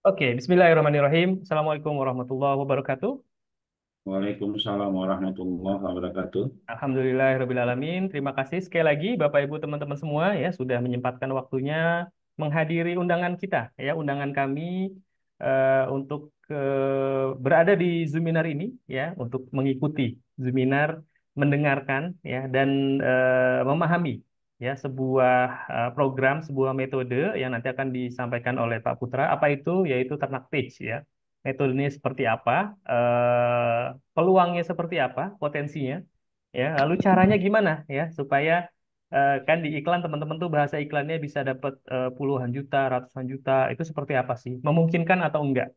Oke, Bismillahirrahmanirrahim. Assalamualaikum warahmatullahi wabarakatuh. Waalaikumsalam warahmatullahi wabarakatuh. Alhamdulillahirrahmanirrahim. Terima kasih sekali lagi Bapak Ibu teman-teman semua ya sudah menyempatkan waktunya menghadiri undangan kita ya, undangan kami untuk berada di Zoominar ini ya, untuk mengikuti Zoominar, mendengarkan ya dan memahami ya sebuah program, sebuah metode yang nanti akan disampaikan oleh Pak Putra. Apa itu? Yaitu Ternak Page ya. Metodenya seperti apa? Peluangnya seperti apa? Potensinya? Ya, lalu caranya gimana ya supaya kan di iklan teman-teman tuh bahasa iklannya bisa dapat puluhan juta, ratusan juta, itu seperti apa sih? Memungkinkan atau enggak?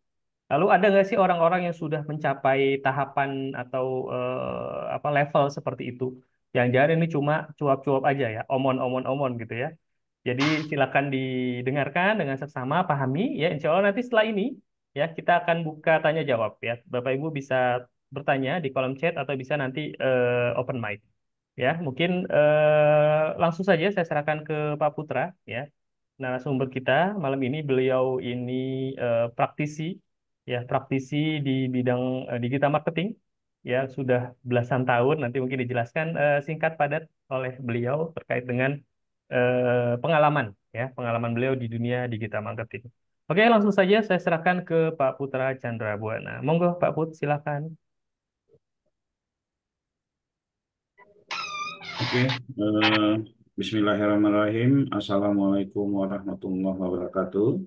Lalu ada nggak sih orang-orang yang sudah mencapai tahapan atau apa level seperti itu? Yang jangan ini cuma cuap-cuap aja ya, omon-omon-omon gitu ya. Jadi silakan didengarkan dengan seksama, pahami ya. Insya Allah nanti setelah ini ya kita akan buka tanya jawab ya. Bapak Ibu bisa bertanya di kolom chat atau bisa nanti open mic ya. Mungkin langsung saja saya serahkan ke Pak Putra ya. Narasumber kita malam ini beliau ini praktisi ya, praktisi di bidang digital marketing ya sudah belasan tahun. Nanti mungkin dijelaskan singkat padat oleh beliau terkait dengan pengalaman ya, pengalaman beliau di dunia digital marketing. Oke, langsung saja saya serahkan ke Pak Putra Chandra Buana. Monggo Pak Put, silakan. Oke, Bismillahirrahmanirrahim. Assalamualaikum warahmatullahi wabarakatuh.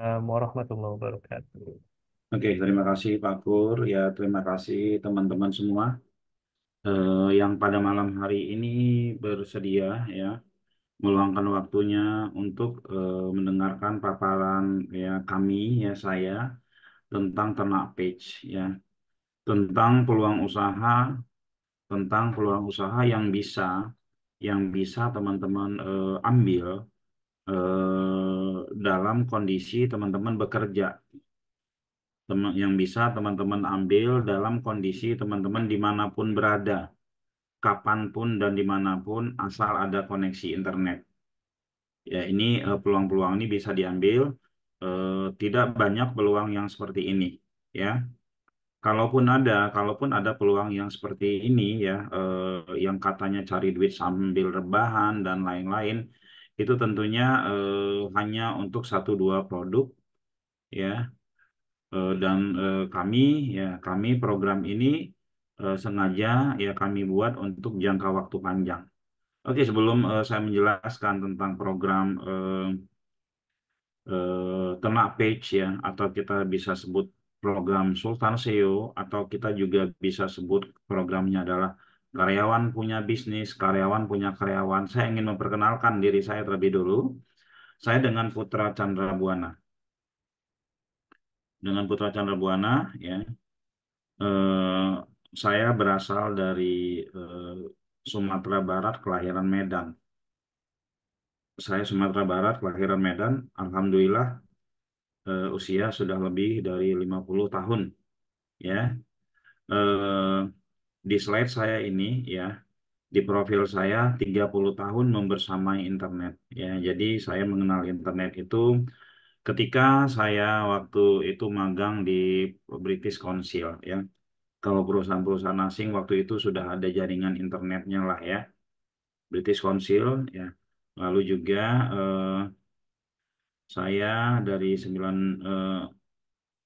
Warahmatullahi wabarakatuh. Oke, terima kasih Pak Kur. Ya, terima kasih teman-teman semua yang pada malam hari ini bersedia ya meluangkan waktunya untuk mendengarkan paparan ya kami ya saya tentang Ternak Page ya, tentang peluang usaha, yang bisa teman-teman ambil dalam kondisi teman-teman bekerja, yang bisa teman-teman ambil dalam kondisi teman-teman dimanapun berada, kapanpun dan dimanapun asal ada koneksi internet. Ya, ini peluang-peluang ini bisa diambil. Tidak banyak peluang yang seperti ini, ya. Kalaupun ada peluang yang seperti ini ya, yang katanya cari duit sambil rebahan dan lain-lain, itu tentunya hanya untuk satu dua produk ya. Dan kami program ini sengaja ya kami buat untuk jangka waktu panjang. Oke, sebelum saya menjelaskan tentang program Ternak Page ya, atau kita bisa sebut program Sultan SEO, atau kita juga bisa sebut programnya adalah karyawan punya bisnis, karyawan punya karyawan. Saya ingin memperkenalkan diri saya terlebih dulu. Saya dengan Putra Chandra Buana. Dengan Putra Chandra Buana, ya, eh, saya berasal dari eh, Sumatera Barat, kelahiran Medan. Saya Sumatera Barat, kelahiran Medan. Alhamdulillah, usia sudah lebih dari 50 tahun. Ya, eh, di slide saya ini ya, di profil saya 30 tahun membersamai internet ya. Jadi saya mengenal internet itu ketika saya waktu itu magang di British Council ya. Kalau perusahaan-perusahaan asing waktu itu sudah ada jaringan internetnya lah ya, British Council ya. Lalu juga eh, saya dari eh,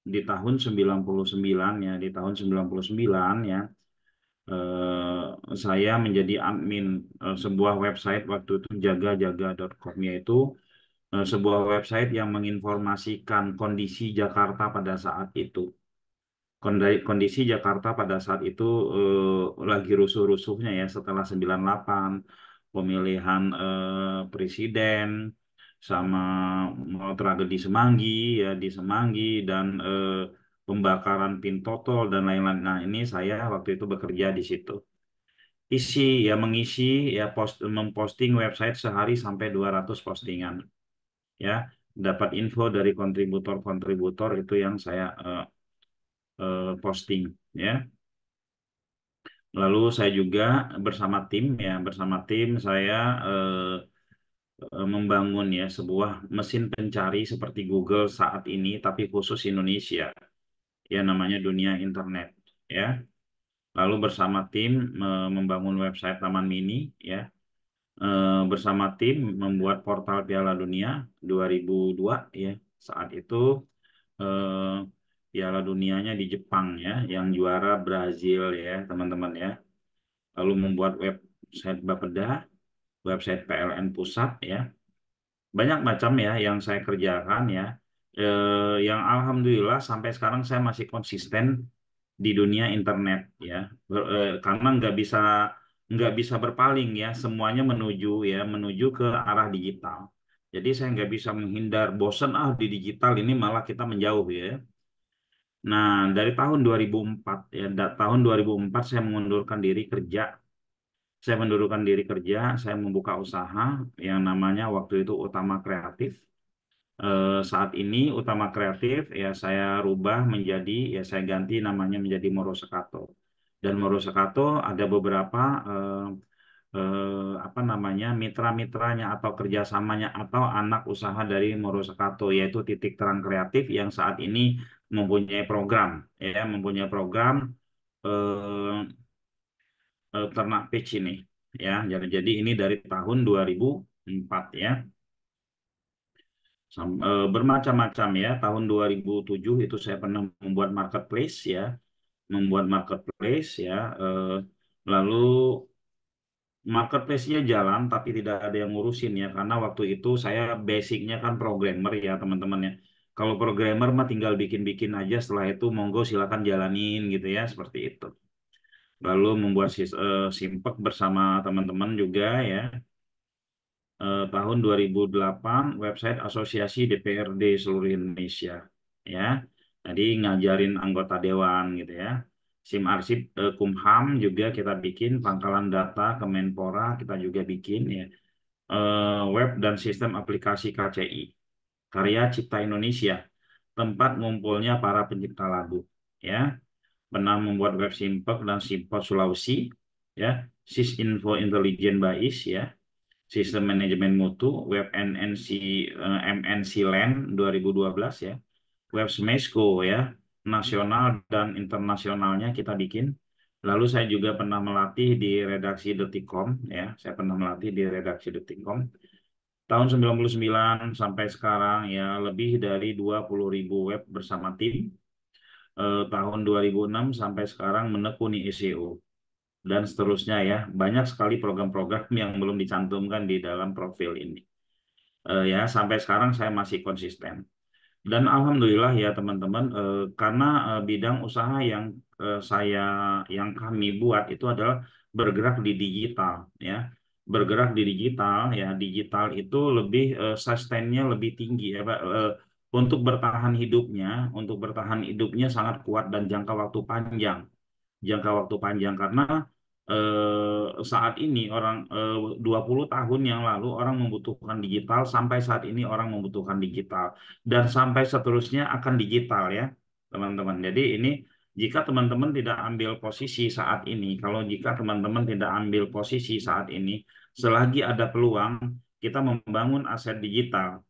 di tahun 99 ya, di tahun 99 ya, saya menjadi admin sebuah website waktu itu jaga-jaga.com, yaitu sebuah website yang menginformasikan kondisi Jakarta pada saat itu. Kondisi Jakarta pada saat itu lagi rusuh-rusuhnya ya setelah 98 pemilihan presiden, sama mau tragedi Semanggi ya di Semanggi, dan pembakaran Pintotol dan lain-lain. Nah, ini saya waktu itu bekerja di situ. Mengisi ya memposting website sehari sampai 200 postingan ya. Dapat info dari kontributor-kontributor itu yang saya posting ya. Lalu saya juga bersama tim saya membangun ya sebuah mesin pencari seperti Google saat ini, tapi khusus Indonesia, ya namanya dunia internet, ya. Lalu bersama tim membangun website Taman Mini, ya. Bersama tim membuat portal Piala Dunia 2002, ya. Saat itu eh, Piala Dunianya di Jepang, ya, yang juara Brazil, ya, teman-teman, ya. Lalu membuat website Bapeda, website PLN Pusat, ya. Banyak macam ya yang saya kerjakan, ya. Yang alhamdulillah sampai sekarang saya masih konsisten di dunia internet, ya. Karena nggak bisa berpaling, ya, semuanya menuju ke arah digital. Jadi saya nggak bisa menghindar, bosan di digital ini malah kita menjauh, ya. Nah, dari tahun 2004, ya, tahun 2004 saya mundurkan diri kerja, saya membuka usaha yang namanya waktu itu Utama Kreatif. Saat ini Utama Kreatif ya saya rubah menjadi, ya saya ganti namanya menjadi Moro Sekato. Dan Moro Sekato ada beberapa apa namanya mitra-mitranya atau kerjasamanya atau anak usaha dari Moro Sekato, yaitu Titik Terang Kreatif yang saat ini mempunyai program eh, ternak peach ini, ya. Jadi ini dari tahun 2004, ya. Bermacam-macam, ya. Tahun 2007 itu saya pernah membuat marketplace, ya. Membuat marketplace, ya. Lalu marketplace-nya jalan tapi tidak ada yang ngurusin, ya, karena waktu itu saya basicnya kan programmer, ya, teman-teman, ya. Kalau programmer mah tinggal bikin-bikin aja, setelah itu monggo silakan jalanin gitu, ya, seperti itu. Lalu membuat Simpek bersama teman-teman juga, ya. Tahun 2008 website Asosiasi DPRD seluruh Indonesia, ya. Jadi ngajarin anggota dewan gitu, ya. SIM arsip Kumham juga kita bikin, pangkalan data Kemenpora kita juga bikin, ya. Web dan sistem aplikasi KCI, Karya Cipta Indonesia, tempat ngumpulnya para pencipta lagu, ya. Pernah membuat web Simpek dan Simpot Sulawesi, ya. Sisinfo Intelligent Bais, ya. Sistem manajemen mutu, web NNC, MNC Land 2012, ya. Web Smesco, ya. Nasional dan internasionalnya kita bikin. Lalu saya juga pernah melatih di redaksi Detikcom, ya. Saya pernah melatih di redaksi Detikcom. Tahun 99 sampai sekarang, ya, lebih dari 20.000 web bersama tim. Tahun 2006 sampai sekarang menekuni SEO dan seterusnya, ya. Banyak sekali program-program yang belum dicantumkan di dalam profil ini. Ya, sampai sekarang saya masih konsisten. Dan alhamdulillah, ya, teman-teman, karena bidang usaha yang kami buat itu adalah bergerak di digital, ya. Bergerak di digital, ya. Digital itu lebih sustainnya lebih tinggi, ya, Pak. Untuk bertahan hidupnya sangat kuat dan jangka waktu panjang karena saat ini 20 tahun yang lalu orang membutuhkan digital, sampai saat ini orang membutuhkan digital, dan sampai seterusnya akan digital, ya, teman-teman. Jadi ini jika teman-teman tidak ambil posisi saat ini, kalau jika teman-teman tidak ambil posisi saat ini, selagi ada peluang, kita membangun aset digital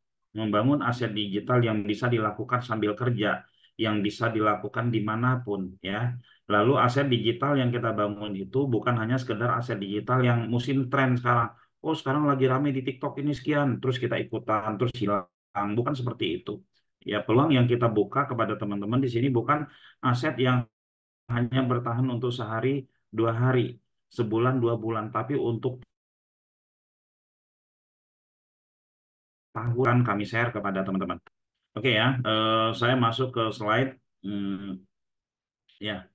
yang bisa dilakukan sambil kerja, yang bisa dilakukan dimanapun, ya. Lalu aset digital yang kita bangun itu bukan hanya sekedar aset digital yang musim tren sekarang. Oh, sekarang lagi rame di TikTok ini sekian, terus kita ikutan, terus hilang. Bukan seperti itu. Ya, peluang yang kita buka kepada teman-teman di sini bukan aset yang hanya bertahan untuk sehari, 2 hari, sebulan, 2 bulan, tapi untuk tahunan kami share kepada teman-teman. Oke, ya, saya masuk ke slide. Hmm, ya,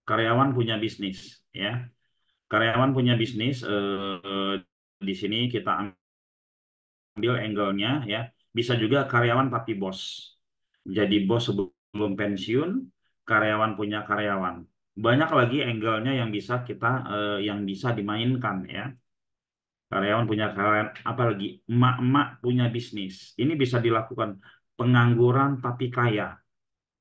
karyawan punya bisnis, ya. Karyawan punya bisnis, di sini kita ambil angle-nya, ya. Bisa juga karyawan tapi bos. Jadi bos sebelum pensiun, karyawan punya karyawan. Banyak lagi angle-nya yang bisa dimainkan, ya. Karyawan punya karyawan, apalagi emak-emak punya bisnis. Ini bisa dilakukan pengangguran tapi kaya,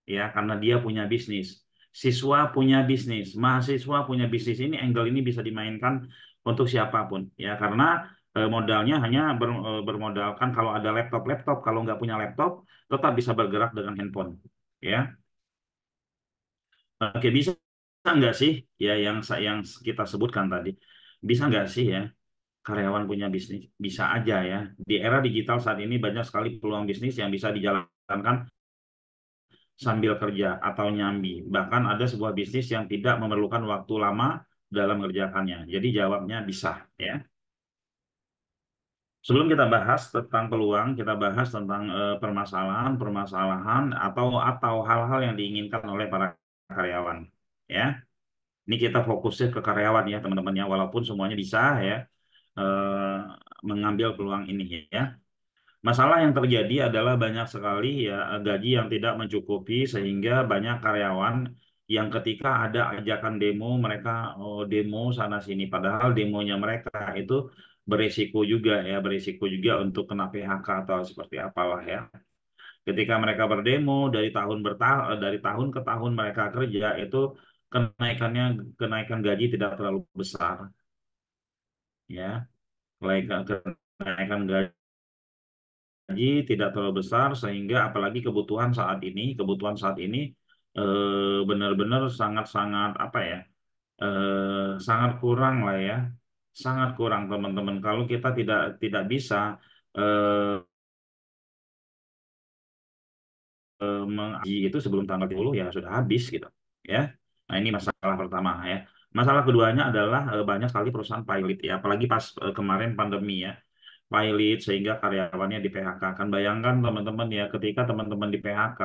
ya, karena dia punya bisnis. Siswa punya bisnis, mahasiswa punya bisnis. Ini angle ini bisa dimainkan untuk siapapun, ya, karena modalnya hanya bermodalkan kalau ada laptop, kalau nggak punya laptop tetap bisa bergerak dengan handphone. Ya, oke, bisa nggak sih ya yang kita sebutkan tadi, bisa nggak sih ya karyawan punya bisnis? Bisa aja ya. Di era digital saat ini banyak sekali peluang bisnis yang bisa dijalankan sambil kerja atau nyambi. Bahkan ada sebuah bisnis yang tidak memerlukan waktu lama dalam mengerjakannya. Jadi jawabnya bisa ya. Sebelum kita bahas tentang peluang, kita bahas tentang permasalahan-permasalahan atau hal-hal yang diinginkan oleh para karyawan. Ya, ini kita fokusnya ke karyawan ya teman-teman ya. Walaupun semuanya bisa ya eh, mengambil peluang ini ya. Masalah yang terjadi adalah banyak sekali ya gaji yang tidak mencukupi sehingga banyak karyawan yang ketika ada ajakan demo mereka demo sana sini padahal demonya mereka itu berisiko juga untuk kena PHK atau seperti apalah ya. Ketika mereka berdemo dari tahun ke tahun mereka kerja itu kenaikannya kenaikan gaji tidak terlalu besar ya. Kenaikan gaji tidak terlalu besar sehingga apalagi kebutuhan saat ini benar-benar sangat-sangat apa ya sangat kurang lah ya, sangat kurang teman-teman kalau kita tidak tidak bisa eh, menghaji itu sebelum tanggal 30 ya sudah habis gitu ya. Nah, ini masalah pertama ya. Masalah keduanya adalah banyak sekali perusahaan pilot ya, apalagi pas kemarin pandemi ya. Pilot sehingga karyawannya di PHK. Kan bayangkan teman-teman ya, ketika teman-teman di PHK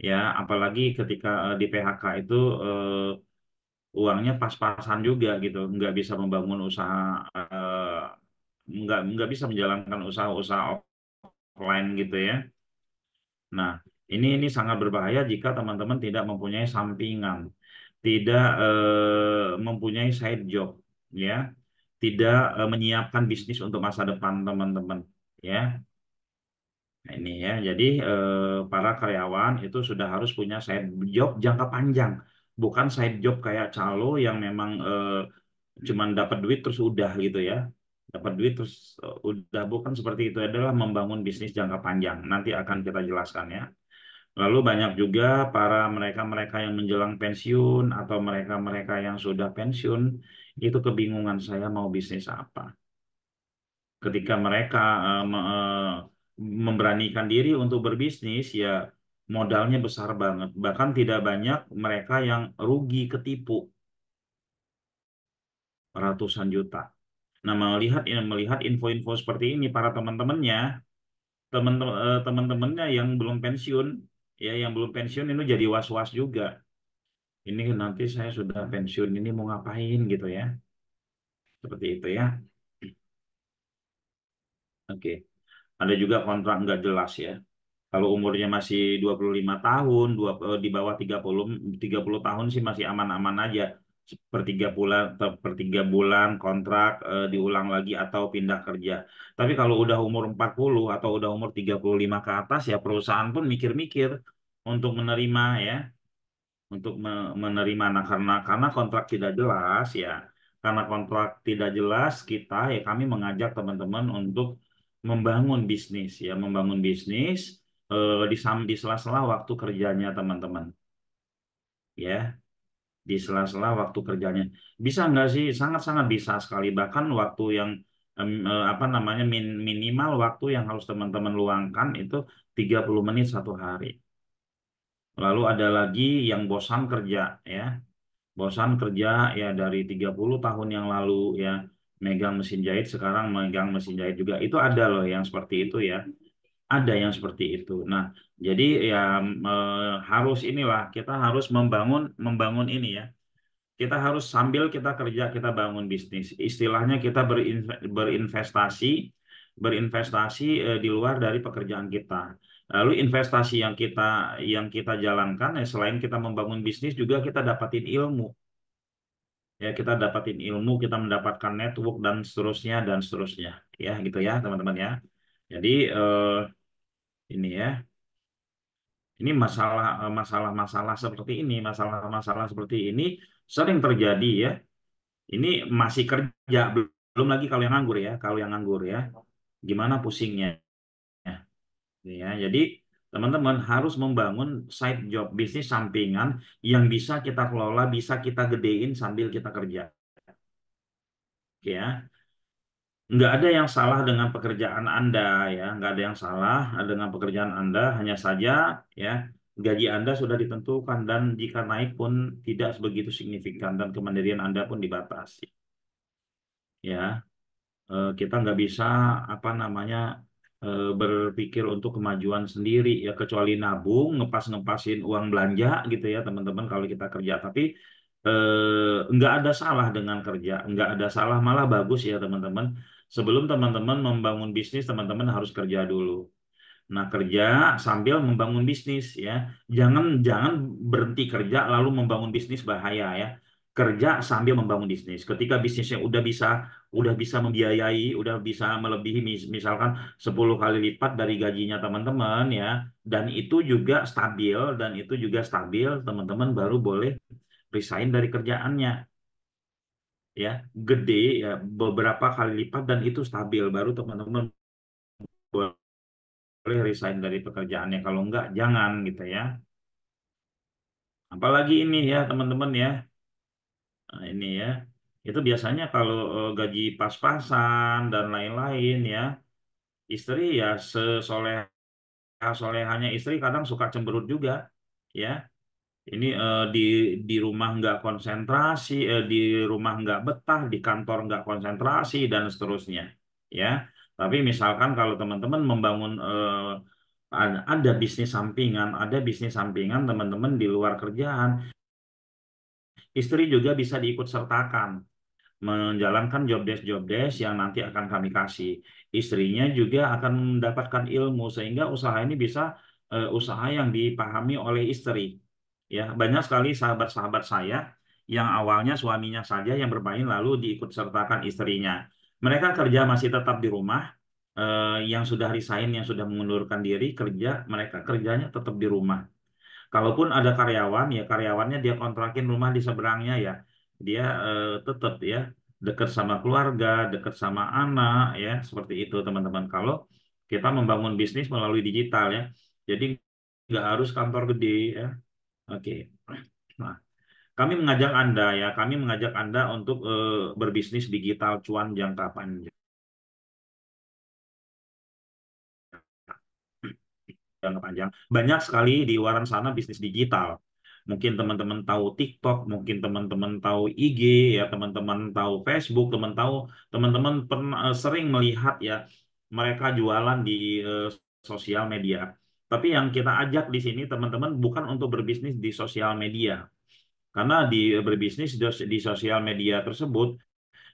ya, apalagi ketika di PHK itu uangnya pas-pasan juga gitu, nggak bisa membangun usaha, nggak bisa menjalankan usaha-usaha offline gitu ya. Nah, ini sangat berbahaya jika teman-teman tidak mempunyai sampingan, tidak mempunyai side job, ya, tidak menyiapkan bisnis untuk masa depan teman-teman, ya. Nah, ini ya, jadi para karyawan itu sudah harus punya side job jangka panjang, bukan side job kayak calo yang memang cuman dapat duit terus udah gitu ya. Dapat duit terus udah, bukan seperti itu, adalah membangun bisnis jangka panjang. Nanti akan kita jelaskan ya. Lalu banyak juga para mereka-mereka yang menjelang pensiun atau mereka-mereka yang sudah pensiun itu kebingungan saya mau bisnis apa. Ketika mereka memberanikan diri untuk berbisnis ya modalnya besar banget. Bahkan tidak banyak mereka yang rugi ketipu ratusan juta. Nah, melihat info-info seperti ini para teman-temannya yang belum pensiun ya yang belum pensiun itu jadi was-was juga. Ini nanti saya sudah pensiun ini mau ngapain gitu ya. Seperti itu ya. Oke. Ada juga kontrak nggak jelas ya. Kalau umurnya masih 25 tahun, di bawah 30 tahun sih masih aman-aman aja. Per 3 bulan kontrak diulang lagi atau pindah kerja. Tapi kalau udah umur 40 atau udah umur 35 ke atas ya perusahaan pun mikir-mikir untuk menerima ya, untuk menerima. Nah, karena kontrak tidak jelas ya, karena kontrak tidak jelas kita ya kami mengajak teman-teman untuk membangun bisnis ya, membangun bisnis di sela-sela waktu kerjanya teman-teman ya, di sela-sela waktu kerjanya. Bisa nggak sih? Sangat-sangat bisa sekali. Bahkan waktu yang apa namanya minimal waktu yang harus teman-teman luangkan itu 30 menit satu hari. Lalu ada lagi yang bosan kerja ya. Bosan kerja ya dari 30 tahun yang lalu ya megang mesin jahit sekarang megang mesin jahit juga. Itu ada loh yang seperti itu ya. Ada yang seperti itu. Nah, jadi ya harus inilah kita harus membangun membangun ini ya. Kita harus sambil kita kerja kita bangun bisnis. Istilahnya kita berinvestasi berinvestasi di luar dari pekerjaan kita. Lalu investasi yang kita jalankan ya selain kita membangun bisnis juga kita dapatin ilmu. Ya, kita dapatin ilmu, kita mendapatkan network dan seterusnya. Ya, gitu ya, teman-teman ya. Jadi ini ya. Ini masalah-masalah seperti ini sering terjadi ya. Ini masih kerja Belum lagi kalau yang nganggur ya, kalau yang nganggur ya, gimana pusingnya ya. Jadi teman-teman harus membangun side job bisnis sampingan yang bisa kita kelola, bisa kita gedein sambil kita kerja. Ya, nggak ada yang salah dengan pekerjaan Anda ya, nggak ada yang salah dengan pekerjaan Anda, hanya saja ya gaji Anda sudah ditentukan dan jika naik pun tidak begitu signifikan dan kemandirian Anda pun dibatasi. Ya, kita nggak bisa apa namanya berpikir untuk kemajuan sendiri ya kecuali nabung, ngepas-ngepasin uang belanja gitu ya teman-teman kalau kita kerja. Tapi nggak ada salah dengan kerja, nggak ada salah malah bagus ya teman-teman. Sebelum teman-teman membangun bisnis, teman-teman harus kerja dulu. Nah, kerja sambil membangun bisnis ya. Jangan jangan berhenti kerja lalu membangun bisnis bahaya ya. Kerja sambil membangun bisnis. Ketika bisnisnya udah bisa membiayai, udah bisa melebihi misalkan 10 kali lipat dari gajinya teman-teman ya, dan itu juga stabil, teman-teman baru boleh resign dari kerjaannya ya. Gede ya beberapa kali lipat dan itu stabil baru teman-teman boleh resign dari pekerjaannya. Kalau enggak, jangan gitu ya. Apalagi ini ya teman-teman ya. Nah, ini ya. Itu biasanya kalau gaji pas-pasan dan lain-lain ya. Istri ya sesoleh-solehannya istri kadang suka cemberut juga. Ya. Ini di rumah nggak konsentrasi, di rumah nggak betah, di kantor nggak konsentrasi, dan seterusnya. Ya. Tapi misalkan kalau teman-teman membangun ada bisnis sampingan teman-teman di luar kerjaan, istri juga bisa diikut sertakan menjalankan job desk yang nanti akan kami kasih. Istrinya juga akan mendapatkan ilmu sehingga usaha ini bisa usaha yang dipahami oleh istri. Ya, banyak sekali sahabat-sahabat saya yang awalnya suaminya saja yang bermain lalu diikut sertakan istrinya. Mereka kerja masih tetap di rumah, yang sudah resign, yang sudah mengundurkan diri kerja, mereka kerjanya tetap di rumah. Kalaupun ada karyawan, ya karyawannya dia kontrakin rumah di seberangnya ya. Dia tetap ya dekat sama keluarga, dekat sama anak ya, seperti itu teman-teman. Kalau kita membangun bisnis melalui digital ya. Jadi nggak harus kantor gede ya. Oke. Nah, kami mengajak Anda untuk berbisnis digital cuan jangka panjang. Jangka panjang. Banyak sekali di luar sana bisnis digital. Mungkin teman-teman tahu TikTok, mungkin teman-teman tahu IG, ya teman-teman tahu Facebook, teman-teman pernah sering melihat ya mereka jualan di sosial media. Tapi yang kita ajak di sini teman-teman bukan untuk berbisnis di sosial media. Karena berbisnis di sosial media tersebut,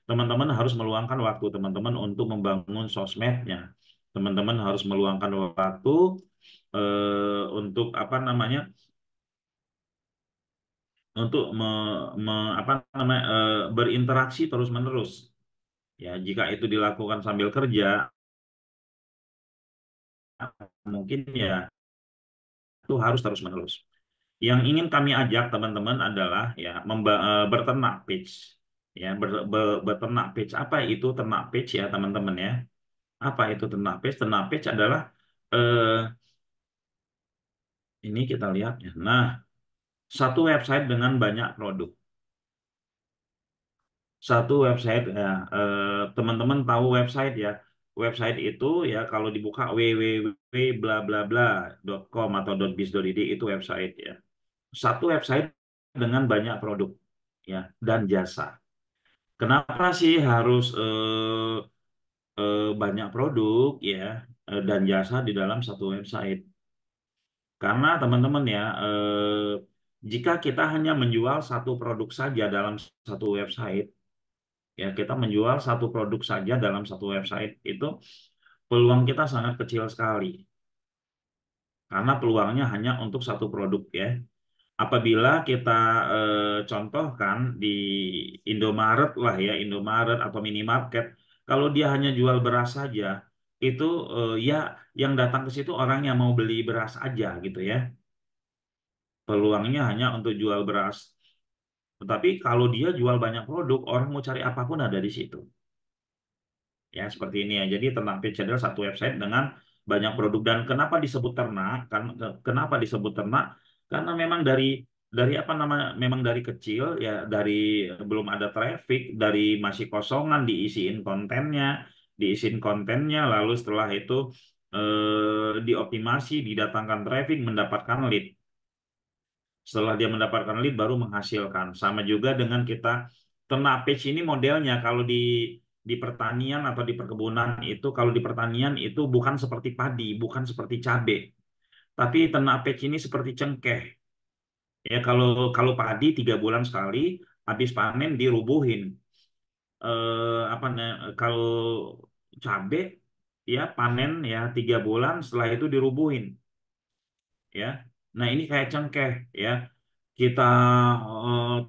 teman-teman harus meluangkan waktu teman-teman untuk membangun sosmednya. Teman-teman harus meluangkan waktu untuk apa namanya untuk apa namanya berinteraksi terus-menerus. Ya, jika itu dilakukan sambil kerja, mungkin ya itu harus terus-menerus. Yang ingin kami ajak teman-teman adalah ya berternak page. Ya, berternak page. Apa itu ternak page ya, teman-teman ya? Apa itu ternak page? Ternak page adalah eh, ini kita lihat ya. Nah, satu website dengan banyak produk. Satu website ya, teman-teman tahu website ya. Website itu ya kalau dibuka www.bla-bla-bla.com atau .biz.id itu website ya. Satu website dengan banyak produk ya dan jasa. Kenapa sih harus banyak produk ya dan jasa di dalam satu website? Karena teman-teman ya, jika kita hanya menjual satu produk saja dalam satu website, ya kita menjual satu produk saja dalam satu website itu peluang kita sangat kecil sekali. Karena peluangnya hanya untuk satu produk ya. Apabila kita contohkan di Indomaret lah ya, Indomaret atau minimarket, kalau dia hanya jual beras saja, itu ya yang datang ke situ orang yang mau beli beras aja gitu ya. Peluangnya hanya untuk jual beras. Tetapi kalau dia jual banyak produk, orang mau cari apapun ada di situ. Ya, seperti ini ya. Jadi Ternak Page adalah satu website dengan banyak produk. Dan kenapa disebut ternak? Kenapa disebut ternak? Karena memang dari apa nama? Memang dari kecil ya, dari belum ada traffic, dari masih kosongan diisiin kontennya, lalu setelah itu dioptimasi, didatangkan traffic, mendapatkan lead. Setelah dia mendapatkan lead baru menghasilkan. Sama juga dengan kita ternak page ini modelnya kalau di pertanian atau di perkebunan itu, kalau di pertanian itu bukan seperti padi, bukan seperti cabai, tapi ternak page ini seperti cengkeh. Ya, kalau padi 3 bulan sekali, habis panen dirubuhin. Apa kalau cabai ya panen ya 3 bulan, setelah itu dirubuhin ya. Nah, ini kayak cengkeh ya. Kita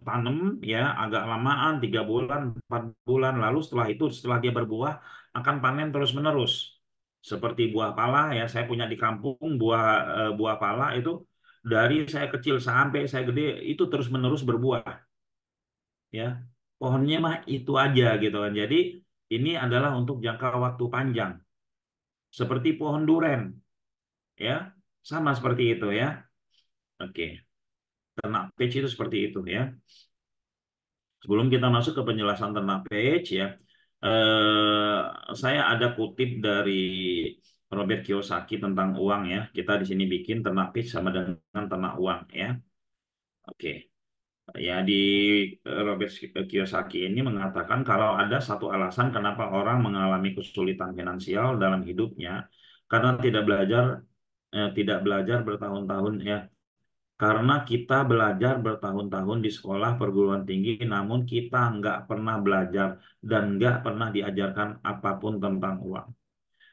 tanam ya agak lamaan 3 bulan 4 bulan, lalu setelah dia berbuah akan panen terus menerus seperti buah pala ya. Saya punya di kampung buah pala itu, dari saya kecil sampai saya gede itu terus menerus berbuah ya. Pohonnya mah itu aja gitu kan. Jadi ini adalah untuk jangka waktu panjang seperti pohon duren ya, sama seperti itu ya. Oke, ternak page itu seperti itu ya. Sebelum kita masuk ke penjelasan tentang page ya, saya ada kutip dari Robert Kiyosaki tentang uang ya. Kita di sini bikin ternak page sama dengan ternak uang ya. Oke. Ya, di Robert Kiyosaki ini mengatakan kalau ada satu alasan kenapa orang mengalami kesulitan finansial dalam hidupnya, karena tidak belajar bertahun-tahun ya. Karena kita belajar bertahun-tahun di sekolah perguruan tinggi, namun kita nggak pernah belajar dan nggak pernah diajarkan apapun tentang uang.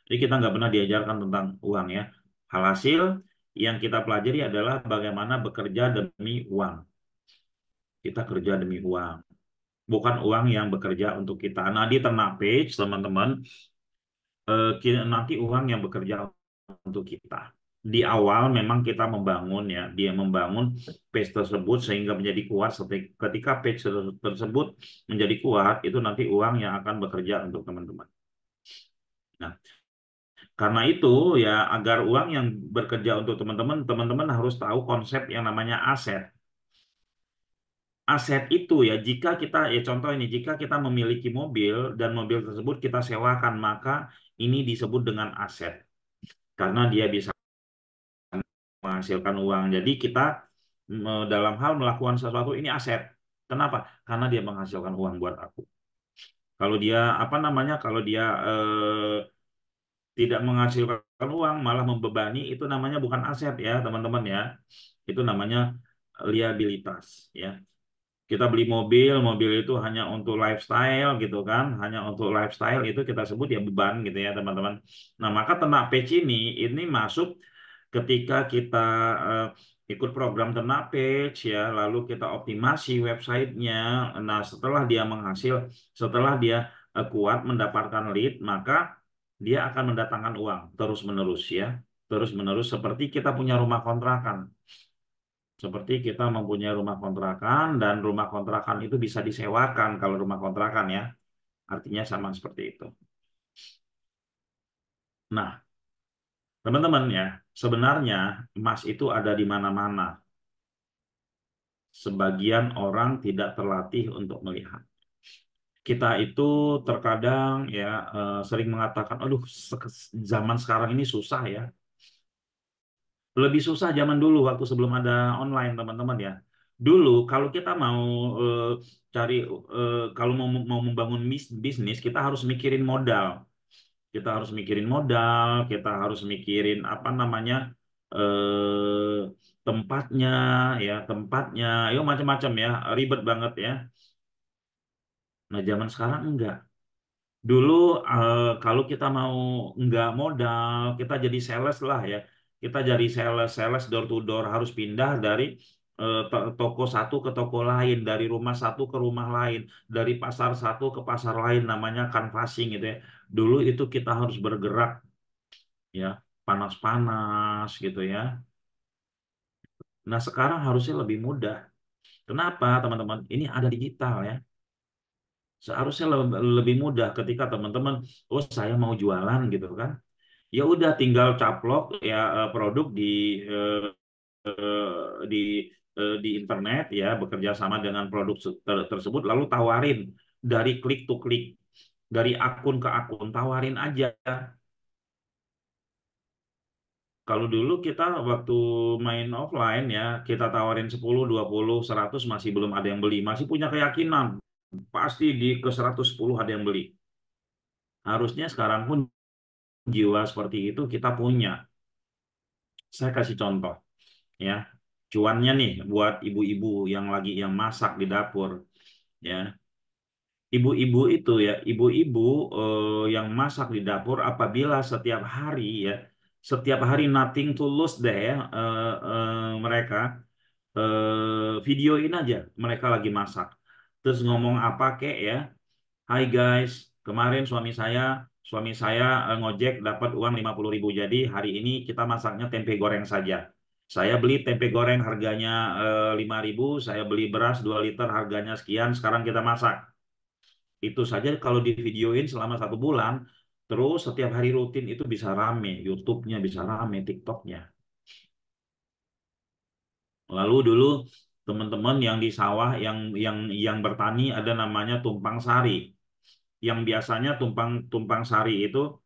Jadi kita nggak pernah diajarkan tentang uang ya. Alhasil yang kita pelajari adalah bagaimana bekerja demi uang. Kita kerja demi uang, bukan uang yang bekerja untuk kita. Nah, di Ternak Page, teman-teman, nanti uang yang bekerja untuk kita. Di awal memang kita membangun ya, dia membangun page tersebut sehingga menjadi kuat. Ketika page tersebut menjadi kuat, itu nanti uang yang akan bekerja untuk teman-teman. Nah, karena itu ya agar uang yang bekerja untuk teman-teman, teman-teman harus tahu konsep yang namanya aset. Aset itu ya, jika kita ya contoh ini, jika kita memiliki mobil dan mobil tersebut kita sewakan, maka ini disebut dengan aset karena dia bisa menghasilkan uang. Jadi kita dalam hal melakukan sesuatu ini aset. Kenapa? Karena dia menghasilkan uang buat aku. Kalau dia apa namanya? Kalau dia tidak menghasilkan uang, malah membebani, itu namanya bukan aset ya, teman-teman ya. Itu namanya liabilitas ya. Kita beli mobil, mobil itu hanya untuk lifestyle gitu kan, hanya untuk lifestyle itu kita sebut ya beban gitu ya teman-teman. Nah, maka ternak page ini masuk ketika kita ikut program ternak page ya, lalu kita optimasi websitenya. Nah, setelah dia kuat mendapatkan lead, maka dia akan mendatangkan uang terus menerus ya, terus menerus seperti kita punya rumah kontrakan. Seperti kita mempunyai rumah kontrakan dan rumah kontrakan itu bisa disewakan kalau rumah kontrakan ya. Artinya sama seperti itu. Nah, teman-teman ya, sebenarnya emas itu ada di mana-mana. Sebagian orang tidak terlatih untuk melihat. Kita itu terkadang ya sering mengatakan, aduh zaman sekarang ini susah ya. Lebih susah zaman dulu waktu sebelum ada online, teman-teman ya. Dulu kalau kita mau eh, cari kalau mau membangun bisnis, kita harus mikirin modal. Kita harus mikirin modal, kita harus mikirin apa namanya eh tempatnya tempatnya, yo macam-macam ya, ribet banget ya. Nah, zaman sekarang enggak. Dulu kalau kita mau nggak modal, kita jadi sales lah ya. Kita jadi sales door to door, harus pindah dari toko satu ke toko lain, dari rumah satu ke rumah lain, dari pasar satu ke pasar lain, namanya canvassing gitu ya. Dulu itu kita harus bergerak ya, panas-panas gitu ya. Nah, sekarang harusnya lebih mudah. Kenapa, teman-teman? Ini ada digital ya. Seharusnya lebih mudah ketika teman-teman, oh saya mau jualan gitu kan. Ya udah tinggal caplok ya produk eh, di di internet ya bekerja sama dengan produk tersebut lalu tawarin dari klik to klik, dari akun ke akun tawarin aja. Kalau dulu kita waktu main offline ya kita tawarin 10, 20, 100 masih belum ada yang beli, masih punya keyakinan pasti di ke 110 ada yang beli. Harusnya sekarang pun jiwa seperti itu kita punya. Saya kasih contoh ya. Cuannya nih buat ibu-ibu yang lagi yang masak di dapur ya. Ibu-ibu itu ya, ibu-ibu yang masak di dapur apabila setiap hari ya, setiap hari nothing to lose deh ya, mereka videoin aja mereka lagi masak. Terus ngomong apa kek ya, Hai guys, kemarin suami saya ngojek dapat uang 50.000. Jadi hari ini kita masaknya tempe goreng saja. Saya beli tempe goreng harganya 5.000, saya beli beras 2 liter harganya sekian, sekarang kita masak. Itu saja kalau di videoin selama 1 bulan, terus setiap hari rutin itu bisa rame, YouTube-nya bisa rame, TikTok-nya. Lalu dulu teman-teman yang di sawah yang bertani ada namanya tumpang sari. Yang biasanya tumpang tumpang sari itu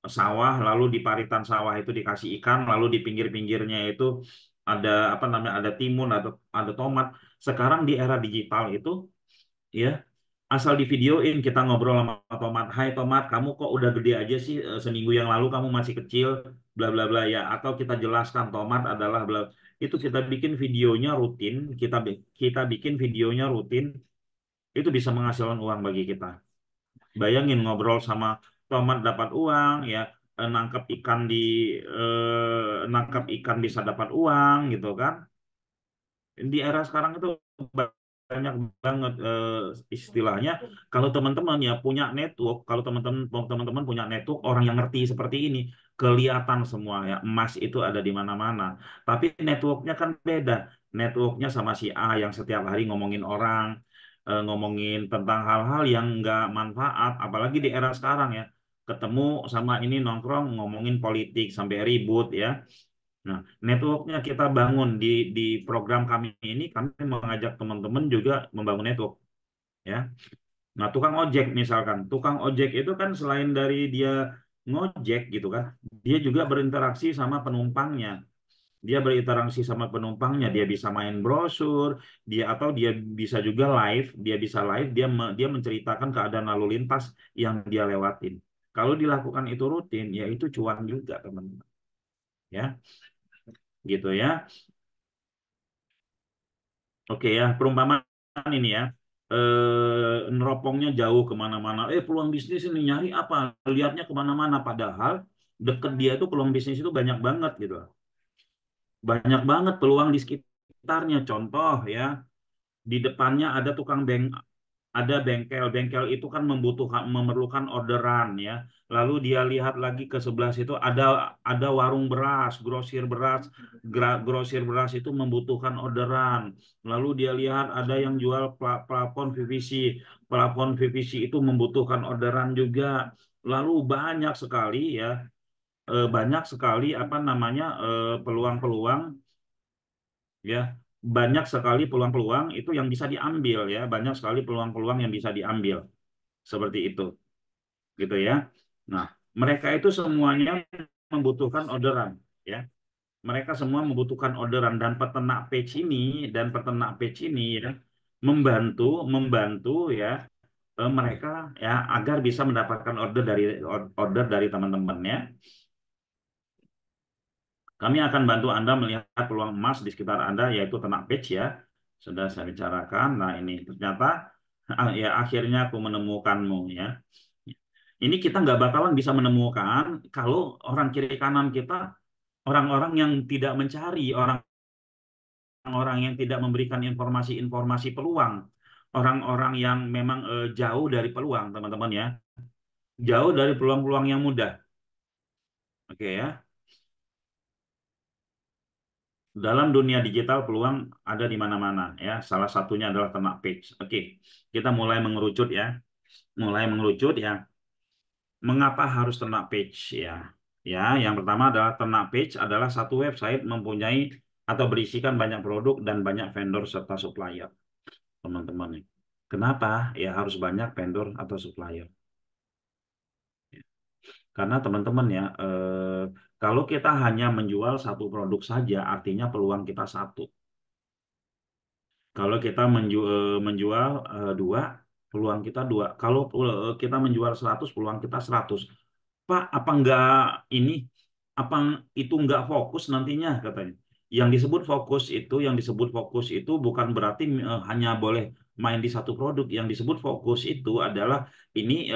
sawah, lalu di paritan sawah itu dikasih ikan, lalu di pinggir-pinggirnya itu ada apa namanya ada timun, ada tomat. Sekarang di era digital itu ya asal di videoin kita ngobrol sama tomat, Hai tomat, kamu kok udah gede aja sih, seminggu yang lalu kamu masih kecil, bla bla bla ya. Atau kita jelaskan tomat adalah bla, itu kita bikin videonya rutin, kita bikin videonya rutin, itu bisa menghasilkan uang bagi kita. Bayangin ngobrol sama tomat dapat uang ya, nangkap ikan bisa dapat uang gitu kan. Di era sekarang itu banyak banget istilahnya, kalau teman-teman ya punya network, kalau teman-teman punya network orang yang ngerti seperti ini, kelihatan semua ya emas itu ada di mana-mana. Tapi networknya kan beda. Networknya sama si A yang setiap hari ngomongin orang, ngomongin tentang hal-hal yang nggak manfaat, apalagi di era sekarang ya, ketemu sama ini nongkrong ngomongin politik sampai ribut ya. Nah, networknya kita bangun di program kami ini, kami mengajak teman-teman juga membangun network, ya. Nah, tukang ojek misalkan, tukang ojek itu kan selain dari dia ngojek gitu kan, dia juga berinteraksi sama penumpangnya. Dia berinteraksi sama penumpangnya, dia bisa main brosur, dia bisa juga live, dia menceritakan keadaan lalu lintas yang dia lewatin. Kalau dilakukan itu rutin, ya itu cuan juga, teman-teman. Ya, gitu ya. Oke ya, perumpamaan ini ya, neropongnya jauh kemana-mana. Peluang bisnis ini nyari apa? Lihatnya kemana-mana. Padahal deket dia tuh peluang bisnis itu banyak banget gitu. Banyak banget peluang di sekitarnya. Contoh ya, di depannya ada tukang ada bengkel. Bengkel itu kan memerlukan orderan ya. Lalu dia lihat lagi ke sebelah situ ada warung beras, grosir beras. Grosir beras itu membutuhkan orderan. Lalu dia lihat ada yang jual plafon PVC. Plafon PVC itu membutuhkan orderan juga. Lalu banyak sekali ya, banyak sekali apa namanya peluang-peluang ya, banyak sekali peluang-peluang itu yang bisa diambil ya, banyak sekali peluang-peluang yang bisa diambil seperti itu gitu ya. Nah, mereka itu semuanya membutuhkan orderan ya. Mereka semua membutuhkan orderan, dan peternak page ini ya membantu membantu ya mereka ya agar bisa mendapatkan order dari teman-temannya. Kami akan bantu Anda melihat peluang emas di sekitar Anda, yaitu ternak page ya. Sudah saya bicarakan. Nah, ini ternyata ya akhirnya aku menemukanmu ya. Ini kita nggak bakalan bisa menemukan kalau orang kiri kanan kita orang-orang yang tidak mencari, orang-orang yang tidak memberikan informasi-informasi peluang, orang-orang yang memang jauh dari peluang, teman-teman ya. Jauh dari peluang-peluang yang mudah. Oke ya. Dalam dunia digital peluang ada di mana-mana ya. Salah satunya adalah ternak page. Oke, kita mulai mengerucut ya. mulai mengerucut ya. Mengapa harus ternak page ya? Ya, yang pertama adalah ternak page adalah satu website mempunyai atau berisikan banyak produk dan banyak vendor serta supplier, teman-teman. Kenapa? Ya harus banyak vendor atau supplier. Karena teman-teman ya, kalau kita hanya menjual satu produk saja, artinya peluang kita satu. Kalau kita menjual dua, peluang kita dua. Kalau kita menjual 100, peluang kita 100. Pak, apa enggak ini, apa itu enggak fokus nantinya katanya. Yang disebut fokus itu bukan berarti hanya boleh main di satu produk. Yang disebut fokus itu adalah ini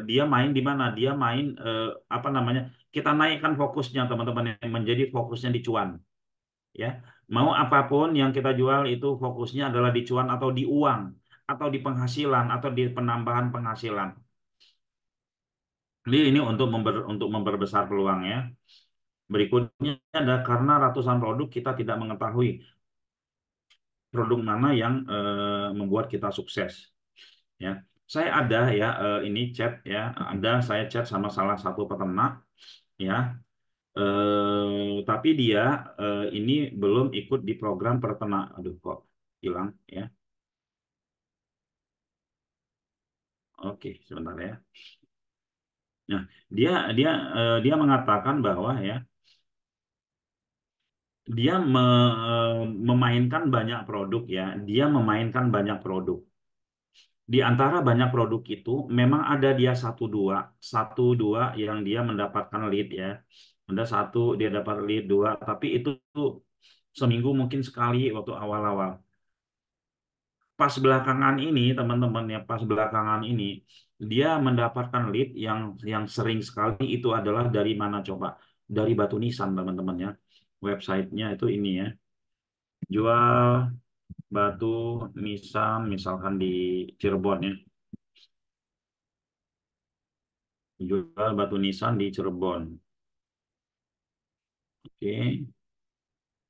dia main di mana? Dia main apa namanya? Kita naikkan fokusnya teman-teman yang menjadi fokusnya di cuan, ya. Mau apapun yang kita jual itu fokusnya adalah di cuan atau di uang atau di penghasilan atau di penambahan penghasilan. Jadi ini untuk memperbesar peluangnya. Berikutnya ada karena ratusan produk kita tidak mengetahui produk mana yang membuat kita sukses. Ya, saya ada ya ini chat ya, saya chat sama salah satu peternak ya, tapi dia ini belum ikut di program peternak. Aduh kok hilang ya. Oke, sebentar ya. Nah, dia dia dia mengatakan bahwa ya dia memainkan banyak produk ya. Dia memainkan banyak produk. Di antara banyak produk itu memang ada dia satu dua yang dia mendapatkan lead ya. Ada satu dia dapat lead dua, tapi itu tuh seminggu mungkin sekali waktu awal-awal. Pas belakangan ini teman-teman ya, pas belakangan ini dia mendapatkan lead yang sering sekali itu adalah dari mana coba? Dari Batu Nisan teman-teman ya. Websitenya itu ini ya. Jual batu nisan misalkan di Cirebon ya. Jual batu nisan di Cirebon. Oke.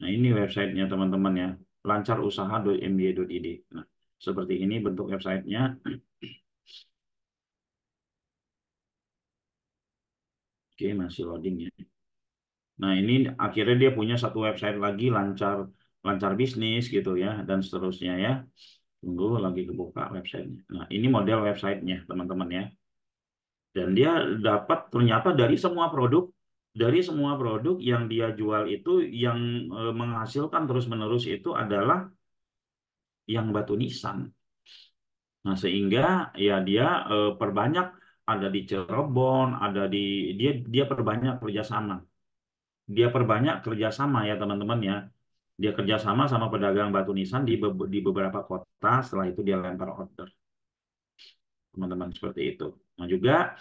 Nah, ini websitenya teman-teman ya. Lancarusaha.mba.id. Nah, seperti ini bentuk websitenya. Oke, masih loading ya. Nah, ini akhirnya dia punya satu website lagi, lancar lancar bisnis gitu ya, dan seterusnya ya. Tunggu lagi kebuka websitenya. Nah, ini model websitenya teman-teman ya. Dan dia dapat ternyata dari semua produk yang dia jual itu yang menghasilkan terus-menerus itu adalah yang batu nisan. Nah, sehingga ya dia perbanyak ada di Cirebon, dia dia perbanyak kerjasama. Dia perbanyak kerjasama ya teman-teman ya. Dia kerjasama sama pedagang batu nisan di beberapa kota. Setelah itu dia lempar order, teman-teman seperti itu. Nah juga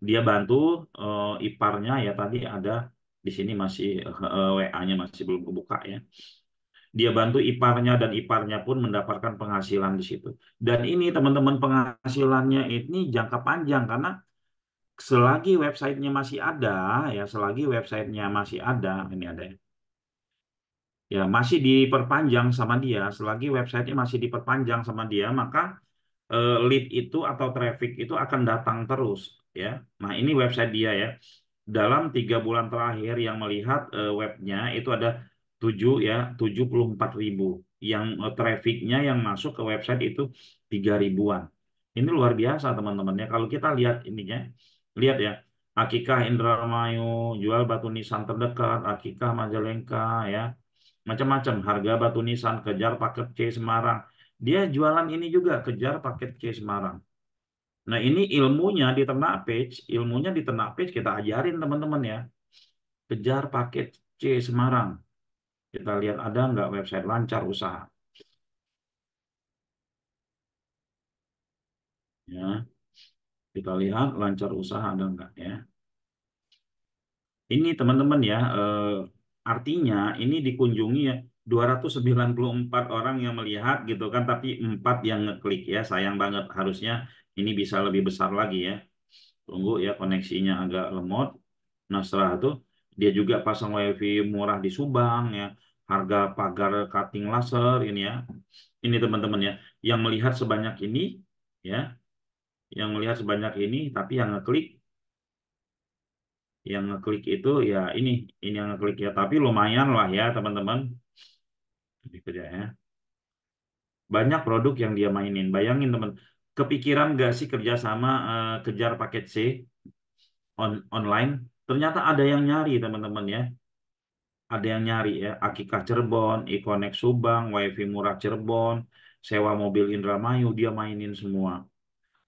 dia bantu iparnya ya tadi ada di sini masih WA-nya masih belum kebuka ya. Dia bantu iparnya dan iparnya pun mendapatkan penghasilan di situ. Dan ini teman-teman penghasilannya ini jangka panjang karena selagi websitenya masih ada ya, selagi websitenya masih ada, ini ada ya. Ya, masih diperpanjang sama dia, selagi websitenya masih diperpanjang sama dia, maka lead itu atau traffic itu akan datang terus ya. Nah, ini website dia ya. Dalam 3 bulan terakhir yang melihat webnya itu ada 74.000 yang trafficnya yang masuk ke website itu 3 ribuan. Ini luar biasa teman-teman ya. Kalau kita lihat ininya, lihat ya. Akikah Indramayu jual batu nisan terdekat, Akikah Majalengka ya, macam-macam harga batu nisan kejar paket C Semarang. Dia jualan ini juga kejar paket C Semarang. Nah, ini ilmunya di ternak page kita ajarin teman-teman ya. Kejar paket C Semarang. Kita lihat ada nggak website lancar usaha. Ya, kita lihat lancar usaha ada nggak ya. Ini teman-teman ya, artinya ini dikunjungi ya 294 orang yang melihat gitu kan, tapi 4 yang ngeklik ya. Sayang banget, harusnya ini bisa lebih besar lagi ya. Tunggu ya koneksinya agak lemot. Nah setelah itu dia juga pasang wifi murah di Subang ya. Harga pagar cutting laser ini ya. Ini teman-teman ya. Yang melihat sebanyak ini ya. yang melihat sebanyak ini, tapi yang ngeklik itu ya ini yang ngeklik ya, tapi lumayan lah ya teman-teman. Gitu ya. Banyak produk yang dia mainin. Bayangin teman, kepikiran nggak sih kerja sama kejar paket C online? Ternyata ada yang nyari teman-teman ya. Ada yang nyari ya. Akikah Cirebon, Iconex Subang, WiFi Murah Cirebon, sewa mobil Indramayu, dia mainin semua.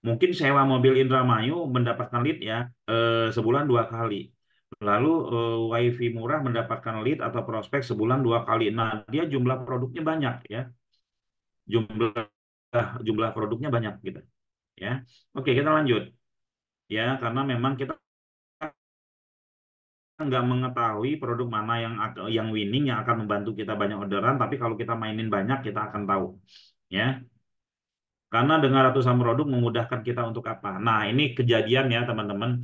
Mungkin sewa mobil Indramayu mendapatkan lead ya sebulan 2 kali. Lalu WiFi Murah mendapatkan lead atau prospek sebulan 2 kali. Nah, dia jumlah produknya banyak ya. Jumlah jumlah produknya banyak gitu ya. Oke, kita lanjut ya, karena memang kita nggak mengetahui produk mana yang winning yang akan membantu kita banyak orderan, tapi kalau kita mainin banyak kita akan tahu ya. Karena dengan ratusan produk memudahkan kita untuk apa? Nah, ini kejadian ya teman-teman,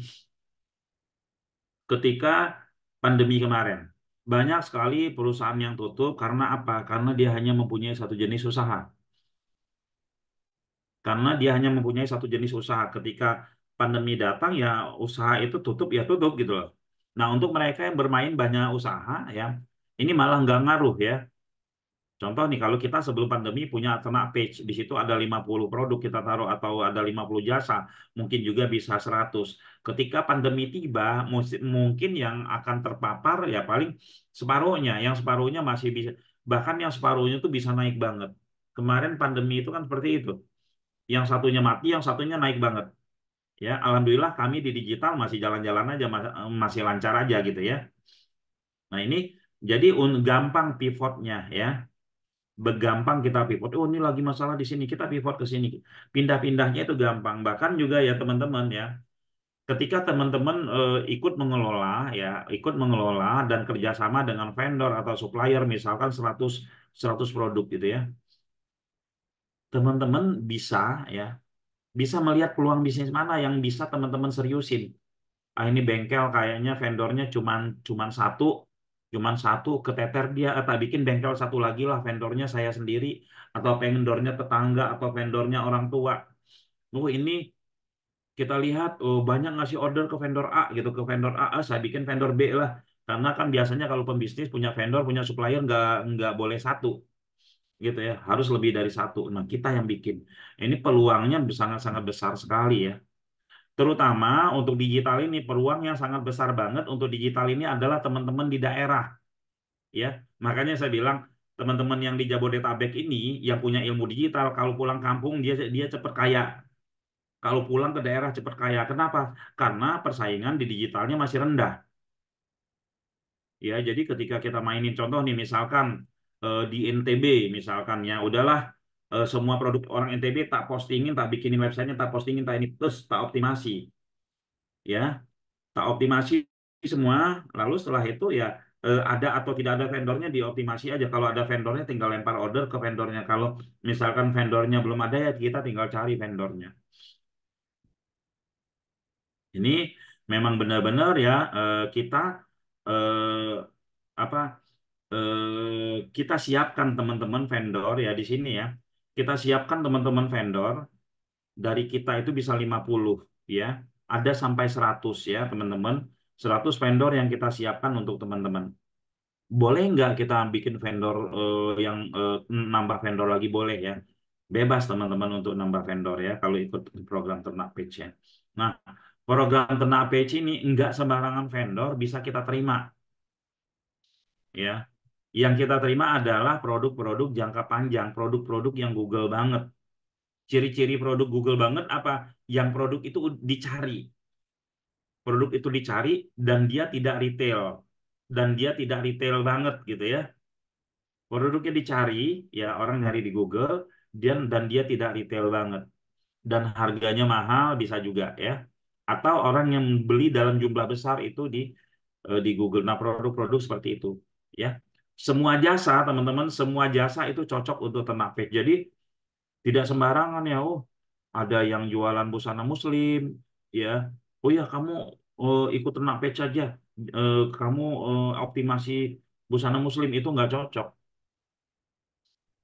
ketika pandemi kemarin banyak sekali perusahaan yang tutup karena apa? Karena dia hanya mempunyai satu jenis usaha. Karena dia hanya mempunyai satu jenis usaha. Ketika pandemi datang ya usaha itu tutup gitu loh. Nah, untuk mereka yang bermain banyak usaha ya, ini malah nggak ngaruh ya. Contoh nih, kalau kita sebelum pandemi punya ternak page, di situ ada 50 produk kita taruh atau ada 50 jasa, mungkin juga bisa 100. Ketika pandemi tiba, mungkin yang akan terpapar ya paling separuhnya, yang separuhnya masih bisa, bahkan yang separuhnya tuh bisa naik banget. Kemarin pandemi itu kan seperti itu. Yang satunya mati, yang satunya naik banget. Ya, alhamdulillah kami di digital masih jalan-jalan aja, masih lancar aja gitu ya. Nah, ini jadi gampang pivotnya ya. Begampang kita pivot. Oh, ini lagi masalah di sini, kita pivot ke sini. Pindah-pindahnya itu gampang. Bahkan juga ya teman-teman ya, ketika teman-teman ikut mengelola ya, ikut mengelola dan kerjasama dengan vendor atau supplier, misalkan 100 produk gitu ya, teman-teman bisa ya, bisa melihat peluang bisnis mana yang bisa teman-teman seriusin. Ah, ini bengkel kayaknya vendornya cuman satu keteter dia, tak bikin bengkel satu lagi lah, vendornya saya sendiri atau vendornya tetangga atau vendornya orang tua. Oh, ini kita lihat oh, banyak ngasih order ke vendor A gitu, ke vendor A, saya bikin vendor B lah. Karena kan biasanya kalau pembisnis punya vendor, punya supplier nggak boleh satu gitu ya, harus lebih dari satu. Nah, kita yang bikin. Ini peluangnya sangat-sangat besar sekali ya. Terutama untuk digital ini, peluang yang sangat besar banget untuk digital ini adalah teman-teman di daerah ya. Makanya saya bilang teman-teman yang di Jabodetabek ini yang punya ilmu digital, kalau pulang kampung dia dia cepat kaya. Kalau pulang ke daerah cepat kaya. Kenapa? Karena persaingan di digitalnya masih rendah. Ya, jadi ketika kita mainin contoh nih misalkan di NTB misalkan ya, udahlah semua produk orang NTB tak postingin, tak bikinin websitenya, tak postingin, tak ini terus tak optimasi ya. Tak optimasi semua, lalu setelah itu ya ada atau tidak ada vendornya dioptimasi aja. Kalau ada vendornya tinggal lempar order ke vendornya. Kalau misalkan vendornya belum ada ya kita tinggal cari vendornya. Ini memang benar-benar ya kita eh, apa kita siapkan teman-teman vendor ya di sini ya. Kita siapkan teman-teman vendor dari kita itu bisa 50 ya. Ada sampai 100 ya teman-teman. 100 vendor yang kita siapkan untuk teman-teman. Boleh nggak kita bikin vendor yang nambah vendor lagi boleh ya. Bebas teman-teman untuk nambah vendor ya kalau ikut program Ternak Page ya. Nah, program Ternak Page ini nggak sembarangan vendor bisa kita terima ya. Yang kita terima adalah produk-produk jangka panjang, produk-produk yang Google banget. Ciri-ciri produk Google banget apa? Yang produk itu dicari. Produk itu dicari dan dia tidak retail. Dan dia tidak retail banget gitu ya. Produknya dicari, ya orang nyari di Google, dan dia tidak retail banget. Dan harganya mahal bisa juga ya. Atau orang yang beli dalam jumlah besar itu di Google. Nah, produk-produk seperti itu ya. Semua jasa, teman-teman, semua jasa itu cocok untuk ternak pet. Jadi tidak sembarangan ya. Oh, ada yang jualan busana muslim ya. Oh ya, kamu ikut ternak pet saja. Kamu optimasi busana muslim itu nggak cocok.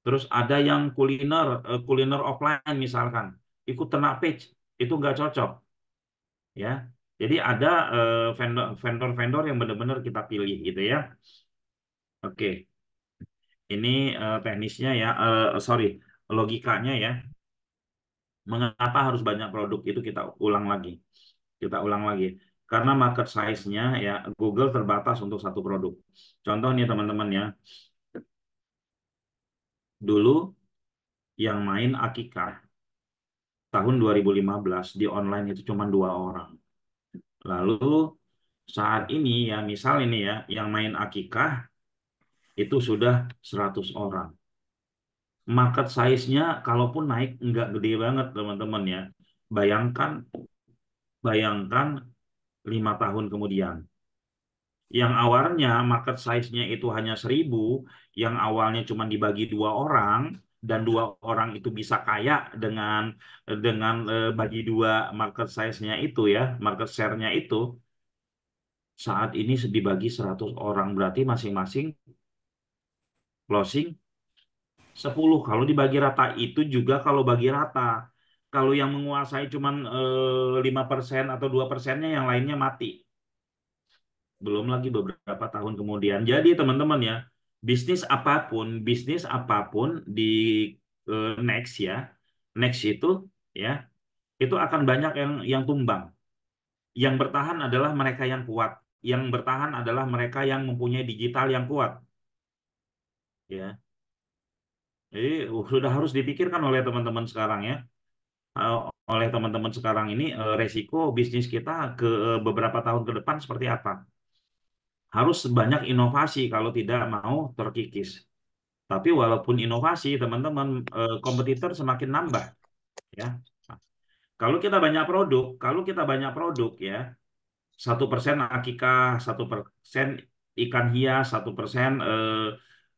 Terus ada yang kuliner offline misalkan, ikut ternak page. itu nggak cocok ya. Jadi ada vendor-vendor yang benar-benar kita pilih gitu ya. Oke, ini teknisnya ya, sorry, logikanya ya. Mengapa harus banyak produk itu kita ulang lagi. Kita ulang lagi. Karena market size-nya ya Google terbatas untuk satu produk. Contoh nih teman-teman ya, dulu yang main akikah tahun 2015 di online itu cuma 2 orang. Lalu saat ini ya misal ini ya yang main akikah itu sudah 100 orang. Market size-nya kalaupun naik nggak gede banget teman-teman ya. Bayangkan, bayangkan 5 tahun kemudian. Yang awalnya market size-nya itu hanya 1.000, yang awalnya cuma dibagi 2 orang, dan 2 orang itu bisa kaya dengan bagi dua market size-nya itu ya, market share-nya itu, saat ini dibagi 100 orang, berarti masing-masing closing 10. Kalau dibagi rata itu juga kalau bagi rata. Kalau yang menguasai cuma 5% atau 2%-nya, yang lainnya mati. Belum lagi beberapa tahun kemudian. Jadi teman-teman ya, bisnis apapun di next ya, next itu ya, itu akan banyak yang tumbang. Yang bertahan adalah mereka yang kuat. Yang bertahan adalah mereka yang mempunyai digital yang kuat. Ya, jadi sudah harus dipikirkan oleh teman-teman sekarang ya. Eh, oleh teman-teman sekarang ini resiko bisnis kita ke beberapa tahun ke depan seperti apa? Harus banyak inovasi kalau tidak mau terkikis. Tapi walaupun inovasi, teman-teman, kompetitor semakin nambah, ya. Nah, kalau kita banyak produk, ya, 1% akikah, 1% ikan hias, 1%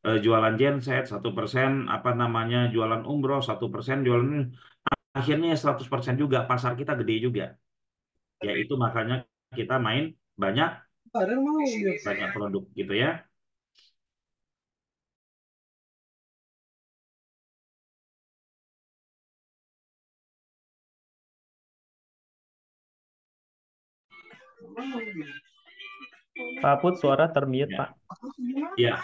jualan genset, 1% apa namanya jualan umroh, 1% jualan, akhirnya 100% juga pasar kita gede juga. Ya itu makanya kita main banyak banyak produk gitu ya. Pak Put, suara termute, Ya. Pak. Ya,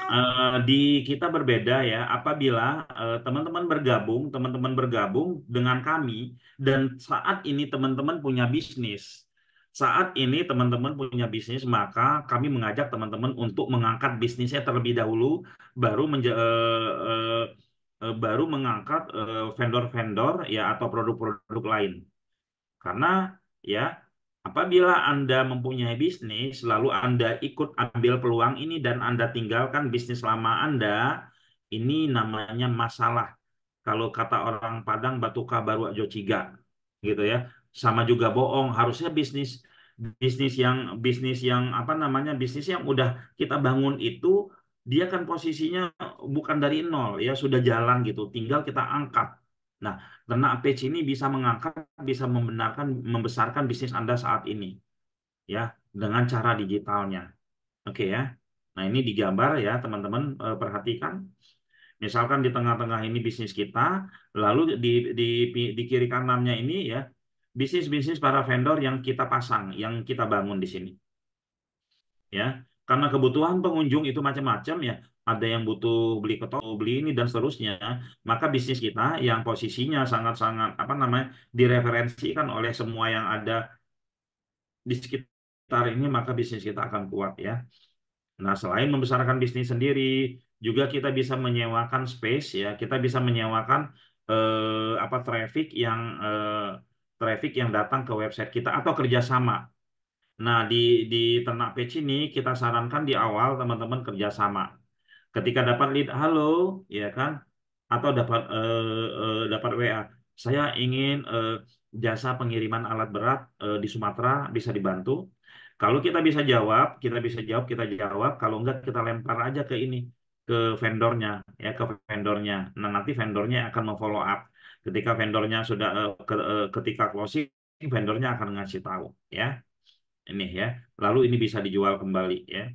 di kita berbeda ya. Apabila teman-teman bergabung dengan kami, dan saat ini teman-teman punya bisnis, maka kami mengajak teman-teman untuk mengangkat bisnisnya terlebih dahulu, baru mengangkat vendor-vendor ya atau produk-produk lain. Karena ya, apabila Anda mempunyai bisnis, lalu Anda ikut ambil peluang ini dan Anda tinggalkan bisnis lama Anda, ini namanya masalah. Kalau kata orang Padang, batuka baru ajo ciga, gitu ya. Sama juga bohong. Harusnya bisnis yang apa namanya bisnis yang udah kita bangun itu, dia kan posisinya bukan dari nol ya, sudah jalan gitu. Tinggal kita angkat. Nah, Ternak Page ini bisa mengangkat, bisa membenarkan, membesarkan bisnis Anda saat ini, ya, dengan cara digitalnya. Oke ya. Nah, ini digambar ya, teman-teman, perhatikan. Misalkan di tengah-tengah ini bisnis kita, lalu di kiri kanannya ini ya, bisnis-bisnis para vendor yang kita pasang, yang kita bangun di sini. Ya, karena kebutuhan pengunjung itu macam-macam ya, ada yang butuh beli ketok, beli ini dan seterusnya, maka bisnis kita yang posisinya sangat-sangat apa namanya direferensikan oleh semua yang ada di sekitar ini, maka bisnis kita akan kuat ya. Nah, selain membesarkan bisnis sendiri, juga kita bisa menyewakan space ya, kita bisa menyewakan apa traffic yang datang ke website kita atau kerjasama. Nah, di Ternak Page ini kita sarankan di awal teman-teman kerjasama. Ketika dapat lead, halo, ya kan, atau dapat WA, saya ingin jasa pengiriman alat berat di Sumatera bisa dibantu. Kalau kita jawab. Kalau enggak, kita lempar aja ke ini, ke vendornya, ya ke vendornya. Nah, nanti vendornya akan memfollow up. Ketika vendornya sudah ketika closing, vendornya akan ngasih tahu, ya. Ini ya. Lalu ini bisa dijual kembali ya.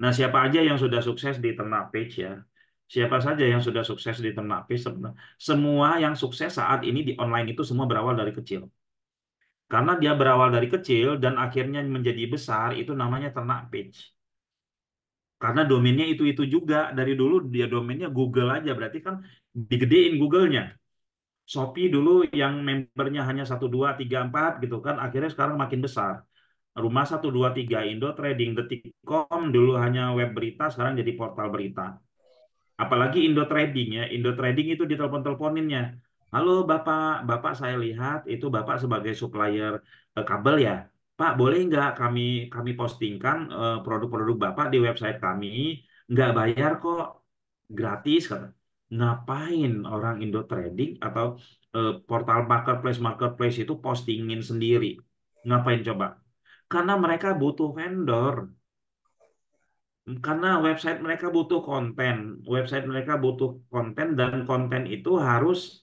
Nah, siapa aja yang sudah sukses di Ternak Page ya? Siapa saja yang sudah sukses di Ternak Page? Semua yang sukses saat ini di online itu semua berawal dari kecil. Karena dia berawal dari kecil dan akhirnya menjadi besar, itu namanya ternak page. Karena domainnya itu-itu juga. Dari dulu dia domainnya Google aja. Berarti kan digedein Google-nya. Shopee dulu yang membernya hanya 1, 2, 3, 4 gitu kan. Akhirnya sekarang makin besar. Rumah 1, 2, 3, Indo Trading, Detik.com dulu hanya web berita, sekarang jadi portal berita. Apalagi Indo Trading ya, Indo Trading itu ditelepon-teleponinnya. Halo Bapak, Bapak saya lihat itu Bapak sebagai supplier kabel ya. Pak, boleh nggak kami postingkan produk-produk Bapak di website kami? Nggak bayar kok, gratis kata. Ngapain orang Indo Trading atau portal marketplace itu postingin sendiri? Ngapain coba? Karena mereka butuh vendor. Karena website mereka butuh konten, website mereka butuh konten dan konten itu harus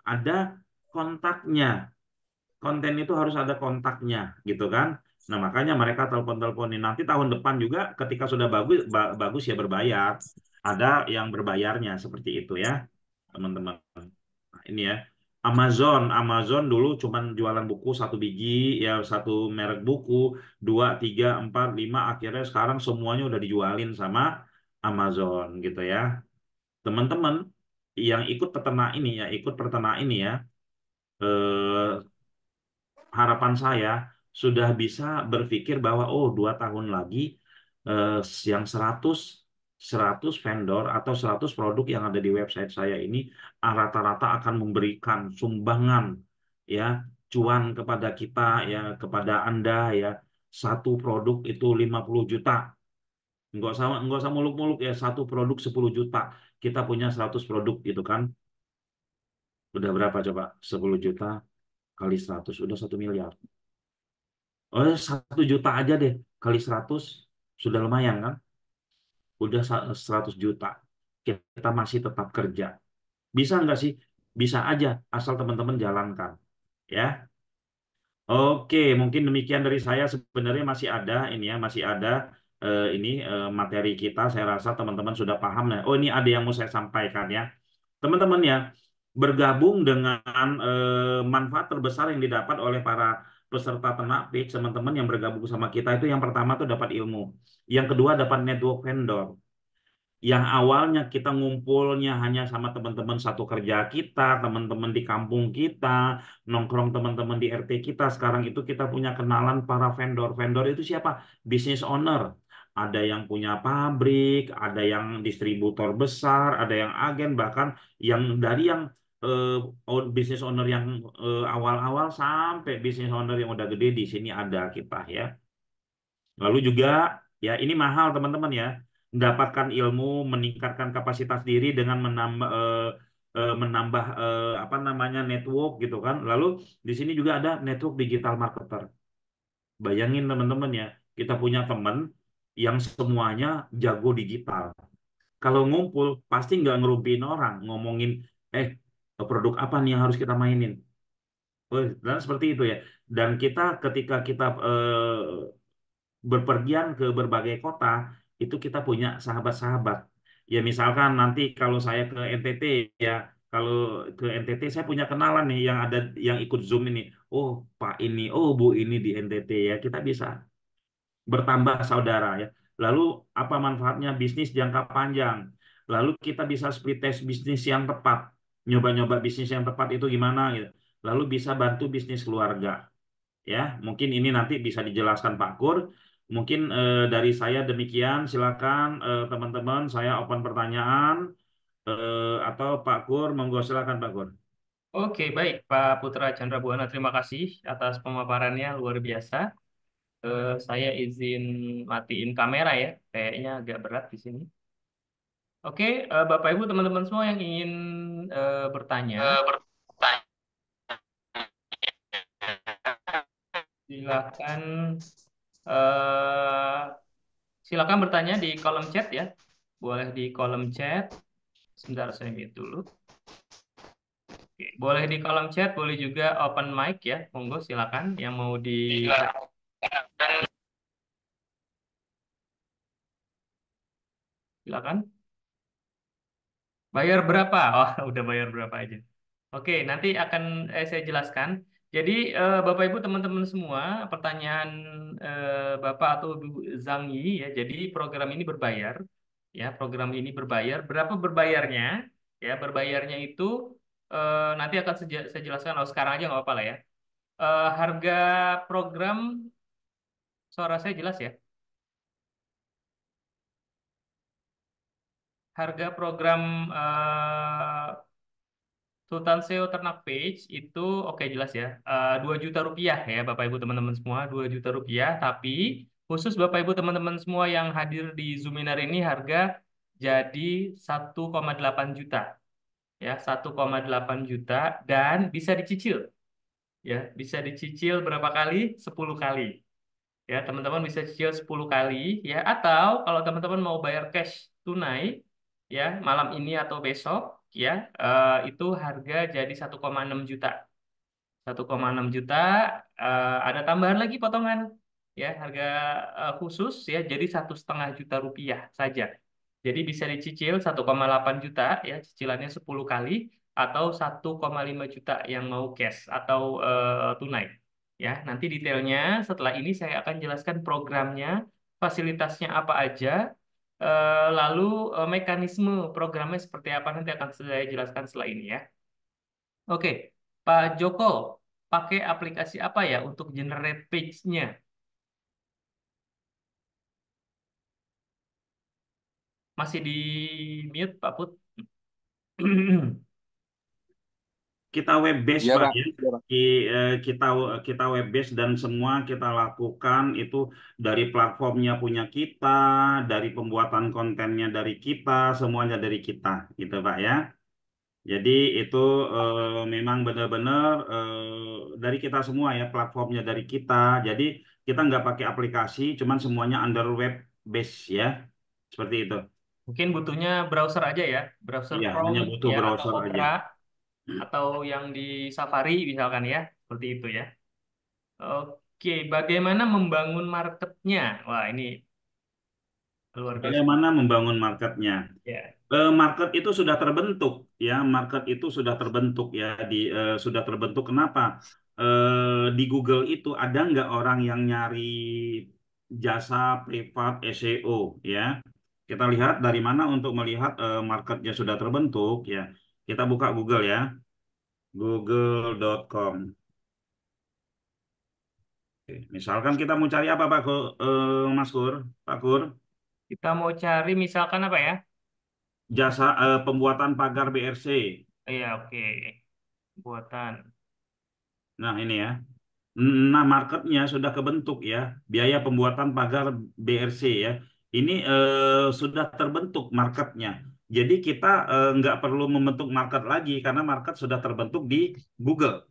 ada kontaknya. Konten itu harus ada kontaknya, gitu kan? Nah, makanya mereka telepon-teleponin. Nanti tahun depan juga ketika sudah bagus bagus ya berbayar. Ada yang berbayarnya seperti itu ya, teman-teman. Nah, ini ya. Amazon dulu cuman jualan buku 1 biji, ya satu merek buku, 2, 3, 4, 5, akhirnya sekarang semuanya udah dijualin sama Amazon gitu ya. Teman-teman yang ikut peternak ini ya, ikut peternak ini ya, eh, harapan saya sudah bisa berpikir bahwa oh 2 tahun lagi eh, yang 100 vendor atau 100 produk yang ada di website saya ini rata-rata akan memberikan sumbangan ya cuan kepada kita ya kepada Anda ya satu produk itu 50 juta nggak usah muluk-muluk ya satu produk 10 juta kita punya 100 produk gitu kan udah berapa coba 10 juta kali 100 udah 1 miliar. Oh, 1 juta aja deh kali 100 sudah lumayan kan? Udah 100 juta. Kita masih tetap kerja. Bisa nggak sih? Bisa aja asal teman-teman jalankan. Ya. Oke, mungkin demikian dari saya. Sebenarnya masih ada ini ya, masih ada ini materi kita. Saya rasa teman-teman sudah paham. Nah, oh ini ada yang mau saya sampaikan ya. Teman-teman ya, bergabung dengan manfaat terbesar yang didapat oleh para peserta Ternak Pitch, teman-teman yang bergabung sama kita itu yang pertama tuh dapat ilmu. Yang kedua dapat network vendor. Yang awalnya kita ngumpulnya hanya sama teman-teman satu kerja kita, teman-teman di kampung kita, nongkrong teman-teman di RT kita. Sekarang itu kita punya kenalan para vendor. Vendor itu siapa? Business owner. Ada yang punya pabrik, ada yang distributor besar, ada yang agen, bahkan yang dari yang business owner yang awal-awal sampai business owner yang udah gede di sini ada kita ya. Lalu juga ya ini mahal teman-teman ya. Mendapatkan ilmu, meningkatkan kapasitas diri dengan menambah apa namanya network gitu kan. Lalu di sini juga ada network digital marketer. Bayangin teman-teman ya, kita punya teman yang semuanya jago digital. Kalau ngumpul pasti nggak ngerumpiin orang, ngomongin eh produk apa nih yang harus kita mainin. Oh, dan seperti itu ya. Dan kita ketika kita berpergian ke berbagai kota, itu kita punya sahabat-sahabat. Ya misalkan nanti kalau saya ke NTT ya, kalau ke NTT saya punya kenalan nih yang ada yang ikut Zoom ini. Oh, Pak ini, oh Bu ini di NTT ya. Kita bisa bertambah saudara ya. Lalu apa manfaatnya bisnis jangka panjang? Lalu kita bisa split test bisnis yang tepat. Nyoba-nyoba bisnis yang tepat itu gimana gitu. Lalu bisa bantu bisnis keluarga ya. Mungkin ini nanti bisa dijelaskan Pak Kur. Mungkin dari saya demikian. Silakan teman-teman, saya open pertanyaan atau Pak Kur, monggo silakan Pak Kur. Oke, baik Pak Putra Chandra Buana, terima kasih atas pemaparannya luar biasa. Saya izin matiin kamera ya, kayaknya agak berat di sini. Oke, Bapak Ibu teman-teman semua yang ingin bertanya, Bertanya. silakan eh, silakan bertanya di kolom chat ya. Boleh di kolom chat. Sebentar saya mute dulu. Oke, boleh di kolom chat, boleh juga open mic ya. Monggo silakan yang mau di silakan. Bayar berapa? Oh, udah bayar berapa aja. Oke, nanti akan saya jelaskan. Jadi Bapak Ibu teman-teman semua, pertanyaan Bapak atau Ibu Zhang Yi ya. Jadi program ini berbayar, ya program ini berbayar. Berapa berbayarnya? Ya berbayarnya itu nanti akan saya jelaskan. Oh sekarang aja nggak apa-apa lah ya. Harga program suara saya jelas ya. Harga program Sultan SEO Ternak Page itu oke jelas ya. 2 juta rupiah ya Bapak Ibu teman-teman semua 2 juta rupiah. Tapi khusus Bapak Ibu teman-teman semua yang hadir di Zoominar ini harga jadi 1,8 juta ya 1,8 juta dan bisa dicicil ya bisa dicicil berapa kali? 10 kali. Ya, teman-teman bisa cicil 10 kali ya atau kalau teman-teman mau bayar cash tunai ya malam ini atau besok ya itu harga jadi 1,6 juta. 1,6 juta ada tambahan lagi potongan ya harga khusus ya jadi 1,5 juta rupiah saja. Jadi bisa dicicil 1,8 juta ya cicilannya 10 kali atau 1,5 juta yang mau cash atau tunai. Ya, nanti detailnya setelah ini saya akan jelaskan programnya, fasilitasnya apa aja, lalu mekanisme programnya seperti apa nanti akan saya jelaskan setelah ini ya. Oke, Pak Joko, pakai aplikasi apa ya untuk generate page-nya? Masih di mute, Pak Put? Kita web base Iya Pak Pak, ya. iya Pak. Kita kita web base dan semua kita lakukan itu dari platformnya punya kita, dari pembuatan kontennya dari kita, semuanya dari kita, gitu Pak ya. Jadi itu memang benar-benar dari kita semua ya, platformnya dari kita. Jadi kita nggak pakai aplikasi, cuman semuanya under web base ya, seperti itu. Mungkin butuhnya browser aja ya, browser Iya, hanya Chrome butuh ya atau browser aja. Opera atau yang di Safari misalkan ya, seperti itu ya. Oke, bagaimana membangun marketnya? Wah, ini luar biasa. Bagaimana membangun marketnya? Ya, Market itu sudah terbentuk ya, market itu sudah terbentuk ya, sudah terbentuk. Kenapa? Di Google itu ada nggak orang yang nyari jasa privat SEO ya? Kita lihat dari mana untuk melihat marketnya sudah terbentuk ya. Kita buka Google ya, google.com. Oke, misalkan kita mau cari apa Pak Mas Kur, Pak Kur? kita mau cari misalkan apa ya? Jasa pembuatan pagar BRC. Iya, oke. Buatan. Nah ini ya. Nah, marketnya sudah kebentuk ya, biaya pembuatan pagar BRC ya. Ini sudah terbentuk marketnya. Jadi kita nggak perlu membentuk market lagi karena market sudah terbentuk di Google.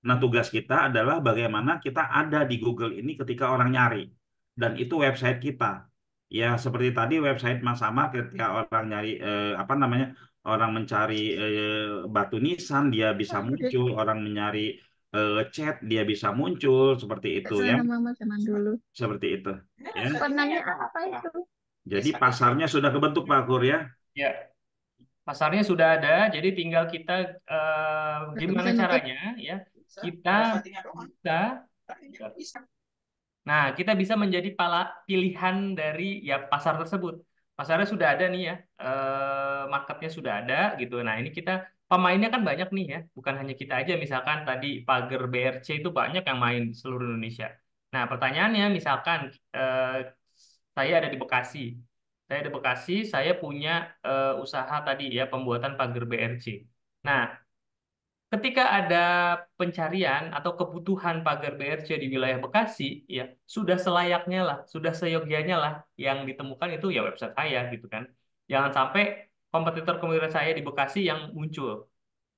Nah, tugas kita adalah bagaimana kita ada di Google ini ketika orang nyari. Dan itu website kita. Ya, seperti tadi website Mas Amar ketika orang nyari apa namanya? Orang mencari batu nisan dia bisa muncul, orang mencari chat dia bisa muncul seperti itu ya, Sana mama teman dulu. seperti itu ya. Warnanya apa itu? Jadi pasarnya sudah kebentuk Pak Kur ya. Ya, pasarnya sudah ada, jadi tinggal kita Nggak gimana bisa nutup. caranya ya. Kita bisa Nah, kita bisa menjadi pilihan dari ya pasar tersebut. Pasarnya sudah ada nih ya, marketnya sudah ada gitu. Nah, ini kita pemainnya kan banyak nih ya, bukan hanya kita aja. Misalkan tadi pagar BRC itu banyak yang main di seluruh Indonesia. Nah, pertanyaannya misalkan saya ada di Bekasi. Saya di Bekasi, saya punya usaha tadi ya pembuatan pagar BRC. Nah, ketika ada pencarian atau kebutuhan pagar BRC di wilayah Bekasi, ya sudah selayaknya lah, sudah seyogianya lah yang ditemukan itu ya website saya gitu kan. Jangan sampai kompetitor-kompetitor saya di Bekasi yang muncul.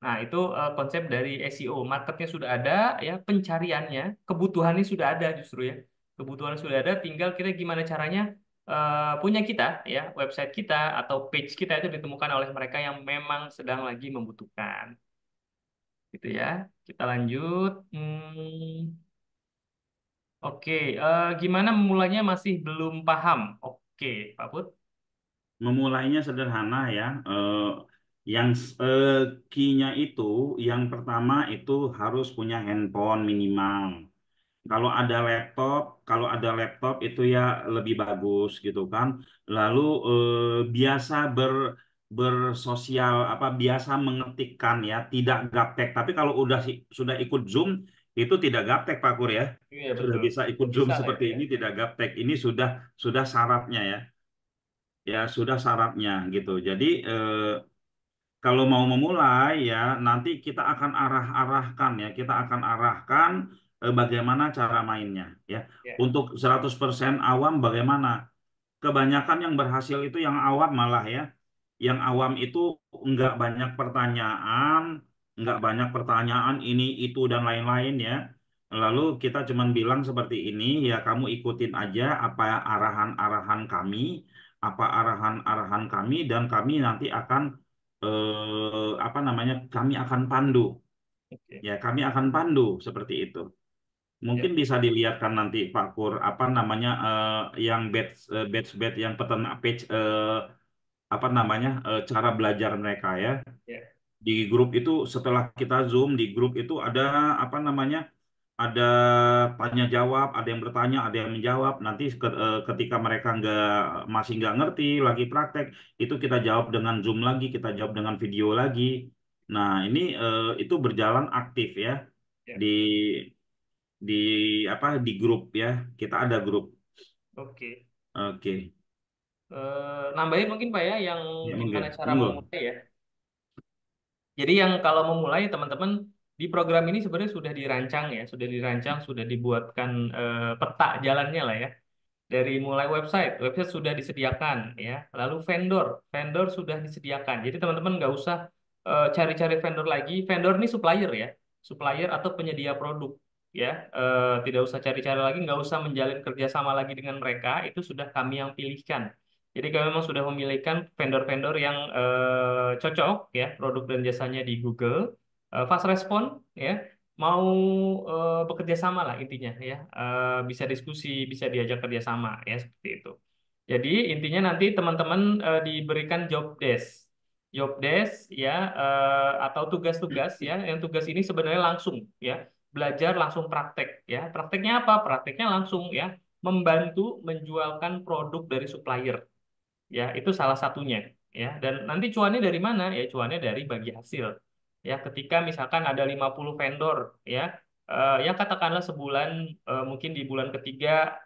Nah, itu konsep dari SEO. Marketnya sudah ada, ya pencariannya, kebutuhannya sudah ada justru ya. Kebutuhan sudah ada, tinggal kita gimana caranya punya kita ya website kita atau page kita itu ditemukan oleh mereka yang memang sedang lagi membutuhkan gitu ya. Kita lanjut. Oke, gimana memulainya masih belum paham? Oke, Pak Put. Memulainya sederhana ya. Yang key-nya itu, yang pertama itu harus punya handphone minimal. Kalau ada laptop itu ya lebih bagus gitu kan. Lalu biasa bersosial apa biasa mengetikkan ya, tidak gaptek. Tapi kalau sudah ikut Zoom itu tidak gaptek Pak Kur ya. Iya Sudah betul. bisa ikut Udah Zoom bisa lah itu seperti ya. ini tidak gaptek. Ini sudah syaratnya ya. Ya sudah syaratnya gitu. Jadi kalau mau memulai ya nanti kita akan arahkan ya, kita akan arahkan bagaimana cara mainnya ya. Ya. Untuk 100% awam bagaimana? Kebanyakan yang berhasil itu yang awam malah ya. Yang awam itu nggak banyak pertanyaan, nggak banyak pertanyaan ini itu dan lain-lain ya. Lalu kita cuman bilang seperti ini ya kamu ikutin aja apa arahan-arahan kami, apa arahan-arahan kami dan kami nanti akan apa namanya? Kami akan pandu Oke. ya, kami akan pandu seperti itu. Ya. Mungkin bisa dilihatkan nanti Pak Kur apa namanya yang batch yang peternak page apa namanya cara belajar mereka ya. Ya. Di grup itu setelah kita Zoom di grup itu ada apa namanya ada tanya jawab, ada yang bertanya, ada yang menjawab. Nanti ketika mereka masih nggak ngerti lagi praktek, itu kita jawab dengan Zoom lagi, kita jawab dengan video lagi. Nah, ini itu berjalan aktif ya Ya. di di apa di grup ya. Kita ada grup. Oke. Oke. Nambahin mungkin Pak ya yang Ya, gimana monggo. cara Monggo. memulai ya. Jadi yang kalau memulai teman-teman di program ini sebenarnya sudah dirancang ya, sudah dibuatkan peta jalannya lah ya. Dari mulai website sudah disediakan ya. Lalu vendor sudah disediakan. Jadi teman-teman nggak usah cari-cari vendor lagi. Vendor ini supplier ya, supplier atau penyedia produk ya. Tidak usah cari-cari lagi, nggak usah menjalin kerjasama lagi dengan mereka. Itu sudah kami yang pilihkan. Jadi kami memang sudah memilihkan vendor-vendor yang cocok ya produk dan jasanya di Google, fast respon ya, mau bekerja sama lah intinya ya. Bisa diskusi, bisa diajak kerjasama ya seperti itu. Jadi intinya nanti teman-teman diberikan job desk ya, atau tugas-tugas ya. Yang tugas ini sebenarnya langsung ya, belajar langsung praktek ya. Prakteknya apa? Prakteknya langsung ya, membantu menjualkan produk dari supplier ya, itu salah satunya ya. Dan nanti cuannya dari mana ya? Cuannya dari bagi hasil ya. Ketika misalkan ada 50 vendor ya, ya katakanlah sebulan, mungkin di bulan ketiga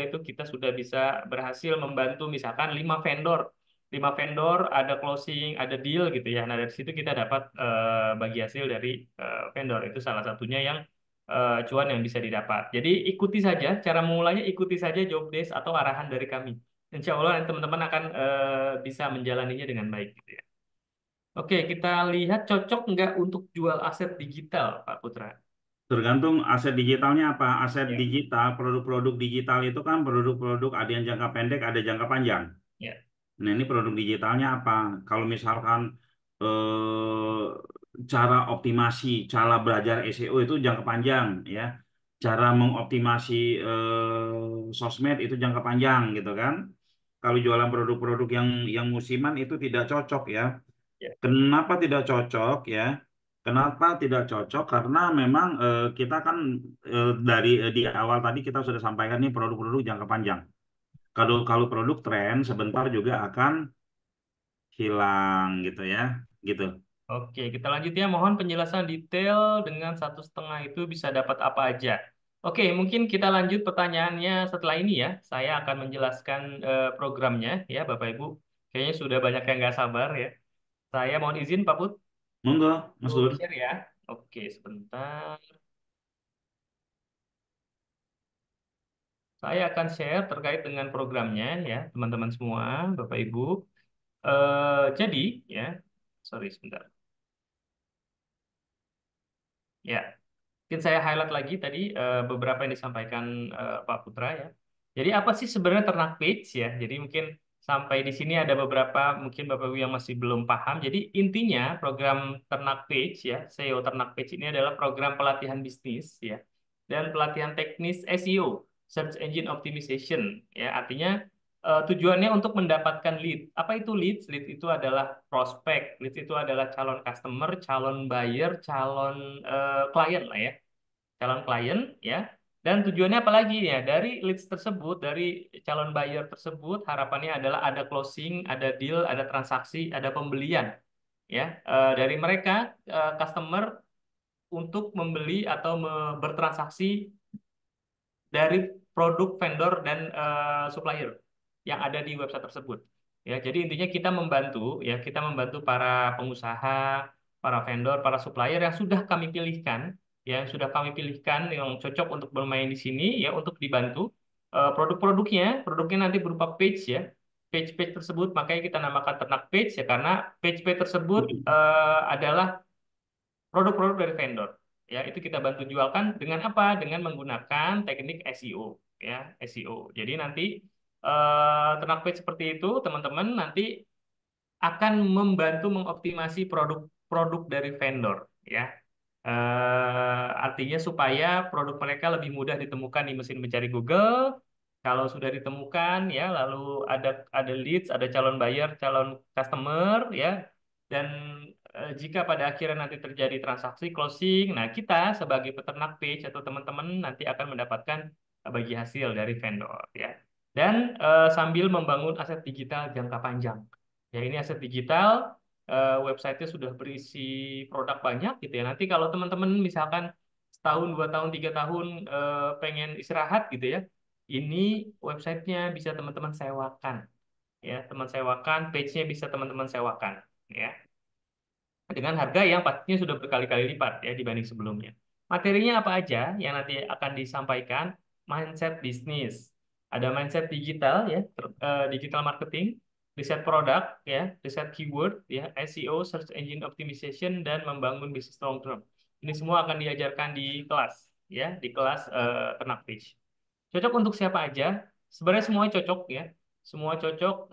itu kita sudah bisa berhasil membantu misalkan 5 vendor ada closing, ada deal gitu ya. Nah dari situ kita dapat bagi hasil dari vendor, itu salah satunya yang cuan yang bisa didapat. Jadi ikuti saja cara memulainya, ikuti saja job desk atau arahan dari kami. Insya Allah nanti teman-teman akan bisa menjalaninya dengan baik gitu ya. Oke, kita lihat cocok nggak untuk jual aset digital, Pak Putra? Tergantung aset digitalnya apa. Aset Ya, digital, produk-produk digital itu kan produk-produk ada yang jangka pendek, ada jangka panjang. ya, Nah, ini produk digitalnya apa? Kalau misalkan eh, cara optimasi, cara belajar SEO itu jangka panjang, ya. Cara mengoptimasi sosmed itu jangka panjang, gitu kan? Kalau jualan produk-produk yang musiman itu tidak cocok, ya. ya. Kenapa tidak cocok, ya? Kenapa tidak cocok? Karena memang kita kan di awal tadi kita sudah sampaikan nih produk-produk jangka panjang. Kalau kalau produk tren sebentar juga akan hilang gitu ya, gitu. Oke, kita lanjut ya. Mohon penjelasan detail dengan 1,5 itu bisa dapat apa aja. Oke, mungkin kita lanjut pertanyaannya setelah ini ya. Saya akan menjelaskan programnya ya, Bapak Ibu. Kayaknya sudah banyak yang nggak sabar ya. Saya mohon izin, Pak Put, Monggo, Mas untuk Dur. share ya. Oke, sebentar. Saya akan share terkait dengan programnya ya, teman-teman semua, Bapak Ibu. Jadi ya, sorry sebentar. Ya, mungkin saya highlight lagi tadi beberapa yang disampaikan Pak Putra ya. Jadi apa sih sebenarnya ternak page ya? Jadi mungkin sampai di sini ada beberapa mungkin Bapak Ibu yang masih belum paham. Jadi intinya program ternak page ya, SEO ternak page ini adalah program pelatihan bisnis ya dan pelatihan teknis SEO, Search Engine Optimization ya. Artinya tujuannya untuk mendapatkan lead. Apa itu lead? Lead itu adalah prospek. Lead itu adalah calon customer, calon buyer, calon klien lah ya. Calon klien ya. Dan tujuannya apa lagi ya? Dari leads tersebut, dari calon buyer tersebut, harapannya adalah ada closing, ada deal, ada transaksi, ada pembelian ya. Dari mereka customer untuk membeli atau bertransaksi dari produk vendor dan supplier yang ada di website tersebut. Ya, jadi intinya kita membantu ya, kita membantu para pengusaha, para vendor, para supplier yang sudah kami pilihkan, ya, yang sudah kami pilihkan yang cocok untuk bermain di sini ya untuk dibantu. Produknya nanti berupa page ya. Page-page tersebut makanya kita namakan ternak page ya karena page-page tersebut adalah produk-produk dari vendor. Ya, itu kita bantu jualkan dengan apa? Dengan menggunakan teknik SEO, ya, SEO. Jadi nanti ternak page seperti itu, teman-teman nanti akan membantu mengoptimasi produk-produk dari vendor, ya. Artinya supaya produk mereka lebih mudah ditemukan di mesin pencari Google. Kalau sudah ditemukan, ya, lalu ada leads, ada calon buyer, calon customer, ya, dan jika pada akhirnya nanti terjadi transaksi closing, nah kita sebagai peternak page atau teman-teman nanti akan mendapatkan bagi hasil dari vendor, ya. Dan sambil membangun aset digital jangka panjang. Ya, ini aset digital, websitenya sudah berisi produk banyak gitu ya. Nanti kalau teman-teman misalkan setahun, 2 tahun, 3 tahun pengen istirahat gitu ya, ini websitenya bisa teman-teman sewakan. Ya, teman sewakan, page-nya bisa teman-teman sewakan. Ya, dengan harga yang pastinya sudah berkali-kali lipat ya dibanding sebelumnya. Materinya apa aja yang nanti akan disampaikan? Mindset bisnis, ada mindset digital ya, digital marketing, riset produk ya, riset keyword ya, SEO, search engine optimization dan membangun bisnis long term. Ini semua akan diajarkan di kelas ya, di kelas Ternak Fish. Cocok untuk siapa aja? Sebenarnya semuanya cocok ya. Semua cocok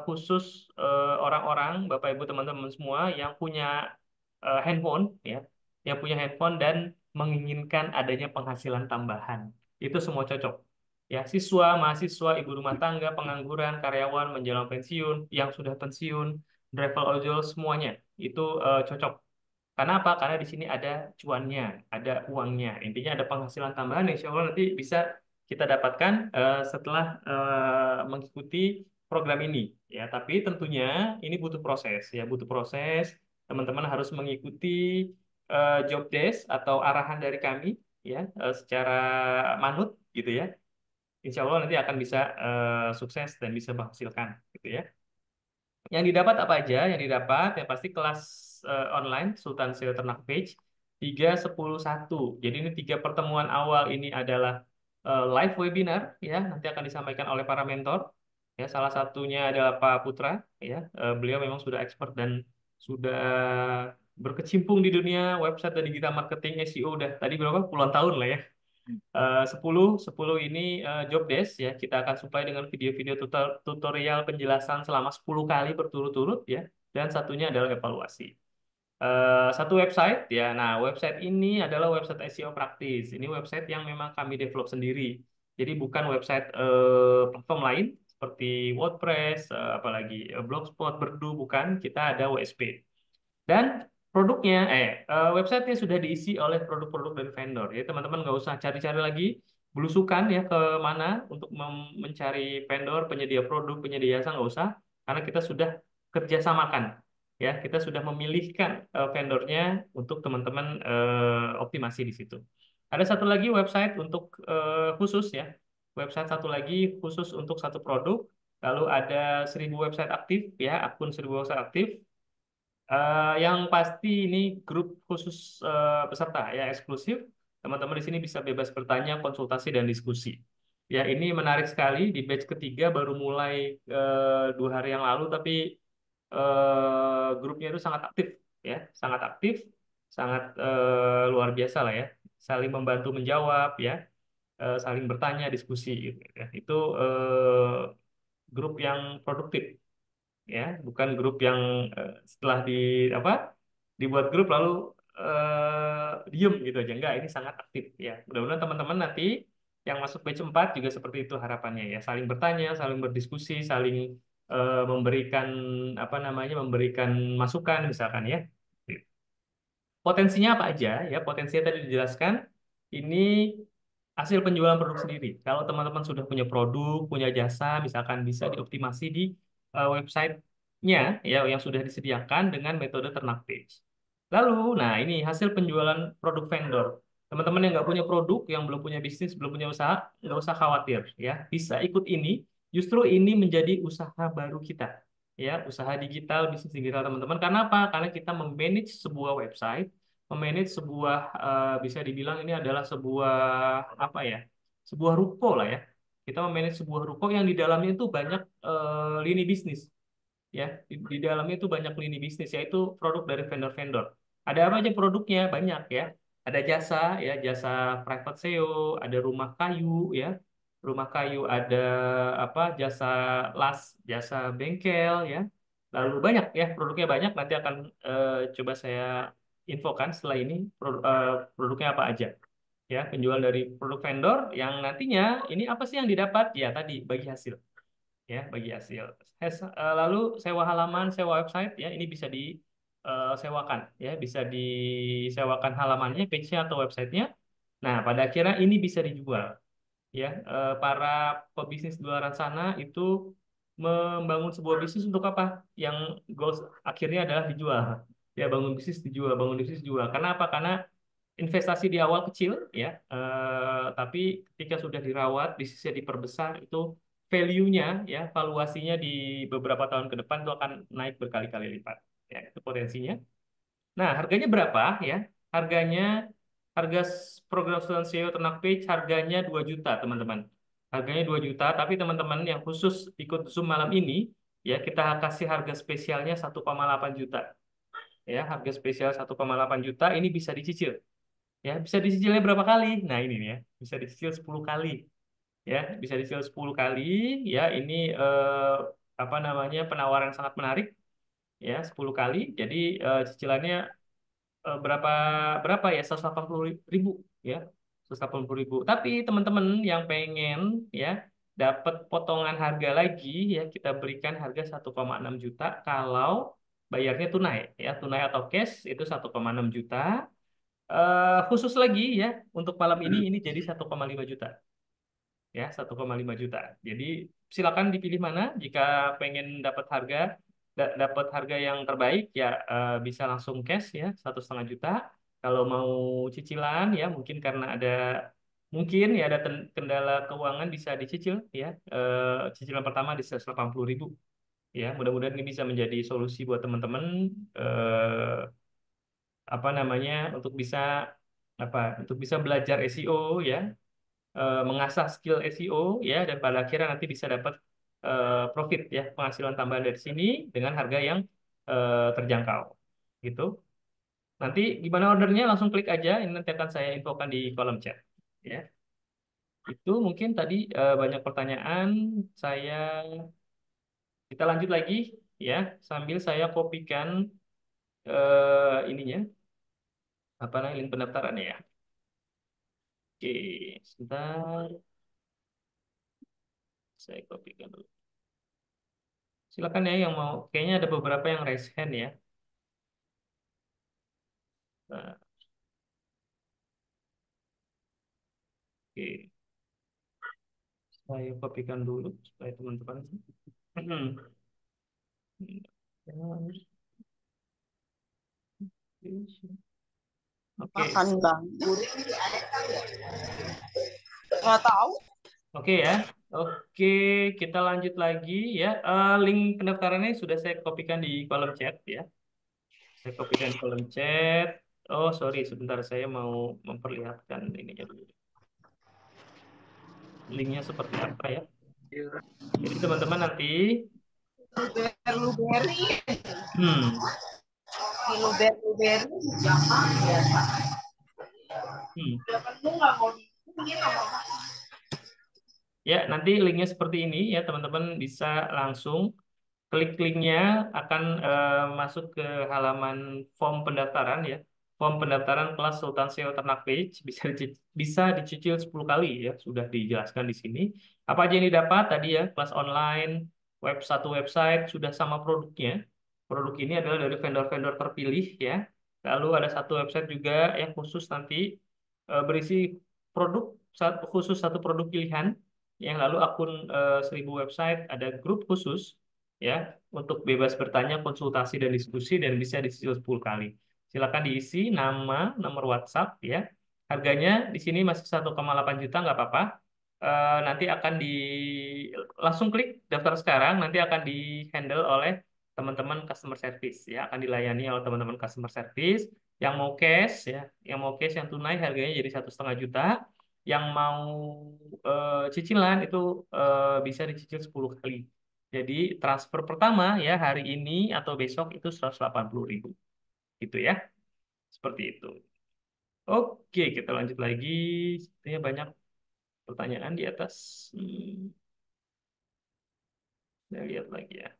khusus orang-orang, Bapak Ibu teman-teman semua yang punya handphone ya, yang punya handphone dan menginginkan adanya penghasilan tambahan. Itu semua cocok. Ya, siswa, mahasiswa, ibu rumah tangga, pengangguran, karyawan menjelang pensiun, yang sudah pensiun, driver ojol semuanya itu cocok. Karena apa? Karena di sini ada cuannya, ada uangnya. Intinya ada penghasilan tambahan yang insya Allah nanti bisa kita dapatkan setelah mengikuti program ini. Ya, tapi tentunya ini butuh proses. Ya, butuh proses. Teman-teman harus mengikuti job desk atau arahan dari kami, ya, secara manut, gitu ya. Insya Allah nanti akan bisa sukses dan bisa menghasilkan, gitu ya. Yang didapat apa aja? Yang didapat yang pasti kelas online Sultan SEO Ternak Page 3, 10, 1. Jadi ini 3 pertemuan awal ini adalah live webinar ya, nanti akan disampaikan oleh para mentor. Ya, salah satunya adalah Pak Putra ya. Beliau memang sudah expert dan sudah berkecimpung di dunia website dan digital marketing SEO udah tadi berapa puluhan tahun lah ya. 10 ini job desk ya. Kita akan supply dengan video-video tutorial penjelasan selama 10 kali berturut-turut ya. Dan satunya adalah evaluasi. Satu website ya. Nah, website ini adalah website SEO praktis. Ini website yang memang kami develop sendiri. Jadi bukan website platform lain seperti WordPress, apalagi Blogspot, Berdu, bukan. Kita ada WSP. Dan produknya, websitenya sudah diisi oleh produk-produk dari vendor. Ya, teman-teman nggak usah cari-cari lagi, belusukan ya ke mana untuk mencari vendor, penyedia produk, penyedia jasa, nggak usah, karena kita sudah kerjasamakan. Ya, kita sudah memilihkan vendornya untuk teman-teman optimasi di situ. Ada satu lagi website untuk khusus ya, website satu lagi khusus untuk satu produk. Lalu ada 1.000 website aktif ya, akun 1.000 website aktif. Yang pasti ini grup khusus peserta ya eksklusif. Teman-teman di sini bisa bebas bertanya, konsultasi dan diskusi. Ya, ini menarik sekali di batch ketiga baru mulai 2 hari yang lalu, tapi grupnya itu sangat aktif ya, sangat aktif, sangat luar biasa lah ya. Saling membantu menjawab ya, saling bertanya, diskusi gitu ya. Itu grup yang produktif ya, bukan grup yang setelah apa dibuat grup lalu diem gitu aja, enggak, ini sangat aktif ya. Mudah-mudahan teman-teman nanti yang masuk batch 4 juga seperti itu harapannya ya. Saling bertanya, saling berdiskusi, saling memberikan apa namanya, memberikan masukan misalkan ya. Potensinya apa aja ya? Potensinya tadi dijelaskan. Ini hasil penjualan produk sendiri. Kalau teman-teman sudah punya produk, punya jasa, misalkan bisa dioptimasi di website-nya ya yang sudah disediakan dengan metode Ternak Page. Lalu, nah ini hasil penjualan produk vendor. Teman-teman yang nggak punya produk, yang belum punya bisnis, belum punya usaha, nggak usah khawatir ya. Bisa ikut ini. Justru ini menjadi usaha baru kita ya, usaha digital, bisnis digital teman-teman. Karena apa? Karena kita memanage sebuah website, memanage sebuah bisa dibilang ini adalah sebuah apa ya? Sebuah ruko lah ya. Kita memanage sebuah ruko yang di dalamnya itu banyak lini bisnis ya. Di dalamnya itu banyak lini bisnis yaitu produk dari vendor-vendor. Ada apa aja produknya? Banyak ya. Ada jasa ya, jasa private SEO, ada rumah kayu ya. Rumah kayu ada apa? Jasa las, jasa bengkel ya. Lalu banyak ya, produknya banyak. Nanti akan coba saya infokan setelah ini produknya apa aja. Ya, penjual dari produk vendor yang nantinya ini apa sih yang didapat? Ya, tadi bagi hasil ya bagi hasil. Lalu sewa halaman, sewa website ya ini bisa disewakan ya bisa disewakan halamannya, page-nya atau websitenya. Nah pada akhirnya ini bisa dijual ya. Para pebisnis di luar sana itu membangun sebuah bisnis untuk apa? Yang goals akhirnya adalah dijual. Ya bangun bisnis dijual, bangun bisnis dijual. Karena apa? Karena investasi di awal kecil ya, tapi ketika sudah dirawat, bisnisnya diperbesar itu value-nya ya, valuasinya di beberapa tahun ke depan itu akan naik berkali-kali lipat. Ya, itu potensinya. Nah, harganya berapa ya? Harganya harga program student SEO Ternak Page harganya 2 juta, teman-teman. Harganya 2 juta, tapi teman-teman yang khusus ikut Zoom malam ini ya kita kasih harga spesialnya 1,8 juta. Ya, harga spesial 1,8 juta ini bisa dicicil. Ya, bisa dicicilnya berapa kali? Nah, ini nih ya, bisa dicicil 10 kali. Ya, bisa dicicil 10 kali. Ya, ini apa namanya? Penawaran yang sangat menarik ya, 10 kali. Jadi cicilannya berapa berapa ya? 180.000 ya. 180.000. Tapi teman-teman yang pengen ya dapat potongan harga lagi ya, kita berikan harga 1,6 juta kalau bayarnya tunai ya, tunai atau cash itu 1,6 juta. Khusus lagi ya untuk malam ini jadi 1,5 juta ya, 1,5 juta. Jadi silakan dipilih mana jika pengen dapat harga dapat harga yang terbaik ya, bisa langsung cash ya 1,5 juta. Kalau mau cicilan ya mungkin karena ada mungkin ya ada kendala keuangan bisa dicicil ya. Cicilan pertama di 180.000 ya. Mudah-mudahan ini bisa menjadi solusi buat teman-teman apa namanya untuk bisa apa untuk bisa belajar SEO ya, mengasah skill SEO ya, dan pada akhirnya nanti bisa dapat profit ya, penghasilan tambahan dari sini dengan harga yang terjangkau gitu. Nanti gimana ordernya langsung klik aja, ini nanti akan saya infokan di kolom chat ya. Itu mungkin tadi banyak pertanyaan, saya kita lanjut lagi ya sambil saya kopikan ininya apa namanya link pendaftarannya ya. Oke, sebentar. Saya kopikan dulu. Silakan ya yang mau. Kayaknya ada beberapa yang raise hand ya. Nah, oke. Saya kopikan dulu supaya teman-teman. Oke, Makan bang. Nggak tahu. oke ya. Oke, kita lanjut lagi ya. Link pendaftarannya sudah saya kopikan di kolom chat ya. Saya kopikan di kolom chat. Oh, sorry, sebentar saya mau memperlihatkan ininya dulu. Linknya seperti apa ya? Jadi teman-teman nanti, Blueberry. hmm, Blueberry. hmm. Lu nggak mau di Ya, nanti linknya seperti ini ya, teman-teman bisa langsung klik linknya akan masuk ke halaman form pendaftaran ya. form pendaftaran kelas Sultan SEO Ternak Page bisa dicicil 10 kali ya, sudah dijelaskan di sini. Apa aja yang didapat tadi ya, kelas online, satu website sudah sama produknya. Produk ini adalah dari vendor-vendor terpilih ya. Lalu ada satu website juga yang khusus nanti berisi produk khusus satu produk pilihan, yang lalu akun 1000 website, ada grup khusus ya untuk bebas bertanya, konsultasi dan diskusi, dan bisa dicicil 10 kali. Silakan diisi nama, nomor WhatsApp ya. Harganya di sini masih 1,8 juta, nggak apa-apa. Nanti akan langsung klik daftar sekarang, nanti akan di handle oleh teman-teman customer service ya, akan dilayani oleh teman-teman customer service. Yang mau cash ya, yang tunai harganya jadi 1,5 juta. Yang mau cicilan itu bisa dicicil 10 kali. Jadi transfer pertama ya hari ini atau besok itu 180.000 gitu ya. Seperti itu. Oke, kita lanjut lagi. Sepertinya banyak pertanyaan di atas. Saya lihat lagi ya.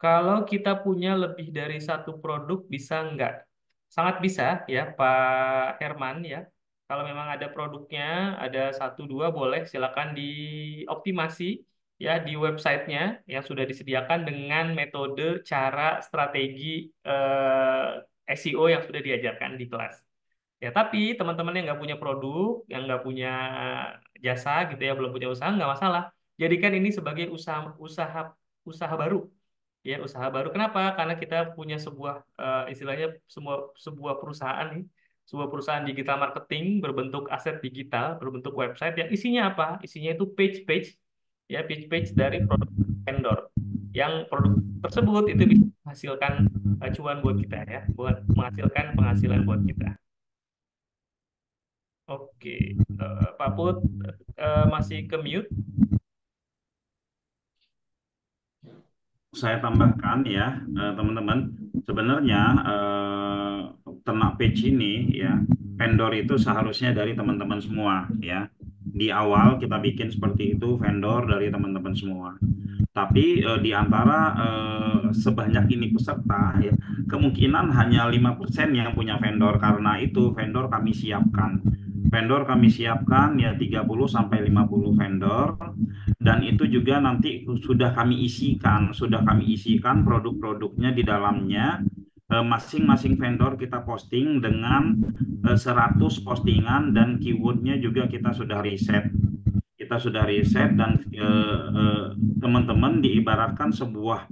Kalau kita punya lebih dari satu produk, bisa nggak? Sangat bisa ya, Pak Herman ya. Kalau memang ada produknya, ada satu dua, boleh silakan dioptimasi ya di websitenya yang sudah disediakan dengan metode, cara, strategi SEO yang sudah diajarkan di kelas. Ya, tapi teman-teman yang nggak punya produk, yang nggak punya jasa gitu ya, belum punya usaha, nggak masalah. Jadikan ini sebagai usaha usaha baru. Ya, usaha baru. Kenapa? Karena kita punya sebuah istilahnya sebuah perusahaan nih, sebuah perusahaan digital marketing berbentuk aset digital, berbentuk website yang isinya apa? Isinya itu page-page ya, page-page dari produk vendor. Yang produk tersebut itu bisa menghasilkan cuan buat kita ya, buat menghasilkan penghasilan buat kita. Oke, Pak Put masih ke mute. Saya tambahkan ya, teman-teman, sebenarnya ternak page ini ya, vendor itu seharusnya dari teman-teman semua ya. Di awal kita bikin seperti itu, vendor dari teman-teman semua. Tapi di antara sebanyak ini peserta ya, kemungkinan hanya 5% yang punya vendor. Karena itu vendor kami siapkan. Vendor kami siapkan ya 30 sampai 50 vendor, dan itu juga nanti sudah kami isikan produk-produknya di dalamnya. Masing-masing vendor kita posting dengan 100 postingan, dan keywordnya juga kita sudah riset. Dan teman-teman diibaratkan sebuah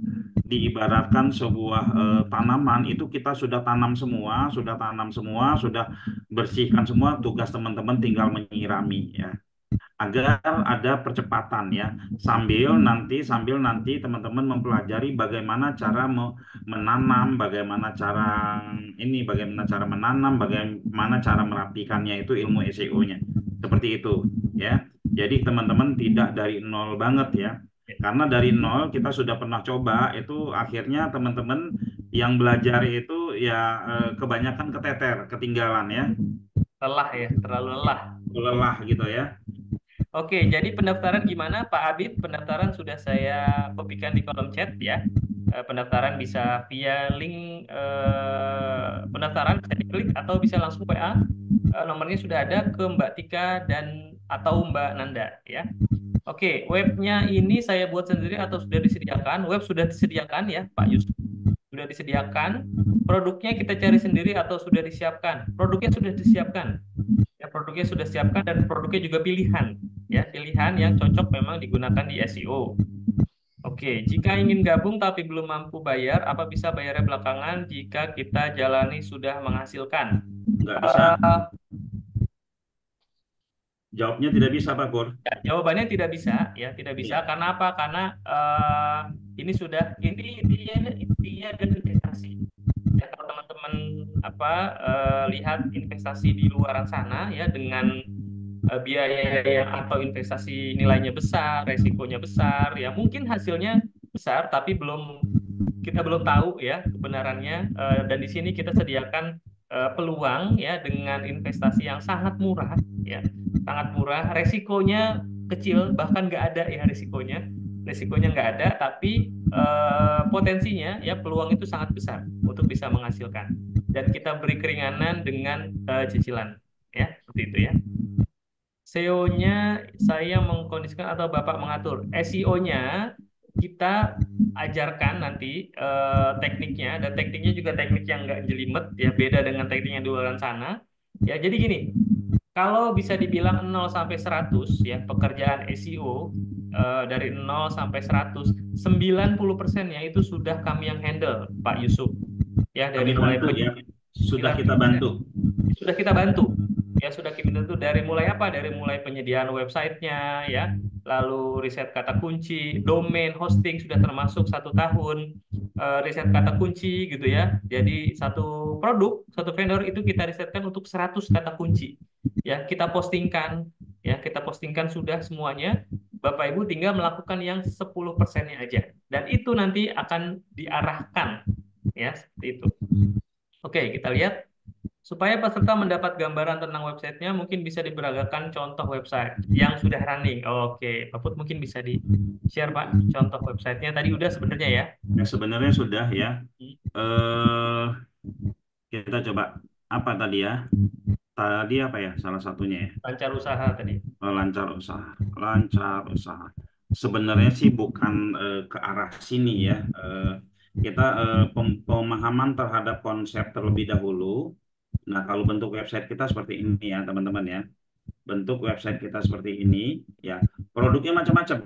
tanaman itu kita sudah tanam semua, sudah bersihkan semua. Tugas teman-teman tinggal menyirami ya, agar ada percepatan ya, sambil nanti teman-teman mempelajari bagaimana cara menanam, bagaimana cara menanam, bagaimana cara merapikannya, itu ilmu SEO-nya seperti itu ya. Jadi teman-teman tidak dari nol banget ya, karena dari nol kita sudah pernah coba, itu akhirnya teman-teman yang belajar itu ya kebanyakan ketinggalan ya, Lelah ya, terlalu lelah gitu ya. Oke, jadi pendaftaran gimana Pak Abid? Pendaftaran sudah saya kopikan di kolom chat ya. Pendaftaran bisa via link pendaftaran, bisa diklik atau bisa langsung WA. Nomornya sudah ada ke Mbak Tika dan atau Mbak Nanda ya. Oke, webnya ini saya buat sendiri atau sudah disediakan? Web sudah disediakan ya Pak Yusuf. Sudah disediakan. Produknya kita cari sendiri atau sudah disiapkan? Produknya sudah disiapkan. Ya, produknya sudah siapkan, dan produknya juga pilihan ya, pilihan yang cocok memang digunakan di SEO. Oke, jika ingin gabung tapi belum mampu bayar, apa bisa bayarnya belakangan jika kita jalani sudah menghasilkan? Nggak bisa. Jawabnya tidak bisa, Pak Pur. Ya, jawabannya tidak bisa ya, tidak bisa. Iya. Karena apa? Karena ini intinya adalah investasi. Ya, kalau teman-teman lihat investasi di luaran sana ya, dengan biaya yang atau investasi nilainya besar, resikonya besar, ya mungkin hasilnya besar, tapi kita belum tahu ya kebenarannya. Dan di sini kita sediakan peluang ya dengan investasi yang sangat murah ya, sangat murah, resikonya kecil, bahkan nggak ada ya resikonya nggak ada, tapi potensinya ya, peluang itu sangat besar untuk bisa menghasilkan. dan kita beri keringanan dengan cicilan. Ya, seperti itu ya. SEO-nya saya mengkondisikan atau Bapak mengatur. SEO-nya kita ajarkan nanti tekniknya, dan tekniknya juga teknik yang nggak jelimet ya, beda dengan teknik yang di luar sana. Ya, jadi gini, kalau bisa dibilang 0 sampai 100 ya pekerjaan SEO, dari 0 sampai 100, 90%-nya itu sudah kami yang handle, Pak Yusuf. Ya, dari Kami mulai bantu ya, sudah kita 90% bantu. sudah kita bantu. Ya, sudah kita bantu dari mulai apa? Dari mulai penyediaan websitenya ya, lalu riset kata kunci, domain, hosting sudah termasuk 1 tahun, riset kata kunci gitu ya. Jadi satu produk, satu vendor itu kita risetkan untuk 100 kata kunci. Ya, kita postingkan, ya, kita postingkan sudah semuanya. Bapak Ibu tinggal melakukan yang 10%-nya aja. Dan itu nanti akan diarahkan ya, seperti itu. Oke, kita lihat. Supaya peserta mendapat gambaran tentang websitenya, mungkin bisa diperagakan contoh website yang sudah running. Oke, Pak Put mungkin bisa di-share, Pak, contoh websitenya. Tadi udah sebenarnya ya. Ya sebenarnya sudah ya. Eh kita coba apa tadi ya? Tadi apa ya? Salah satunya ya. Lancar usaha tadi. Lancar usaha. Lancar usaha. Sebenarnya sih bukan ke arah sini ya. Kita pemahaman terhadap konsep terlebih dahulu. Nah, kalau bentuk website kita seperti ini ya, teman-teman ya. Bentuk website kita seperti ini ya. Produknya macam-macam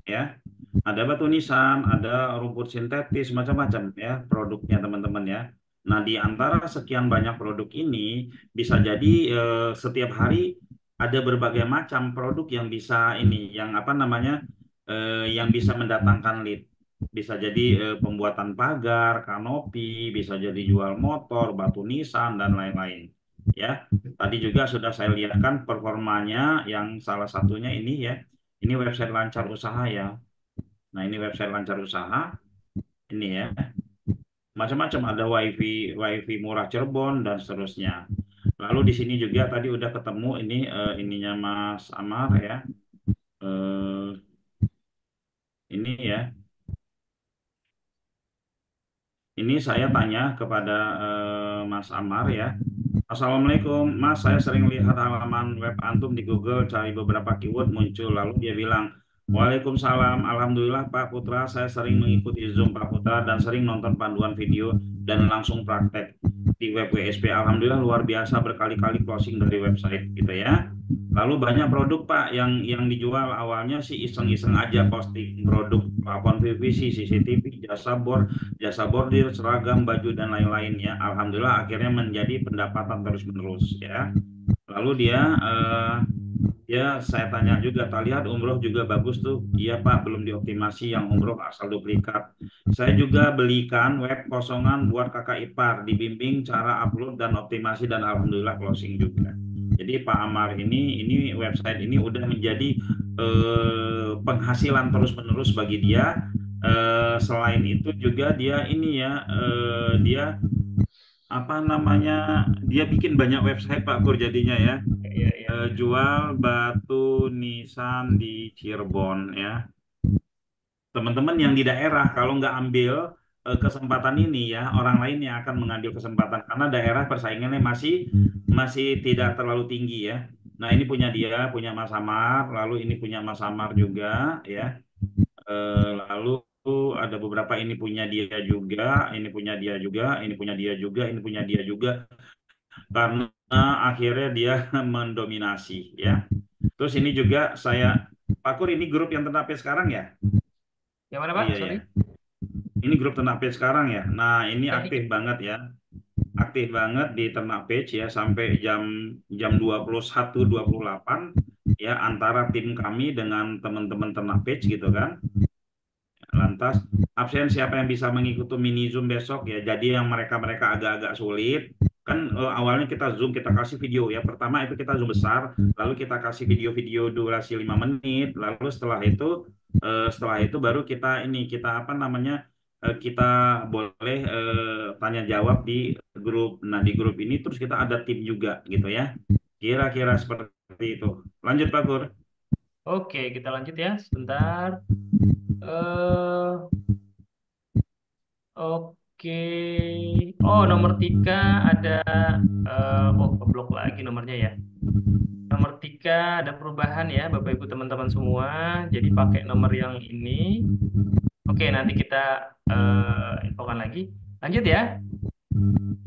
ya. Ada batu nisan, ada rumput sintetis, macam-macam ya produknya teman-teman ya. Nah, di antara sekian banyak produk ini bisa jadi setiap hari ada berbagai macam produk yang bisa ini, yang apa namanya, yang bisa mendatangkan lead. Bisa jadi pembuatan pagar, kanopi, bisa jadi jual motor, batu nisan dan lain-lain. Ya, tadi juga sudah saya lihatkan performanya yang salah satunya ini ya. Ini website lancar usaha ya. Nah, ini website lancar usaha. Ini ya. Macam-macam ada wifi murah Cirebon dan seterusnya. Lalu di sini juga tadi udah ketemu ini ininya Mas Amar ya. Eh, ini ya. Ini saya tanya kepada Mas Amar ya. Assalamualaikum, Mas. Saya sering lihat halaman web antum di Google, cari beberapa keyword muncul. Lalu dia bilang, Waalaikumsalam. Alhamdulillah Pak Putra, saya sering mengikuti Zoom Pak Putra dan sering nonton panduan video dan langsung praktek di web WSP. Alhamdulillah luar biasa berkali-kali closing dari website gitu ya. Lalu banyak produk Pak yang dijual awalnya sih iseng-iseng aja posting produk plafon PVC, CCTV, jasa bordir, seragam, baju dan lain-lain ya. Alhamdulillah akhirnya menjadi pendapatan terus-menerus ya. Lalu dia ya saya tanya juga, tak lihat umroh juga bagus tuh. Iya Pak, belum dioptimasi yang umroh asal duplikat. Saya juga belikan web kosongan buat kakak ipar, dibimbing cara upload dan optimasi dan alhamdulillah closing juga. Jadi Pak Amar ini website ini udah menjadi penghasilan terus-menerus bagi dia. Selain itu juga dia ini ya, dia apa namanya, dia bikin banyak website Pak Pur jadinya ya. Iya, iya. Jual batu nisan di Cirebon ya. Teman-teman yang di daerah kalau nggak ambil kesempatan ini ya, orang lain yang akan mengambil kesempatan karena daerah persaingannya masih masih tidak terlalu tinggi ya. Nah, ini punya dia, punya Mas Samar, lalu ini punya Mas Samar juga ya. Lalu ada beberapa ini punya dia juga, ini punya dia juga, ini punya dia juga, ini punya dia juga karena akhirnya dia mendominasi ya. Terus ini juga saya, Pak Kur, ini grup yang ternapis sekarang ya? Yang mana, Oh Pak? iya ya. Sorry. Ini grup ternapis sekarang ya. Nah, ini Ya, aktif banget ya. Aktif banget di Ternak Page ya sampai jam 21.28 ya antara tim kami dengan teman-teman Ternak Page gitu kan. Lantas, absen siapa yang bisa mengikuti mini Zoom besok ya. Jadi yang mereka-mereka agak-agak sulit, kan awalnya kita Zoom, kita kasih video ya. Pertama itu kita Zoom besar, lalu kita kasih video-video durasi 5 menit, lalu setelah itu baru kita ini, kita apa namanya, kita boleh tanya jawab di grup. Nah, di grup ini terus kita ada tim juga gitu ya. Kira-kira seperti itu. Lanjut Pak Gur. oke, kita lanjut ya. Sebentar. Eh, oke. Oh, nomor 3 ada, oh keblok lagi nomornya ya. Nomor 3 ada perubahan ya, Bapak Ibu teman-teman semua. Jadi pakai nomor yang ini. Oke, nanti kita infokan lagi. Lanjut ya.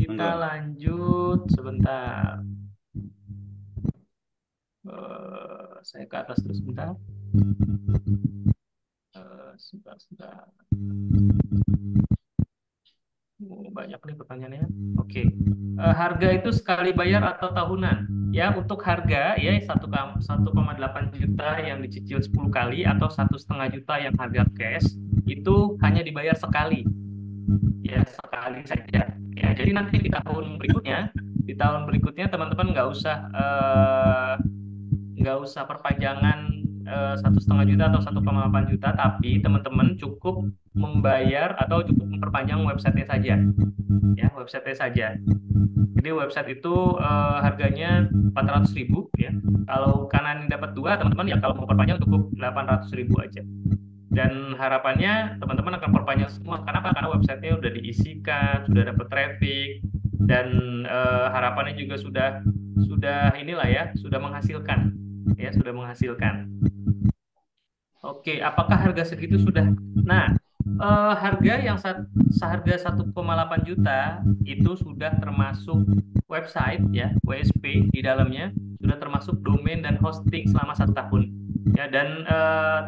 Kita Monggo. lanjut sebentar. Saya ke atas terus sebentar. Sebentar. Banyak nih pertanyaannya. Oke. Harga itu sekali bayar atau tahunan? Ya, untuk harga ya 1,8 juta yang dicicil 10 kali atau 1,5 juta yang harga cash itu hanya dibayar sekali. Ya, sekali saja. Ya, jadi nanti di tahun berikutnya teman-teman nggak usah perpanjangan 1,5 juta atau 1,8 juta, tapi teman-teman cukup membayar atau cukup memperpanjang websitenya saja, ya websitenya saja. Jadi website itu harganya 400.000 ya. Kalau kanan dapat 2 teman-teman ya, kalau mau perpanjang cukup 800.000 aja. Dan harapannya teman-teman akan perpanjang semua. Kenapa? Karena websitenya udah diisikan, sudah dapat traffic, dan harapannya juga sudah inilah ya, sudah menghasilkan, ya sudah menghasilkan. Oke, apakah harga segitu sudah? Nah, harga yang seharga 1,8 juta itu sudah termasuk website ya, WSP di dalamnya, sudah termasuk domain dan hosting selama 1 tahun. Ya, dan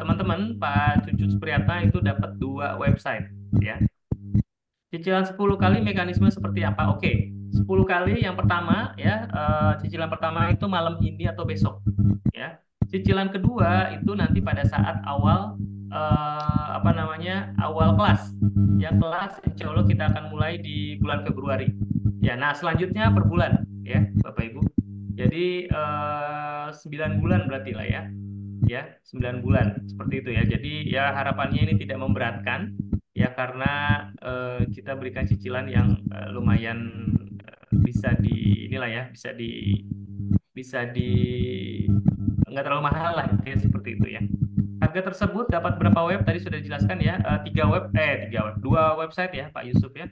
teman-teman Pak Cucu Supriyata itu dapat 2 website ya. Cicilan 10 kali mekanisme seperti apa? Oke, 10 kali yang pertama ya, cicilan pertama itu malam ini atau besok ya. Cicilan kedua itu nanti pada saat awal awal kelas. Ya, kelas insya Allah kita akan mulai di bulan Februari. Ya, nah selanjutnya per bulan ya Bapak Ibu. Jadi 9 bulan berarti lah ya. Ya, 9 bulan seperti itu ya. Jadi ya harapannya ini tidak memberatkan ya, karena kita berikan cicilan yang lumayan bisa di inilah ya, bisa di nggak terlalu mahal lah ya, seperti itu ya. Harga tersebut dapat berapa web tadi sudah dijelaskan ya, 2 website ya Pak Yusuf ya.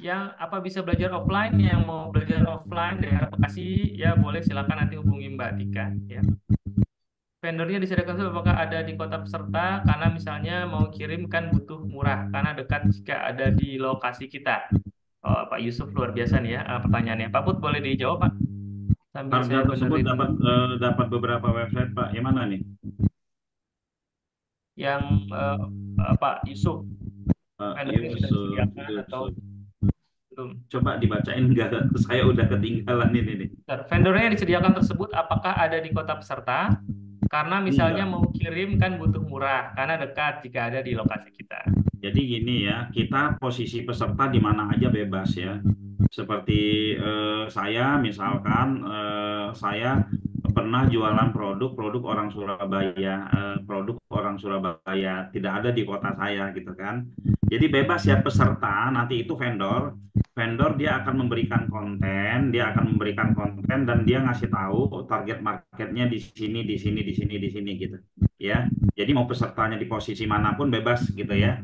Yang apa bisa belajar offline, yang mau belajar offline daerah Bekasi ya boleh, silakan nanti hubungi Mbak Tika ya. Vendornya disediakan itu apakah ada di kota peserta, karena misalnya mau kirim kan butuh murah karena dekat jika ada di lokasi kita. Oh, Pak Yusuf luar biasa nih ya pertanyaannya. Pak Put boleh dijawab Pak? Sambil Harga saya tersebut benerin dapat beberapa website, Pak. Yang mana nih? yang Pak Yusuf, vendornya sudah Yusuf, disediakan atau Yusuf. belum? Coba dibacain enggak? Saya udah ketinggalan ini nih. Vendornya yang disediakan tersebut apakah ada di kota peserta? Karena misalnya Enggak. mau kirim kan butuh murah karena dekat jika ada di lokasi kita. Jadi gini ya, kita posisi peserta di mana aja bebas ya. Seperti saya misalkan, saya pernah jualan produk orang Surabaya, produk orang Surabaya tidak ada di kota saya gitu kan. Jadi bebas ya peserta, nanti itu vendor dia akan memberikan konten, dan dia ngasih tahu target marketnya di sini, di sini, di sini, di sini gitu ya. Jadi mau pesertanya di posisi manapun bebas gitu ya.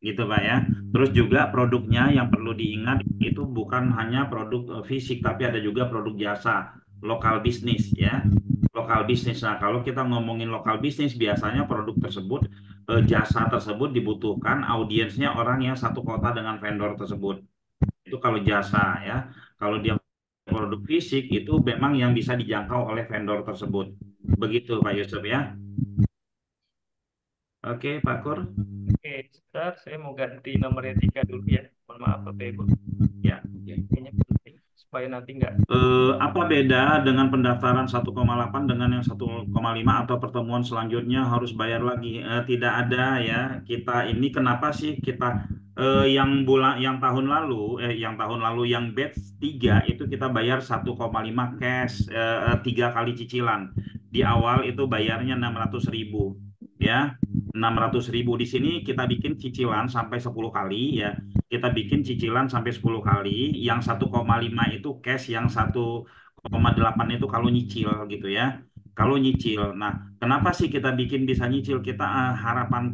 Gitu Pak ya. Terus juga produknya yang perlu diingat itu bukan hanya produk fisik, tapi ada juga produk jasa, lokal bisnis ya. Lokal bisnis. Nah, kalau kita ngomongin lokal bisnis, biasanya produk tersebut, jasa tersebut dibutuhkan audiensnya orang yang satu kota dengan vendor tersebut. Itu kalau jasa ya. Kalau dia produk fisik itu memang yang bisa dijangkau oleh vendor tersebut. Begitu Pak Yusuf ya. Oke, Pak Kur. Oke, sebentar, saya mau ganti nomornya 3 dulu ya. Mohon maaf Bapak Ibu. Ya. Kayaknya penting supaya nanti nggak. Apa beda dengan pendaftaran 1,8 dengan yang 1,5 atau pertemuan selanjutnya harus bayar lagi? Tidak ada ya. Kita ini kenapa sih kita yang tahun lalu yang batch 3 itu kita bayar 1,5 cash, 3 kali cicilan. Di awal itu bayarnya 600.000 ya. 600.000 di sini kita bikin cicilan sampai 10 kali ya. Kita bikin cicilan sampai 10 kali, yang 1,5 itu cash, yang 1,8 itu kalau nyicil gitu ya. kalau nyicil. Nah, kenapa sih kita bikin bisa nyicil? Harapan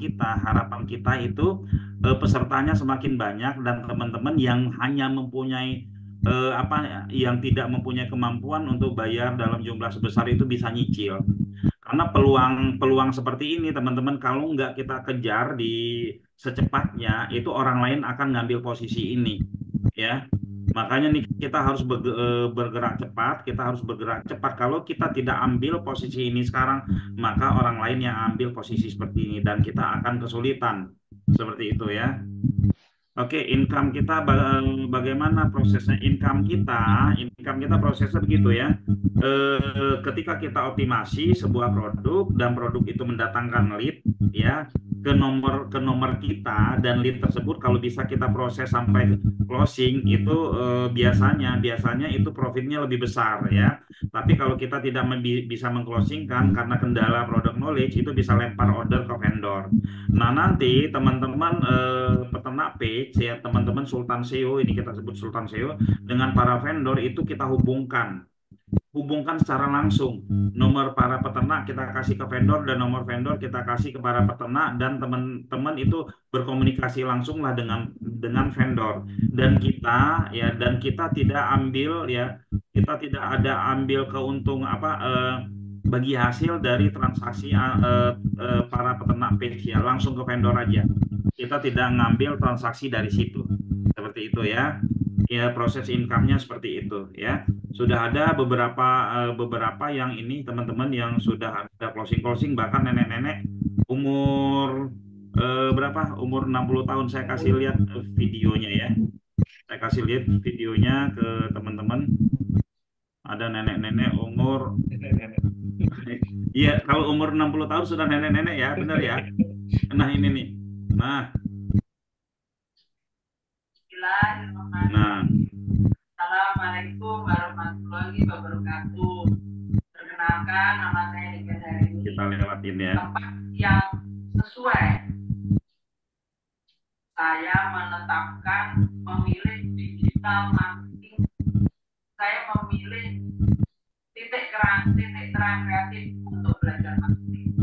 kita itu pesertanya semakin banyak dan teman-teman yang hanya mempunyai yang tidak mempunyai kemampuan untuk bayar dalam jumlah sebesar itu bisa nyicil. Karena peluang-peluang seperti ini, teman-teman, kalau nggak kita kejar di secepatnya, itu orang lain akan ngambil posisi ini, ya. Makanya nih kita harus bergerak cepat, kita harus bergerak cepat. Kalau kita tidak ambil posisi ini sekarang, maka orang lain yang ambil posisi seperti ini dan kita akan kesulitan. Seperti itu ya. Oke, income kita bagaimana prosesnya? Income kita prosesnya begitu ya. Ketika kita optimasi sebuah produk dan produk itu mendatangkan lead ya ke nomor kita, dan lead tersebut kalau bisa kita proses sampai closing itu biasanya itu profitnya lebih besar ya. Tapi kalau kita tidak bisa mengclosingkan karena kendala product knowledge, itu bisa lempar order ke vendor. Nah, nanti teman-teman peternak page ya, teman-teman Sultan SEO, ini kita sebut Sultan SEO, dengan para vendor itu kita hubungkan secara langsung. Nomor para peternak kita kasih ke vendor dan nomor vendor kita kasih ke para peternak, dan teman-teman itu berkomunikasi langsung lah dengan vendor. Dan kita tidak ambil ya, kita tidak ada ambil keuntung bagi hasil dari transaksi para peternak page ya, langsung ke vendor aja. Kita tidak ngambil transaksi dari situ. Seperti itu ya. Ya, proses income-nya seperti itu ya. Sudah ada beberapa yang ini teman-teman yang sudah ada closing, bahkan nenek-nenek umur berapa? Umur 60 tahun. Saya kasih lihat videonya ya. Saya kasih lihat videonya ke teman-teman. Ada nenek-nenek umur iya, kalau umur 60 tahun sudah nenek-nenek ya, benar ya. Nah, ini nih. Nah, Assalamualaikum warahmatullahi wabarakatuh. Perkenalkan, nama saya Nika Darini. kita lewatin ya. Tempat yang sesuai. Saya menetapkan memilih digital marketing. Saya memilih titik terang kreatif untuk belajar marketing.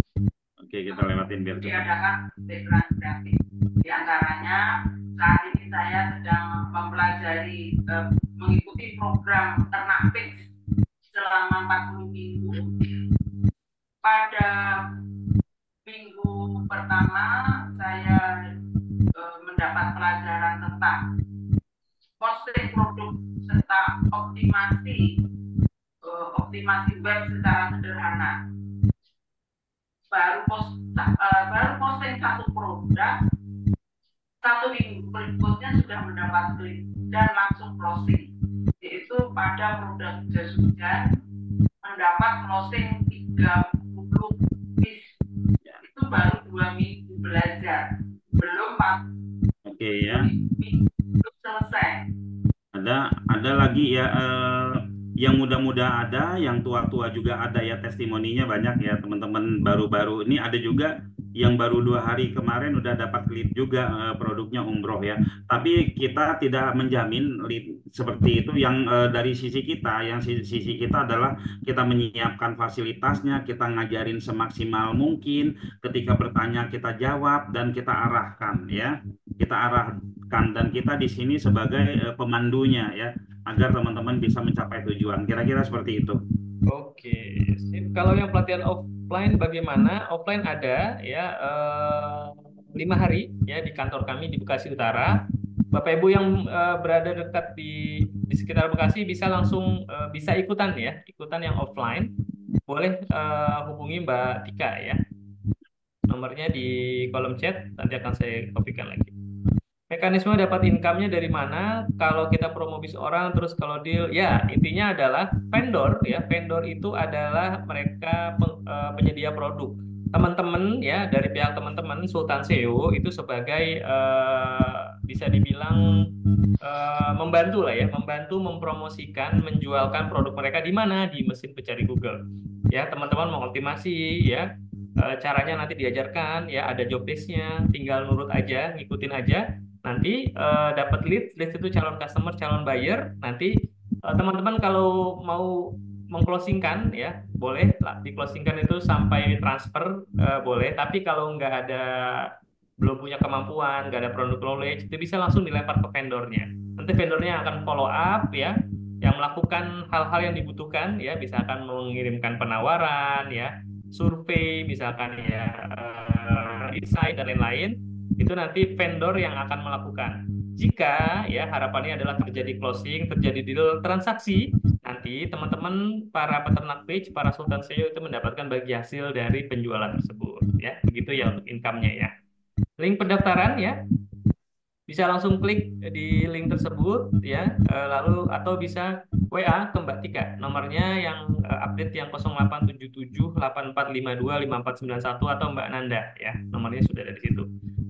Oke, kita lewatin biar cepat. Diadakan titik terang kreatif. Di antaranya saat ini saya sedang mempelajari mengikuti program Ternak Fix selama 40 minggu. Pada minggu pertama saya mendapat pelajaran tentang posting produk serta optimasi web secara sederhana. Baru posting satu produk, satu minggu berikutnya sudah mendapat klik dan langsung closing, yaitu pada produk jas hujan mendapat closing 30 piece. Itu baru 2 minggu belajar, belum 4 Oke ya. minggu selesai. Ada lagi ya, yang muda-muda ada, yang tua-tua juga ada ya, testimoninya banyak ya teman-teman. Baru-baru ini ada juga yang baru 2 hari kemarin udah dapat lead juga, produknya umroh ya. Tapi kita tidak menjamin lead seperti itu. Yang dari sisi kita, sisi kita adalah kita menyiapkan fasilitasnya, kita ngajarin semaksimal mungkin, ketika bertanya kita jawab dan kita arahkan ya. Dan kita di sini sebagai pemandunya ya, agar teman-teman bisa mencapai tujuan. Kira-kira seperti itu. Oke, sip. Kalau yang pelatihan offline bagaimana? Offline ada ya 5 hari ya di kantor kami di Bekasi Utara. Bapak Ibu yang berada dekat di sekitar Bekasi bisa langsung bisa ikutan yang offline. Boleh hubungi Mbak Tika ya. Nomornya di kolom chat, nanti akan saya kopikan lagi. Mekanisme dapat income-nya dari mana? Kalau kita promo bis orang, terus kalau deal, ya intinya adalah vendor ya. Vendor itu adalah mereka penyedia produk. Teman-teman ya, dari pihak teman-teman Sultan SEO itu sebagai bisa dibilang membantu lah ya, membantu mempromosikan, menjualkan produk mereka di mana? Di mesin pencari Google. Ya, teman-teman mau optimasi ya. Caranya nanti diajarkan ya, ada job desk-nya, tinggal nurut aja, ngikutin aja. Nanti dapat lead itu calon customer, calon buyer. Nanti teman-teman kalau mau mengclosingkan ya boleh lah, di-closingkan itu sampai transfer boleh, tapi kalau nggak ada, belum punya kemampuan, nggak ada product knowledge, itu bisa langsung dilempar ke vendornya. Nanti vendornya akan follow up ya, yang melakukan hal-hal yang dibutuhkan ya, misalkan mengirimkan penawaran ya, survei misalkan ya, insight dan lain-lain, itu nanti vendor yang akan melakukan. Jika ya harapannya adalah terjadi closing, terjadi deal transaksi, nanti teman-teman para peternak page, para sultan SEO itu mendapatkan bagi hasil dari penjualan tersebut ya. Begitu ya untuk income-nya ya. Link pendaftaran ya, bisa langsung klik di link tersebut ya, lalu atau bisa WA ke Mbak Tika, nomornya yang update yang 0877 8452 5491, atau Mbak Nanda ya, nomornya sudah ada di situ.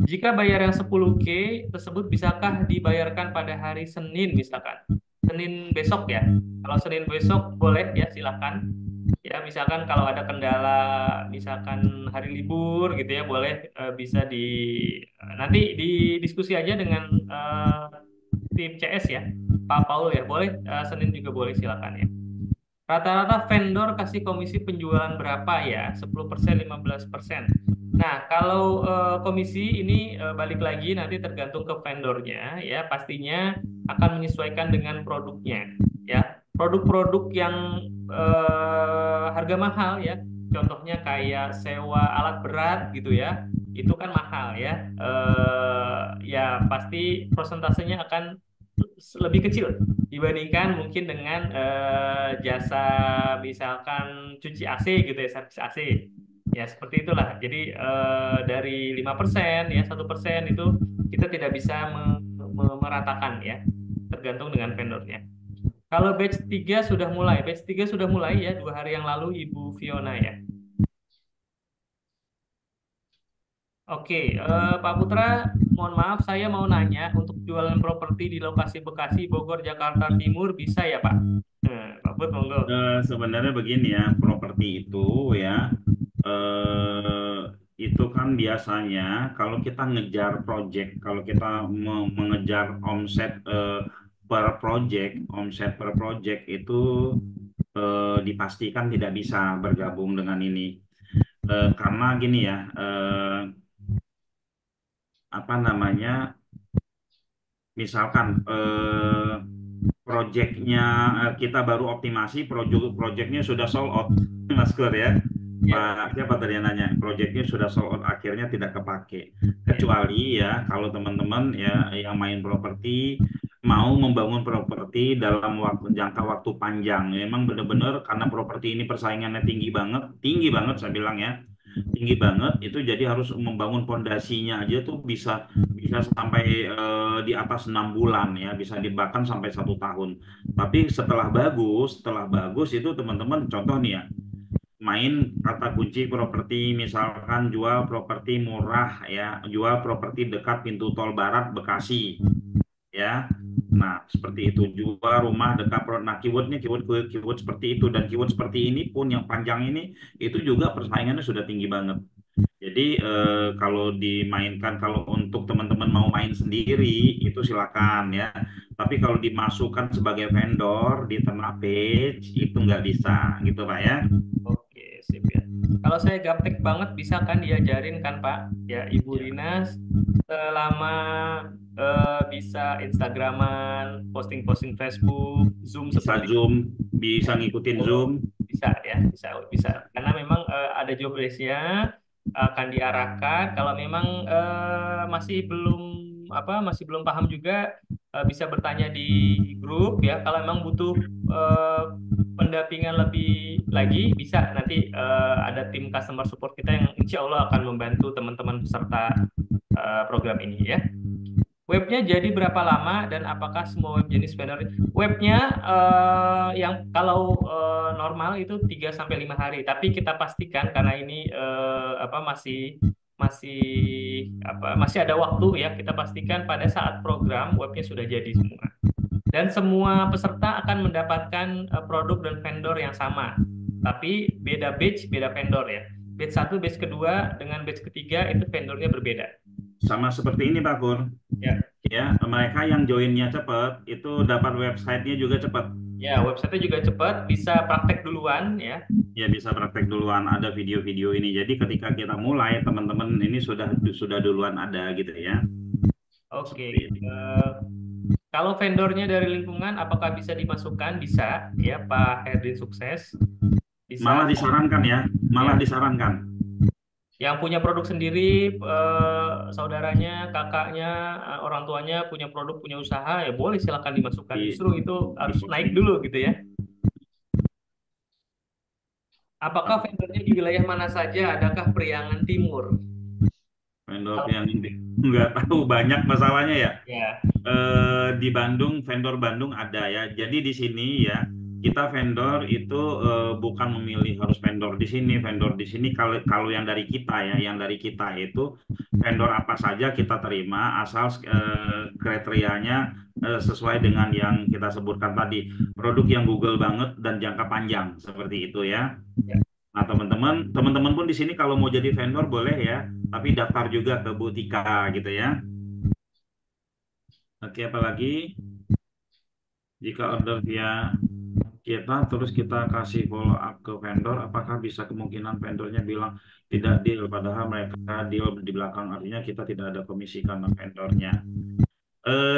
Jika bayar yang 10K tersebut, bisakah dibayarkan pada hari Senin misalkan? Senin besok ya. Kalau Senin besok boleh ya, silakan. Ya, misalkan kalau ada kendala, misalkan hari libur gitu ya, boleh bisa nanti didiskusi aja dengan tim CS ya, Pak Paul ya, boleh Senin juga boleh, silakan ya. Rata-rata vendor kasih komisi penjualan berapa ya? 10%, 15%. Nah, kalau komisi ini balik lagi nanti tergantung ke vendornya ya, pastinya akan menyesuaikan dengan produknya ya. Produk-produk yang harga mahal ya, contohnya kayak sewa alat berat gitu ya, itu kan mahal ya. Ya pasti prosentasenya akan lebih kecil dibandingkan mungkin dengan jasa misalkan cuci AC gitu ya, servis AC ya, seperti itulah. Jadi dari 5% ya, 1% itu kita tidak bisa meratakan ya, tergantung dengan vendornya. Kalau batch 3 sudah mulai ya, 2 hari yang lalu Ibu Fiona ya. Oke, Pak Putra, mohon maaf, saya mau nanya, untuk jualan properti di lokasi Bekasi, Bogor, Jakarta Timur bisa ya Pak? Pak Put, monggo. Sebenarnya begini ya, properti itu ya, itu kan biasanya kalau kita ngejar project, kalau kita mengejar omset omset per project itu dipastikan tidak bisa bergabung dengan ini. Karena gini ya, apa namanya, misalkan proyeknya kita baru optimasi, proyeknya sudah sold out, Mas Kur ya. Pak, siapa tadi yang nanya? Proyeknya sudah sold out, akhirnya tidak kepake. Kecuali ya, kalau teman-teman ya yang main properti mau membangun properti dalam jangka waktu panjang. Memang benar-benar karena properti ini persaingannya tinggi banget saya bilang ya. Tinggi banget, itu jadi harus membangun pondasinya aja tuh bisa bisa sampai di atas 6 bulan ya, bisa bahkan sampai 1 tahun. Tapi setelah bagus itu teman-teman, contoh nih ya, main kata kunci properti, misalkan jual properti murah ya, jual properti dekat pintu tol Barat Bekasi ya. Nah, seperti itu, jual rumah dekat nah keyword seperti itu, dan keyword seperti ini pun yang panjang ini itu juga persaingannya sudah tinggi banget. Jadi kalau dimainkan, kalau untuk teman-teman mau main sendiri itu silakan ya. Tapi kalau dimasukkan sebagai vendor di ternak page itu nggak bisa gitu Pak ya. Oke, sip ya. Kalau saya gaptek banget, bisa kan diajarin kan Pak? Ya, Ibu Rina selama bisa Instagraman, posting-posting Facebook, Zoom Bisa seperti Zoom, bisa ngikutin Zoom. bisa ya, bisa. Karena memang ada job desk-nya, akan diarahkan. Kalau memang masih belum paham juga, bisa bertanya di grup ya. Kalau memang butuh pendampingan lebih lagi, bisa nanti ada tim customer support kita yang insya Allah akan membantu teman-teman peserta program ini ya. Webnya jadi berapa lama, dan apakah semua web jenis vendor? Webnya yang kalau normal itu 3 sampai 5 hari, tapi kita pastikan karena ini masih masih masih ada waktu ya, kita pastikan pada saat program webnya sudah jadi semua. Dan semua peserta akan mendapatkan produk dan vendor yang sama, tapi beda batch, beda vendor ya. Batch 1, batch kedua dengan batch ketiga itu vendornya berbeda. Sama seperti ini Pak Kur. Ya. ya mereka yang joinnya cepat itu dapat websitenya juga cepat. Ya, websitenya juga cepat, bisa praktek duluan ya. Ya bisa praktek duluan, ada video-video ini. Jadi ketika kita mulai, teman-teman ini sudah duluan ada gitu ya. Oke. Seperti itu. Kalau vendornya dari lingkungan, apakah bisa dimasukkan? Bisa, ya Pak Herdin sukses. Bisa. Malah disarankan ya, malah Ya. disarankan. Yang punya produk sendiri, saudaranya, kakaknya, orang tuanya punya produk, punya usaha, ya boleh silakan dimasukkan. Di, Justru itu harus di naik dulu gitu ya. Apakah vendornya di wilayah mana saja? Adakah Priangan Timur? vendor yang ini nggak tahu banyak masalahnya ya. Ya. Di Bandung, vendor Bandung ada ya. Jadi di sini ya, kita vendor itu bukan memilih harus vendor di sini, vendor di sini. Kalau kalau yang dari kita ya, yang dari kita itu vendor apa saja kita terima asal kriterianya sesuai dengan yang kita sebutkan tadi. Produk yang Google banget dan jangka panjang seperti itu ya. Ya. Nah, teman-teman pun di sini kalau mau jadi vendor boleh ya, tapi daftar juga ke Butika gitu ya. Oke, apalagi jika order via kita terus kita kasih follow up ke vendor, apakah bisa kemungkinan vendornya bilang tidak deal, padahal mereka deal di belakang, artinya kita tidak ada komisi karena vendornya.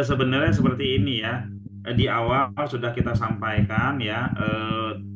Sebenarnya seperti ini ya. Di awal sudah kita sampaikan ya.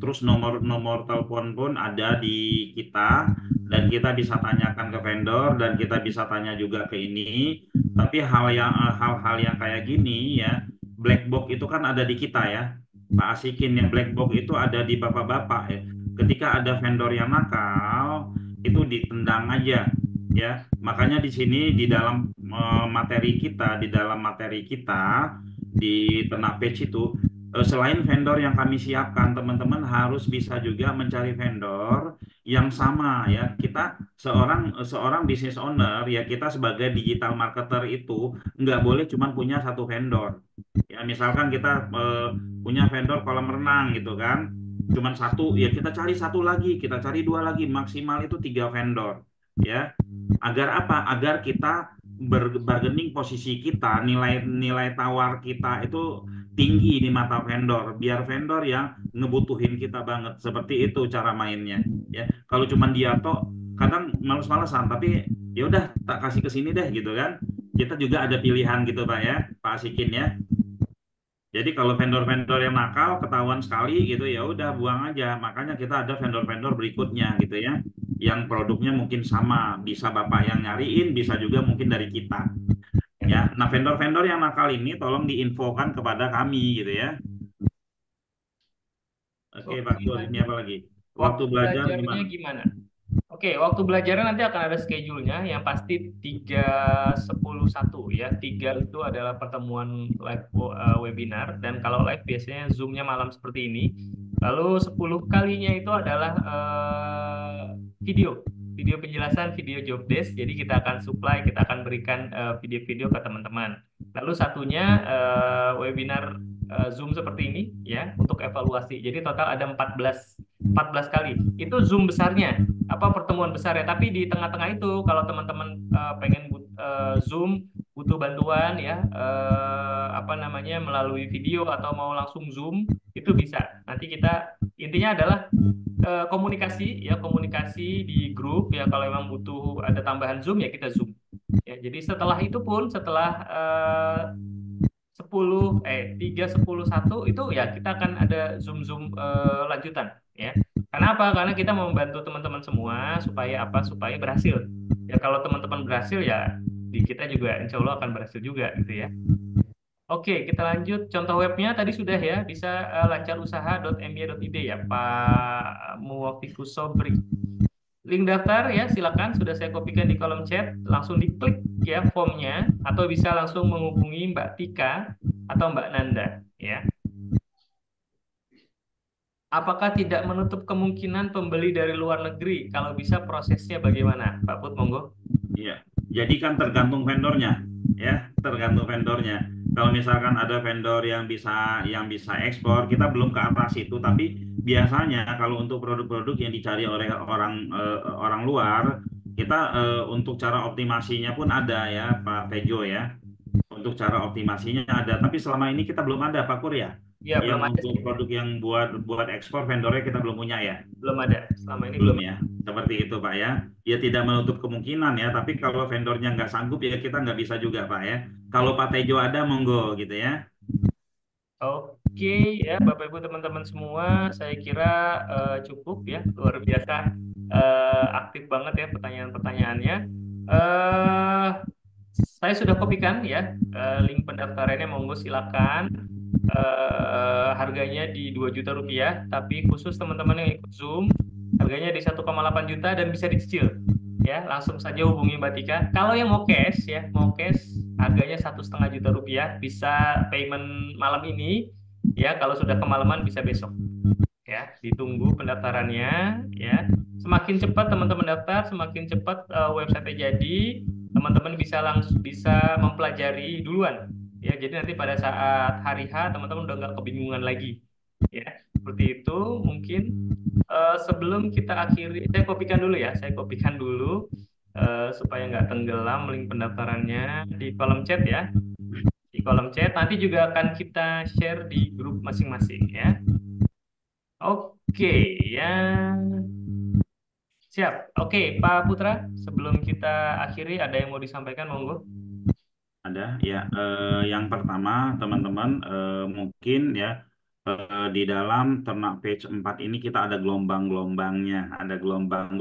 Terus nomor telepon pun ada di kita dan kita bisa tanyakan ke vendor dan kita bisa tanya juga ke ini. Tapi hal-hal yang kayak gini ya, black box itu kan ada di kita ya. Pak Asikin, yang black box itu ada di bapak-bapak ya. Ketika ada vendor yang nakal, itu ditendang aja ya. Makanya di sini di dalam di dalam materi kita di Ternak Page itu selain vendor yang kami siapkan, teman-teman harus bisa juga mencari vendor yang sama ya. Kita seorang seorang business owner ya, kita sebagai digital marketer itu nggak boleh cuma punya satu vendor. Ya, misalkan kita punya vendor kolam renang gitu kan, cuman satu ya, kita cari satu lagi, kita cari dua lagi, maksimal itu 3 vendor ya. Agar apa? Agar kita bargaining posisi kita, nilai tawar kita itu tinggi di mata vendor, biar vendor yang ngebutuhin kita banget. Seperti itu cara mainnya ya. Kalau cuman dia toh kadang males-malesan, tapi ya udah tak kasih ke sini deh gitu kan. Kita juga ada pilihan gitu Pak ya, Pak Asikin ya. Jadi kalau vendor-vendor yang nakal ketahuan sekali gitu ya udah buang aja. Makanya kita ada vendor-vendor berikutnya gitu ya, yang produknya mungkin sama, bisa Bapak yang nyariin, bisa juga mungkin dari kita. Ya, nah vendor-vendor yang nakal ini tolong diinfokan kepada kami gitu ya. Oke, Pak Dur, ini apa lagi? Waktu belajar belajarnya gimana? gimana? Oke, waktu belajarnya nanti akan ada schedule-nya. Yang pasti 3-10-1 ya. 3 itu adalah pertemuan live webinar, dan kalau live biasanya Zoom-nya malam seperti ini. Lalu 10 kalinya itu adalah video penjelasan, video job desk. Jadi kita akan supply, kita akan berikan video-video ke teman-teman. Lalu satunya webinar Zoom seperti ini ya, untuk evaluasi. Jadi total ada 14 kali. Itu Zoom besarnya, pertemuan besarnya. Tapi di tengah-tengah itu kalau teman-teman pengen Zoom, butuh bantuan ya, melalui video atau mau langsung Zoom, itu bisa. Nanti kita intinya adalah komunikasi di grup ya. Kalau memang butuh ada tambahan Zoom ya kita Zoom ya. Jadi setelah itu pun, setelah 3-10-1 itu ya kita akan ada Zoom lanjutan ya. Karena apa? Karena kita mau membantu teman-teman semua supaya berhasil ya. Kalau teman-teman berhasil ya di kita juga insya Allah akan berhasil juga gitu ya. Oke, kita lanjut. Contoh webnya tadi sudah ya, bisa lancarusaha.mya.id ya, Pak Muwafikus Sobri. Link daftar ya, silakan, sudah saya kopikan di kolom chat, langsung diklik ya formnya, atau bisa langsung menghubungi Mbak Tika atau Mbak Nanda ya. Apakah tidak menutup kemungkinan pembeli dari luar negeri? Kalau bisa prosesnya bagaimana? Pak Put, monggo. Iya, jadi kan tergantung vendornya ya, tergantung vendornya. Kalau misalkan ada vendor yang bisa ekspor, kita belum ke arah situ. Tapi biasanya kalau untuk produk-produk yang dicari oleh orang luar, kita untuk cara optimasinya pun ada ya, Pak Pejo ya. Untuk cara optimasinya ada, tapi selama ini kita belum ada Pak Kur ya. Ya, Yang belum ada untuk sih. produk yang buat buat ekspor vendornya kita belum punya ya. Belum ada. Selama ini Belum belum. ya. Seperti itu Pak ya. Ya tidak menutup kemungkinan ya, tapi kalau vendornya nggak sanggup ya kita nggak bisa juga Pak ya. Kalau Pak Tejo ada monggo gitu ya. Oke ya, Bapak Ibu teman-teman semua, saya kira cukup ya, luar biasa aktif banget ya pertanyaan-pertanyaannya. Eh saya sudah kopikan ya link pendaftarannya, monggo silakan. Harganya di 2 juta rupiah, tapi khusus teman-teman yang ikut Zoom, harganya di 1,8 juta dan bisa dicicil. Ya, langsung saja hubungi Mbak Tika. Kalau yang mau cash ya, mau cash harganya 1,5 juta rupiah, bisa payment malam ini. Ya, kalau sudah kemalaman bisa besok. Ya, ditunggu pendaftarannya. Ya, semakin cepat teman-teman daftar, semakin cepat website jadi. Teman-teman bisa langsung bisa mempelajari duluan. Ya, jadi nanti pada saat hari H teman-teman udah nggak kebingungan lagi. Ya, seperti itu. Mungkin sebelum kita akhiri, saya kopikan dulu ya. Saya kopikan dulu supaya nggak tenggelam link pendaftarannya di kolom chat ya. Di kolom chat nanti juga akan kita share di grup masing-masing ya. Oke ya. Siap. Oke, Pak Putra, sebelum kita akhiri ada yang mau disampaikan monggo. Ada ya. Yang pertama teman-teman mungkin ya di dalam ternak page 4 ini kita ada gelombang-gelombangnya, ada gelombang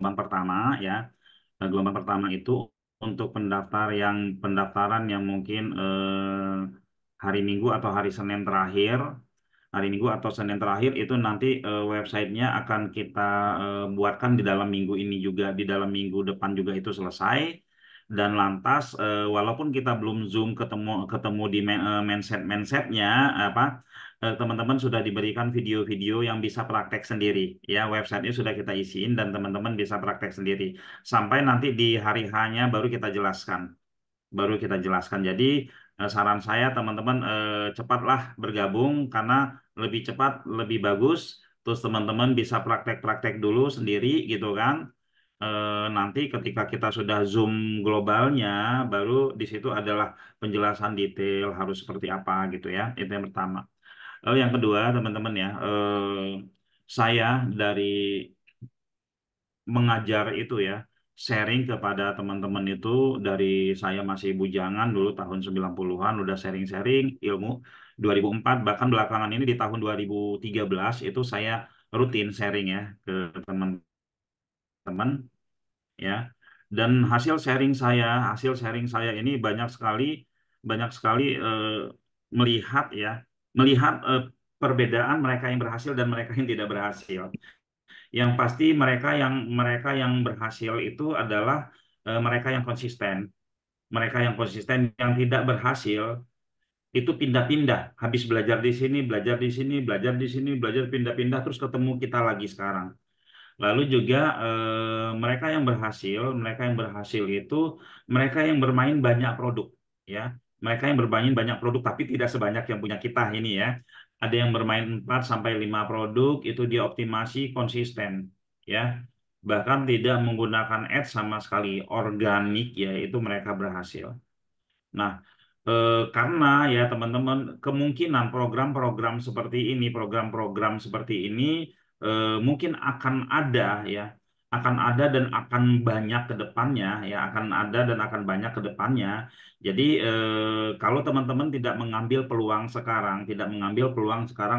pertama ya. Gelombang pertama itu untuk pendaftaran yang mungkin hari Minggu atau hari Senin terakhir. Hari Minggu atau Senin terakhir itu nanti websitenya akan kita buatkan di dalam minggu ini juga, di dalam minggu depan juga itu selesai. Dan lantas walaupun kita belum Zoom ketemu ketemu di mindsetnya apa teman-teman sudah diberikan video-video yang bisa praktek sendiri ya, websitenya sudah kita isiin dan teman-teman bisa praktek sendiri sampai nanti di hari H-nya baru kita jelaskan. Jadi saran saya teman-teman cepatlah bergabung karena lebih cepat lebih bagus. Terus teman-teman bisa praktek-praktek dulu sendiri gitu kan. Nanti ketika kita sudah zoom globalnya, baru di situ adalah penjelasan detail harus seperti apa gitu ya. Itu yang pertama. Lalu yang kedua teman-teman ya, saya dari mengajar itu ya, sharing kepada teman-teman itu dari saya masih bujangan dulu tahun 90-an udah sharing-sharing ilmu 2004 bahkan belakangan ini di tahun 2013 itu saya rutin sharing ya ke teman-teman ya. Dan hasil sharing saya ini banyak sekali melihat ya, melihat perbedaan mereka yang berhasil dan mereka yang tidak berhasil. Yang pasti mereka yang berhasil itu adalah mereka yang konsisten. Mereka yang konsisten, yang tidak berhasil itu pindah-pindah. Habis belajar di sini, belajar di sini, belajar di sini, belajar pindah-pindah terus ketemu kita lagi sekarang. Lalu juga mereka yang berhasil itu mereka yang bermain banyak produk ya. Mereka yang bermain banyak produk tapi tidak sebanyak yang punya kita ini ya. Ada yang bermain 4 sampai 5 produk itu dia optimasi konsisten ya. Bahkan tidak menggunakan ads sama sekali, organik ya, itu mereka berhasil. Nah, karena ya teman-teman kemungkinan program-program seperti ini mungkin akan ada dan akan banyak ke depannya ya, akan ada dan akan banyak ke depannya. Jadi kalau teman-teman tidak mengambil peluang sekarang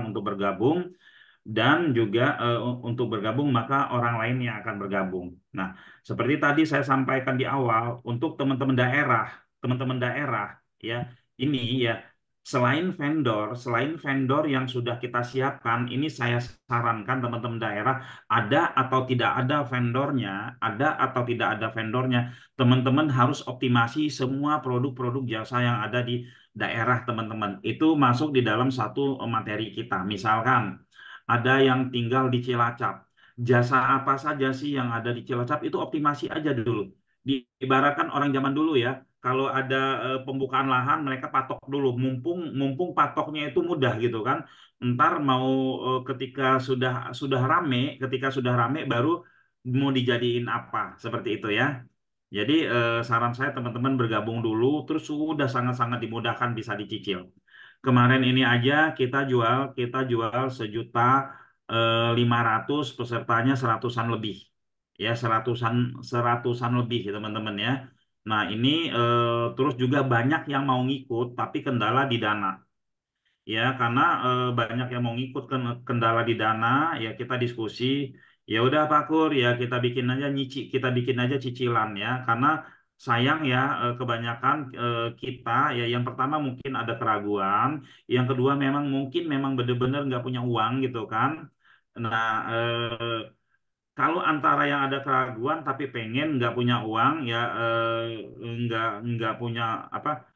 untuk bergabung dan juga untuk bergabung maka orang lain yang akan bergabung. Nah, seperti tadi saya sampaikan di awal untuk teman-teman daerah ya, ini ya selain vendor yang sudah kita siapkan, ini saya sarankan teman-teman daerah ada atau tidak ada vendornya, teman-teman harus optimasi semua produk-produk jasa yang ada di daerah teman-teman. Itu masuk di dalam satu materi kita. Misalkan ada yang tinggal di Cilacap. Jasa apa saja sih yang ada di Cilacap itu optimasi aja dulu. Diibaratkan orang zaman dulu ya, kalau ada pembukaan lahan mereka patok dulu, mumpung mumpung patoknya itu mudah gitu kan. Ntar mau ketika sudah rame baru mau dijadiin apa seperti itu ya. Jadi saran saya teman-teman bergabung dulu, terus sudah sangat-sangat dimudahkan bisa dicicil. Kemarin ini aja kita jual 1.500.000 pesertanya seratusan lebih, ya seratusan lebih ya teman-teman ya. Nah ini terus juga banyak yang mau ngikut, tapi kendala di dana. Ya karena banyak yang mau ngikut kendala di dana, ya kita diskusi. Ya udah Pak Kur, ya kita bikin aja cicilan ya, karena sayang ya kebanyakan kita ya yang pertama mungkin ada keraguan, yang kedua memang benar-benar nggak punya uang gitu kan. Nah, kalau antara yang ada keraguan tapi pengen nggak punya uang ya nggak punya apa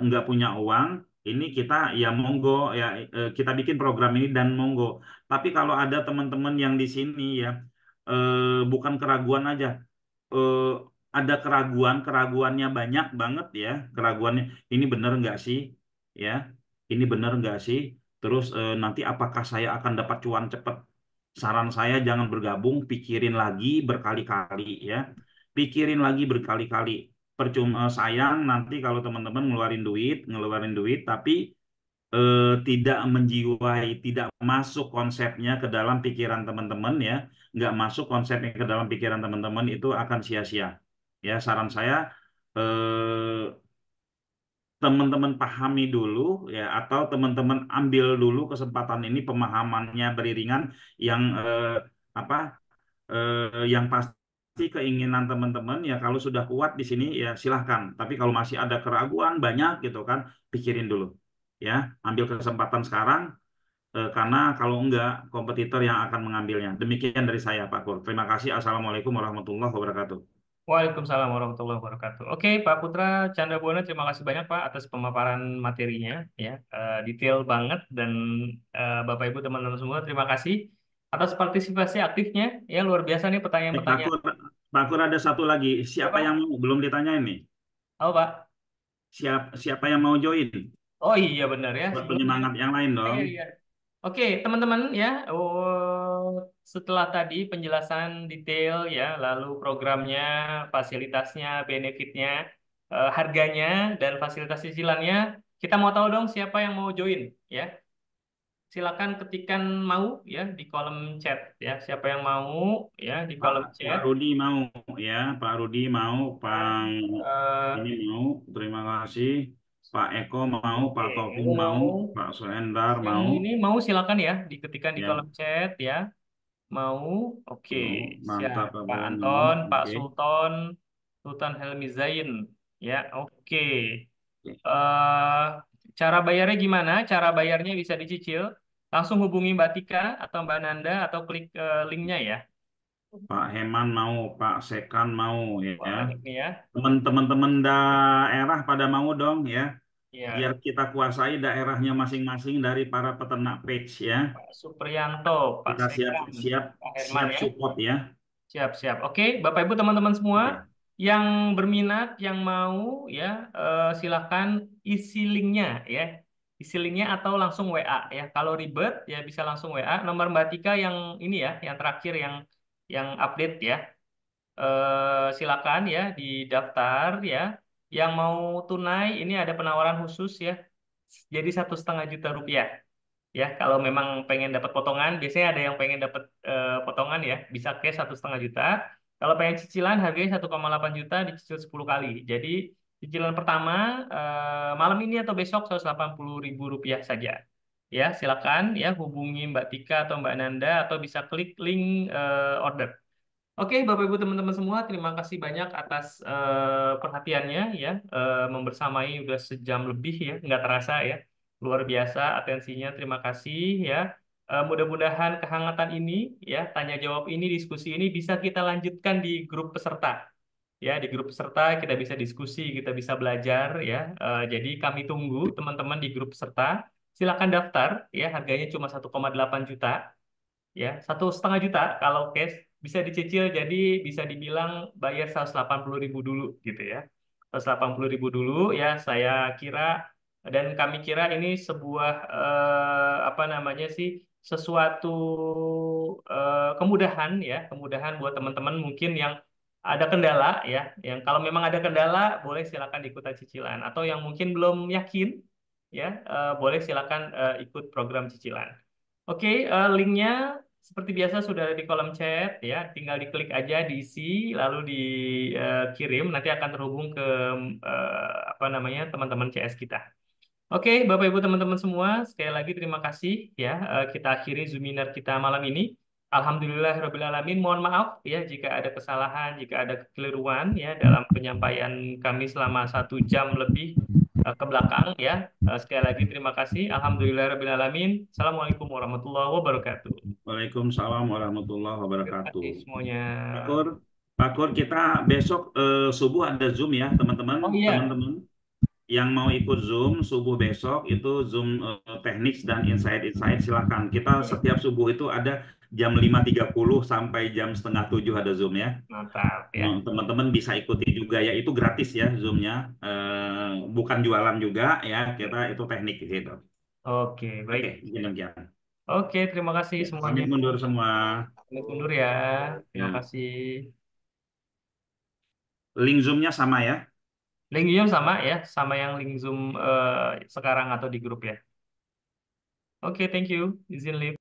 nggak punya uang, ini kita ya monggo ya kita bikin program ini dan monggo. Tapi kalau ada teman-teman yang di sini ya bukan keraguan aja, eh, ada keraguannya banyak banget ya, keraguannya ini bener nggak sih ya, ini bener nggak sih, terus nanti apakah saya akan dapat cuan cepat. Saran saya jangan bergabung, pikirin lagi berkali-kali ya, pikirin lagi berkali-kali. Percuma sayang nanti kalau teman-teman ngeluarin duit tapi tidak menjiwai, tidak masuk konsepnya ke dalam pikiran teman-teman ya, nggak masuk konsepnya ke dalam pikiran teman-teman, itu akan sia-sia. Ya, saran saya eh, teman-teman pahami dulu ya, atau teman-teman ambil dulu kesempatan ini pemahamannya beriringan yang apa yang pasti keinginan teman-teman ya kalau sudah kuat di sini ya silahkan. Tapi kalau masih ada keraguan banyak gitu kan, pikirin dulu ya, ambil kesempatan sekarang karena kalau enggak kompetitor yang akan mengambilnya. Demikian dari saya Pak Kur. Terima kasih. Assalamualaikum warahmatullahi wabarakatuh. Waalaikumsalam warahmatullahi wabarakatuh. Oke, Pak Putra Chandra Buana, terima kasih banyak Pak atas pemaparan materinya, ya. Detail banget dan Bapak Ibu teman-teman semua, terima kasih atas partisipasi aktifnya, ya luar biasa nih Pak pertanyaan-pertanyaan. Kur, Pak Kur ada satu lagi. Ya Siapa yang Pak, belum ditanyain nih? halo Pak. Siapa yang mau join? Oh iya benar ya, Buat sebelumnya. penyemangat yang lain Iya dong. iya. Oke, teman-teman ya, setelah tadi penjelasan detail ya, lalu programnya, fasilitasnya, benefitnya, harganya, dan fasilitas cicilannya, kita mau tahu dong siapa yang mau join ya. Silakan ketikkan mau ya di kolom chat ya. Siapa yang mau ya di Pak, kolom Pak chat. Rudi mau ya, Pak Rudi mau, Pak Dan, ini eh, mau, terima kasih. Pak Eko mau, Pak oke, Topung Ewo mau, mau. Pak Soendar Yang mau, ini mau silakan ya diketikkan di ya, kolom chat ya. Mau, oke, mau, siap. mantap Pak Pak Bowo mau, Anton, Pak oke. Sultan, Sultan Helmi Zain, ya, oke. Oke. eh Cara bayarnya gimana? Cara bayarnya bisa dicicil. Langsung hubungi Mbak Tika atau Mbak Nanda atau klik linknya ya. Pak Heman mau, Pak Sekan mau Wah, ya. banyak nih ya. Teman-teman daerah pada mau dong ya. Biar Ya, kita kuasai daerahnya masing-masing dari para peternak page ya. Pak Supriyanto, Pak Kita siap Sekam, siap Pak Herman siap ya. support ya. Siap-siap. Oke, Bapak Ibu teman-teman semua Oke. yang berminat, yang mau ya silahkan isi linknya ya. Isi linknya atau langsung WA ya. Kalau ribet ya bisa langsung WA. Nomor Mbak Tika yang ini ya, yang terakhir yang update ya. Silakan ya didaftar ya. Yang mau tunai ini ada penawaran khusus ya. Jadi 1,5 juta rupiah. Ya, kalau memang pengen dapat potongan, biasanya ada yang pengen dapat potongan ya, bisa cash 1,5 juta. Kalau pengen cicilan harganya 1,8 juta dicicil 10 kali. Jadi cicilan pertama malam ini atau besok 180.000 rupiah saja. Ya, silakan ya hubungi Mbak Tika atau Mbak Nanda atau bisa klik link order. Oke, Bapak Ibu teman-teman semua, terima kasih banyak atas perhatiannya ya, membersamai udah sejam lebih ya, nggak terasa ya, luar biasa atensinya, terima kasih ya. Mudah-mudahan kehangatan ini ya, tanya jawab ini, diskusi ini bisa kita lanjutkan di grup peserta ya, di grup peserta kita bisa diskusi, kita bisa belajar ya. Jadi kami tunggu teman-teman di grup peserta. Silakan daftar ya, harganya cuma 1,8 juta ya 1,5 juta kalau cash bisa dicicil jadi bisa dibilang bayar 180.000 dulu gitu ya 180.000 dulu ya saya kira dan kami kira ini sebuah apa namanya sih sesuatu kemudahan ya kemudahan buat teman-teman mungkin yang ada kendala ya, yang kalau memang ada kendala boleh silakan ikutan cicilan atau yang mungkin belum yakin ya boleh silakan ikut program cicilan. Oke, linknya seperti biasa sudah ada di kolom chat ya, tinggal diklik aja, diisi, lalu dikirim, nanti akan terhubung ke apa namanya teman-teman CS kita. Oke, Bapak Ibu teman-teman semua, sekali lagi terima kasih ya. Kita akhiri Zoominar kita malam ini. Alhamdulillahirrahmanirrahim. Mohon maaf ya jika ada kesalahan, jika ada kekeliruan ya dalam penyampaian kami selama 1 jam lebih ke belakang ya. Sekali lagi terima kasih. Alhamdulillahirrahmanirrahim. Assalamualaikum warahmatullahi wabarakatuh. Waalaikumsalam warahmatullahi Terima wabarakatuh. kasih semuanya. Pak Kur, kita besok subuh ada Zoom ya, teman-teman. Oh iya, Teman-teman yang mau ikut Zoom subuh besok itu Zoom teknik dan insight silakan. Kita setiap subuh itu ada jam 5.30 sampai jam setengah 7 ada Zoom ya. mantap ya. Teman-teman bisa ikuti juga ya, itu gratis ya Zoom-nya. Bukan jualan juga ya, kita itu teknik gitu. Oke, baik. Oke, demikian. Oke, terima kasih Ya, semuanya. pamit mundur semua. Pamit mundur ya. Terima Ya. kasih. Link Zoom-nya sama ya. Link Zoom sama ya, sama yang link Zoom sekarang atau di grup ya. Oke, thank you. Izin live.